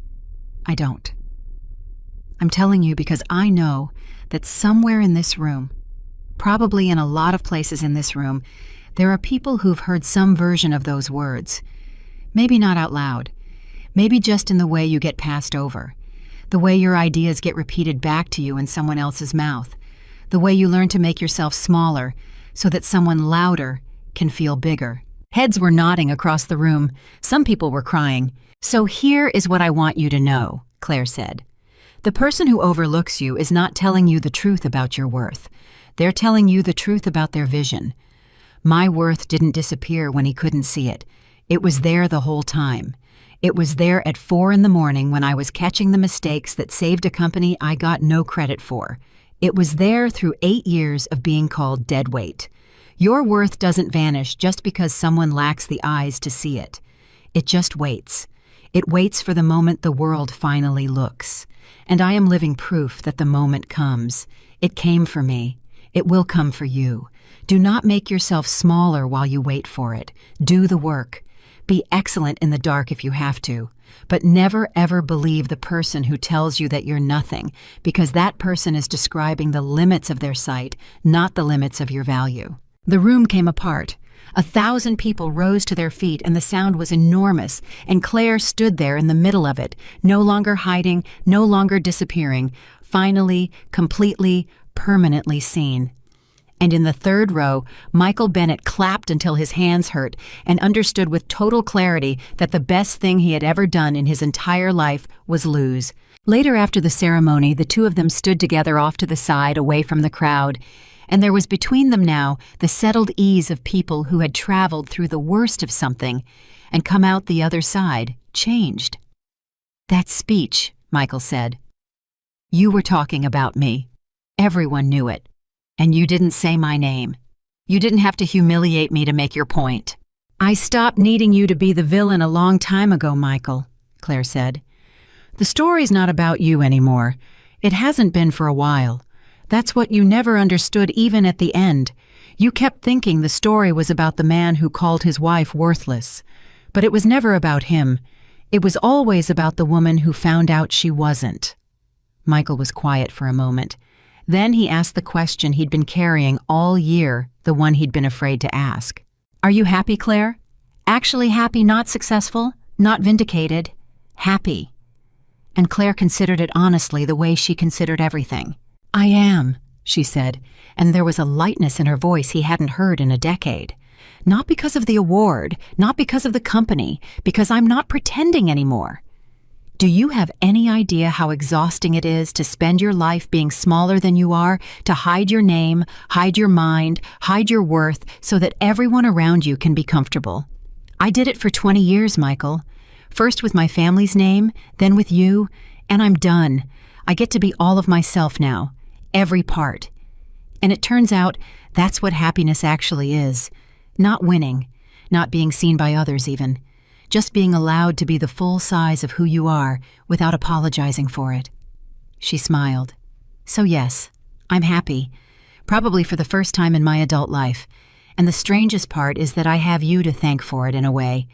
I don't. I'm telling you because I know that somewhere in this room, Probably in a lot of places in this room, there are people who've heard some version of those words. Maybe not out loud. Maybe just in the way you get passed over. The way your ideas get repeated back to you in someone else's mouth. The way you learn to make yourself smaller so that someone louder can feel bigger. Heads were nodding across the room. Some people were crying. "So here is what I want you to know," Claire said. "The person who overlooks you is not telling you the truth about your worth. They're telling you the truth about their vision. My worth didn't disappear when he couldn't see it. It was there the whole time. It was there at 4 in the morning when I was catching the mistakes that saved a company I got no credit for. It was there through 8 years of being called dead weight. Your worth doesn't vanish just because someone lacks the eyes to see it. It just waits. It waits for the moment the world finally looks. And I am living proof that the moment comes. It came for me. It will come for you. Do not make yourself smaller while you wait for it. Do the work. Be excellent in the dark if you have to, but never ever believe the person who tells you that you're nothing, because that person is describing the limits of their sight, not the limits of your value." The room came apart. 1,000 people rose to their feet and the sound was enormous, and Claire stood there in the middle of it, no longer hiding, no longer disappearing, finally, completely, permanently seen. And in the third row, Michael Bennett clapped until his hands hurt and understood with total clarity that the best thing he had ever done in his entire life was lose. Later after the ceremony, the two of them stood together off to the side, away from the crowd, and there was between them now the settled ease of people who had traveled through the worst of something and come out the other side, changed. "That speech," Michael said. "You were talking about me. Everyone knew it. And you didn't say my name. You didn't have to humiliate me to make your point." "I stopped needing you to be the villain a long time ago, Michael," Claire said. "The story's not about you anymore. It hasn't been for a while. That's what you never understood even at the end. You kept thinking the story was about the man who called his wife worthless. But it was never about him. It was always about the woman who found out she wasn't." Michael was quiet for a moment. Then he asked the question he'd been carrying all year, the one he'd been afraid to ask. "Are you happy, Claire? Actually happy, not successful, not vindicated, happy?" And Claire considered it honestly the way she considered everything. "I am," she said, and there was a lightness in her voice he hadn't heard in a decade. "Not because of the award, not because of the company, because I'm not pretending anymore. Do you have any idea how exhausting it is to spend your life being smaller than you are, to hide your name, hide your mind, hide your worth, so that everyone around you can be comfortable? I did it for 20 years, Michael. First with my family's name, then with you, and I'm done. I get to be all of myself now, every part. And it turns out that's what happiness actually is. Not winning, not being seen by others even. Just being allowed to be the full size of who you are without apologizing for it." She smiled. "So yes, I'm happy. Probably for the first time in my adult life. And the strangest part is that I have you to thank for it in a way.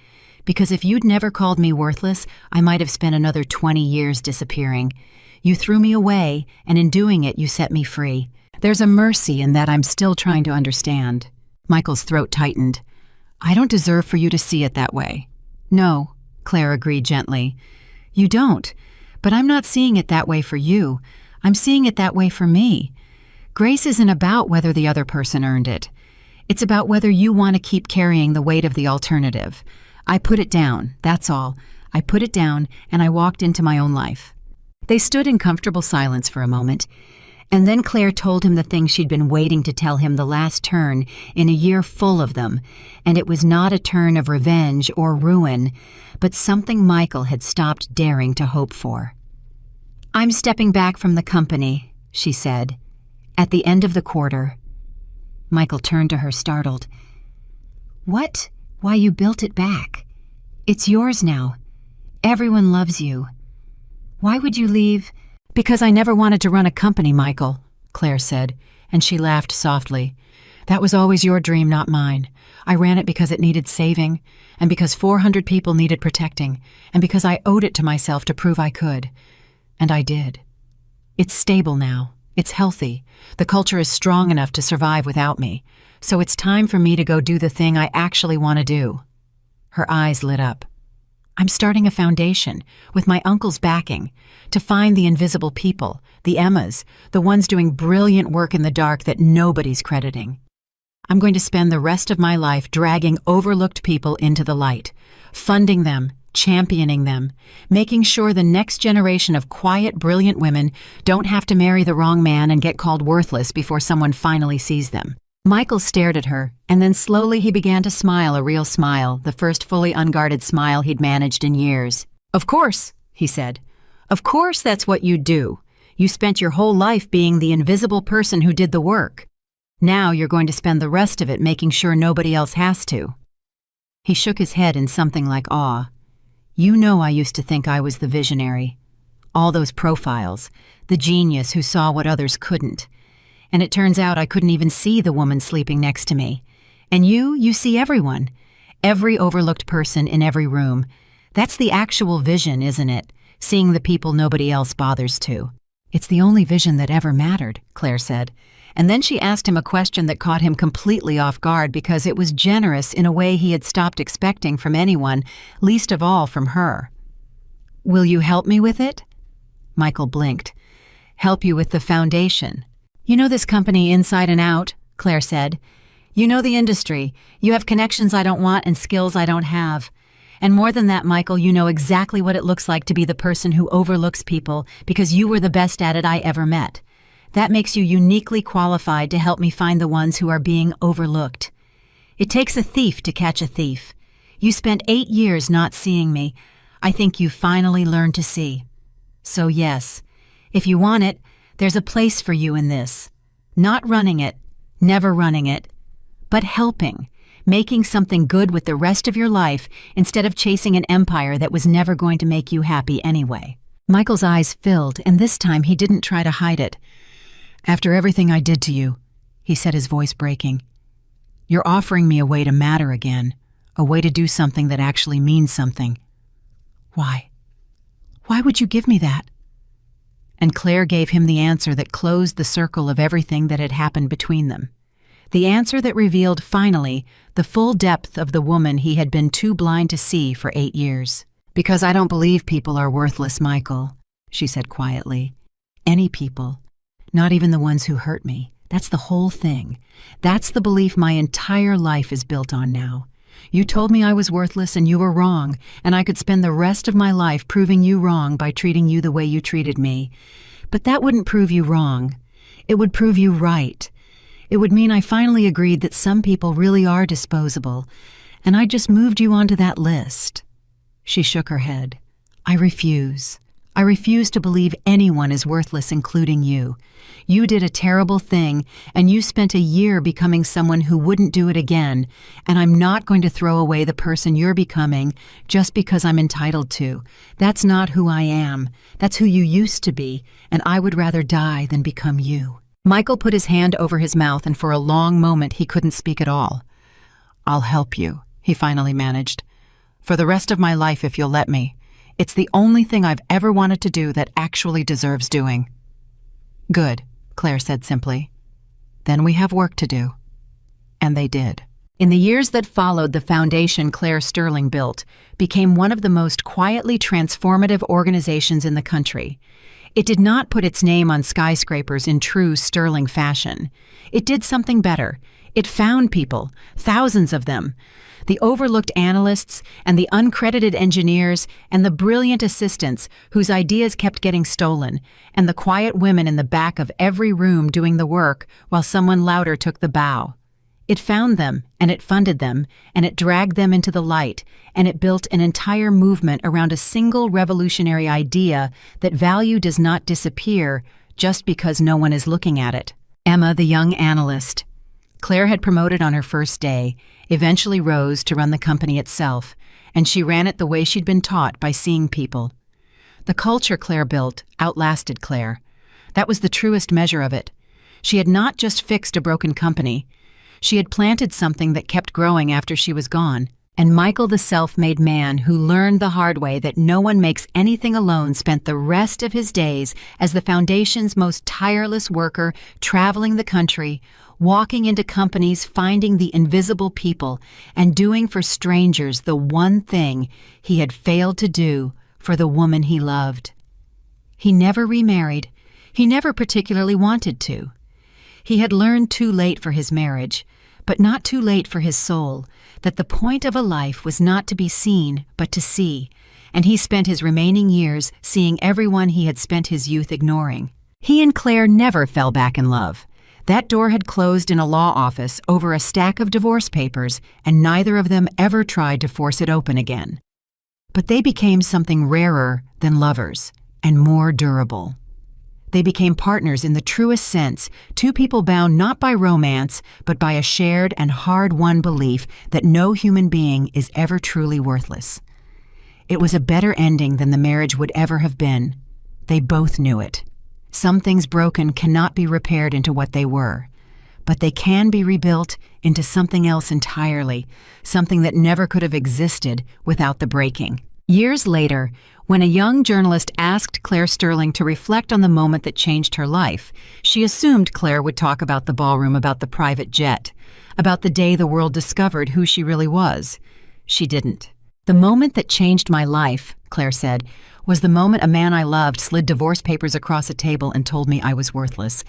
Because if you'd never called me worthless, I might have spent another 20 years disappearing. You threw me away, and in doing it, you set me free. There's a mercy in that I'm still trying to understand." Michael's throat tightened. "I don't deserve for you to see it that way." "No," Claire agreed gently. "You don't. But I'm not seeing it that way for you. I'm seeing it that way for me. Grace isn't about whether the other person earned it. It's about whether you want to keep carrying the weight of the alternative. I put it down, that's all. I put it down, and I walked into my own life." They stood in comfortable silence for a moment, and then Claire told him the thing she'd been waiting to tell him the last turn in a year full of them, and it was not a turn of revenge or ruin, but something Michael had stopped daring to hope for. "I'm stepping back from the company," she said, "at the end of the quarter." Michael turned to her, startled. "What? Why, you built it back. It's yours now. Everyone loves you. Why would you leave?" "Because I never wanted to run a company, Michael," Claire said, and she laughed softly. "That was always your dream, not mine. I ran it because it needed saving, and because 400 people needed protecting, and because I owed it to myself to prove I could. And I did. It's stable now, It's healthy. The culture is strong enough to survive without me. So it's time for me to go do the thing I actually want to do." Her eyes lit up. "I'm starting a foundation, with my uncle's backing, to find the invisible people, the Emmas, the ones doing brilliant work in the dark that nobody's crediting. I'm going to spend the rest of my life dragging overlooked people into the light, funding them, championing them, making sure the next generation of quiet, brilliant women don't have to marry the wrong man and get called worthless before someone finally sees them." Michael stared at her, and then slowly he began to smile, a real smile, the first fully unguarded smile he'd managed in years. "Of course," he said. "Of course that's what you do. You spent your whole life being the invisible person who did the work. Now you're going to spend the rest of it making sure nobody else has to." He shook his head in something like awe. "You know I used to think I was the visionary. All those profiles, the genius who saw what others couldn't. And it turns out I couldn't even see the woman sleeping next to me. And you see everyone. Every overlooked person in every room. That's the actual vision, isn't it? Seeing the people nobody else bothers to." "It's the only vision that ever mattered," Claire said. And then she asked him a question that caught him completely off guard because it was generous in a way he had stopped expecting from anyone, least of all from her. "Will you help me with it?" Michael blinked. "Help you with the foundation?" "You know this company inside and out," Claire said. "You know the industry. You have connections I don't want and skills I don't have. And more than that, Michael, you know exactly what it looks like to be the person who overlooks people because you were the best at it I ever met. That makes you uniquely qualified to help me find the ones who are being overlooked. It takes a thief to catch a thief. You spent 8 years not seeing me. I think you finally learned to see. So yes, if you want it, there's a place for you in this. Not running it, never running it, but helping, making something good with the rest of your life instead of chasing an empire that was never going to make you happy anyway." Michael's eyes filled, and this time he didn't try to hide it. "After everything I did to you," he said, his voice breaking, "you're offering me a way to matter again, a way to do something that actually means something. Why? Why would you give me that?" And Claire gave him the answer that closed the circle of everything that had happened between them. The answer that revealed, finally, the full depth of the woman he had been too blind to see for 8 years. "Because I don't believe people are worthless, Michael," she said quietly. "Any people. Not even the ones who hurt me. That's the whole thing. That's the belief my entire life is built on now. You told me I was worthless and you were wrong, and I could spend the rest of my life proving you wrong by treating you the way you treated me. But that wouldn't prove you wrong. It would prove you right. It would mean I finally agreed that some people really are disposable, and I just moved you onto that list." She shook her head. "I refuse. I refuse to believe anyone is worthless, including you. You did a terrible thing, and you spent a year becoming someone who wouldn't do it again, and I'm not going to throw away the person you're becoming just because I'm entitled to. That's not who I am. That's who you used to be, and I would rather die than become you." Michael put his hand over his mouth, and for a long moment he couldn't speak at all. "I'll help you," he finally managed. "For the rest of my life, if you'll let me. It's the only thing I've ever wanted to do that actually deserves doing." "Good," Claire said simply. "Then we have work to do." And they did. In the years that followed, the foundation Claire Sterling built became one of the most quietly transformative organizations in the country. It did not put its name on skyscrapers in true Sterling fashion. It did something better. It found people, thousands of them. The overlooked analysts and the uncredited engineers and the brilliant assistants whose ideas kept getting stolen, and the quiet women in the back of every room doing the work while someone louder took the bow. It found them, and it funded them, and it dragged them into the light, and it built an entire movement around a single revolutionary idea that value does not disappear just because no one is looking at it. Emma, the young analyst, Claire had promoted on her first day, eventually rose to run the company itself, and she ran it the way she'd been taught, by seeing people. The culture Claire built outlasted Claire. That was the truest measure of it. She had not just fixed a broken company. She had planted something that kept growing after she was gone. And Michael, the self-made man who learned the hard way that no one makes anything alone, spent the rest of his days as the foundation's most tireless worker, traveling the country, walking into companies, finding the invisible people, and doing for strangers the one thing he had failed to do for the woman he loved. He never remarried. He never particularly wanted to. He had learned too late for his marriage, but not too late for his soul, that the point of a life was not to be seen, but to see, and he spent his remaining years seeing everyone he had spent his youth ignoring. He and Claire never fell back in love. That door had closed in a law office over a stack of divorce papers, and neither of them ever tried to force it open again. But they became something rarer than lovers, and more durable. They became partners in the truest sense, two people bound not by romance, but by a shared and hard-won belief that no human being is ever truly worthless. It was a better ending than the marriage would ever have been. They both knew it. Some things broken cannot be repaired into what they were, but they can be rebuilt into something else entirely, something that never could have existed without the breaking. Years later, when a young journalist asked Claire Sterling to reflect on the moment that changed her life, she assumed Claire would talk about the ballroom, about the private jet, about the day the world discovered who she really was. She didn't. "The moment that changed my life," Claire said, "was the moment a man I loved slid divorce papers across a table and told me I was worthless.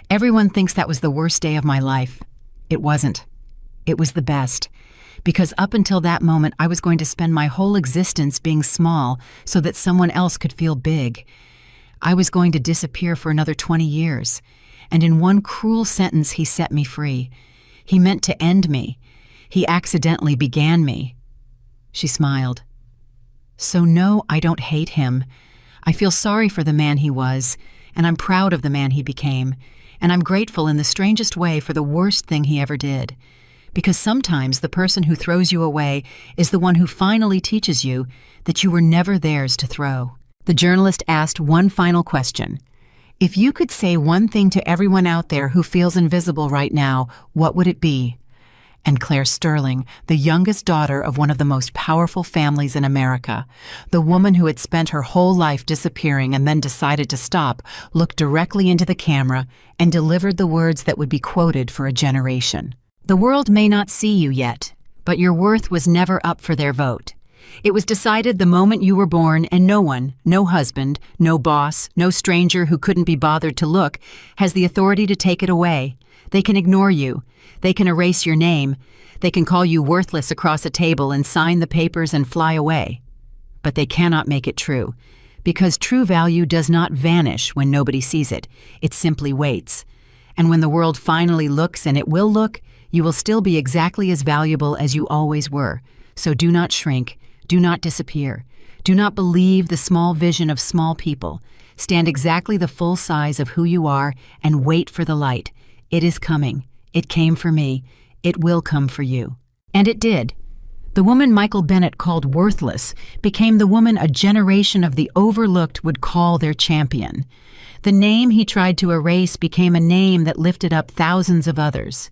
Everyone thinks that was the worst day of my life. It wasn't. It was the best. Because up until that moment, I was going to spend my whole existence being small so that someone else could feel big. I was going to disappear for another 20 years. And in one cruel sentence, he set me free. He meant to end me. He accidentally began me." She smiled. "So no, I don't hate him. I feel sorry for the man he was, and I'm proud of the man he became, and I'm grateful in the strangest way for the worst thing he ever did. Because sometimes the person who throws you away is the one who finally teaches you that you were never theirs to throw." The journalist asked one final question. "If you could say one thing to everyone out there who feels invisible right now, what would it be?" And Claire Sterling, the youngest daughter of one of the most powerful families in America, the woman who had spent her whole life disappearing and then decided to stop, looked directly into the camera and delivered the words that would be quoted for a generation. "The world may not see you yet, but your worth was never up for their vote. It was decided the moment you were born, and no one, no husband, no boss, no stranger who couldn't be bothered to look, has the authority to take it away. They can ignore you. They can erase your name. They can call you worthless across a table and sign the papers and fly away. But they cannot make it true, because true value does not vanish when nobody sees it. It simply waits. And when the world finally looks, and it will look, you will still be exactly as valuable as you always were. So do not shrink. Do not disappear. Do not believe the small vision of small people. Stand exactly the full size of who you are and wait for the light. It is coming. It came for me. It will come for you." And it did. The woman Michael Bennett called worthless became the woman a generation of the overlooked would call their champion. The name he tried to erase became a name that lifted up thousands of others.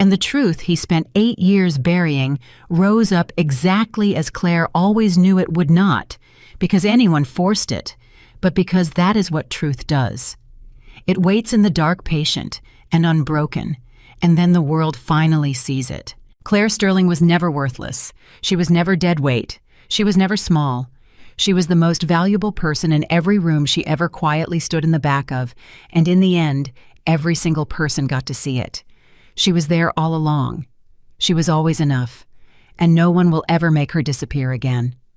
And the truth he spent 8 years burying rose up exactly as Claire always knew it would not, because anyone forced it, but because that is what truth does. It waits in the dark, patient and unbroken, and then the world finally sees it. Claire Sterling was never worthless. She was never dead weight. She was never small. She was the most valuable person in every room she ever quietly stood in the back of, and in the end, every single person got to see it. She was there all along. She was always enough, and no one will ever make her disappear again.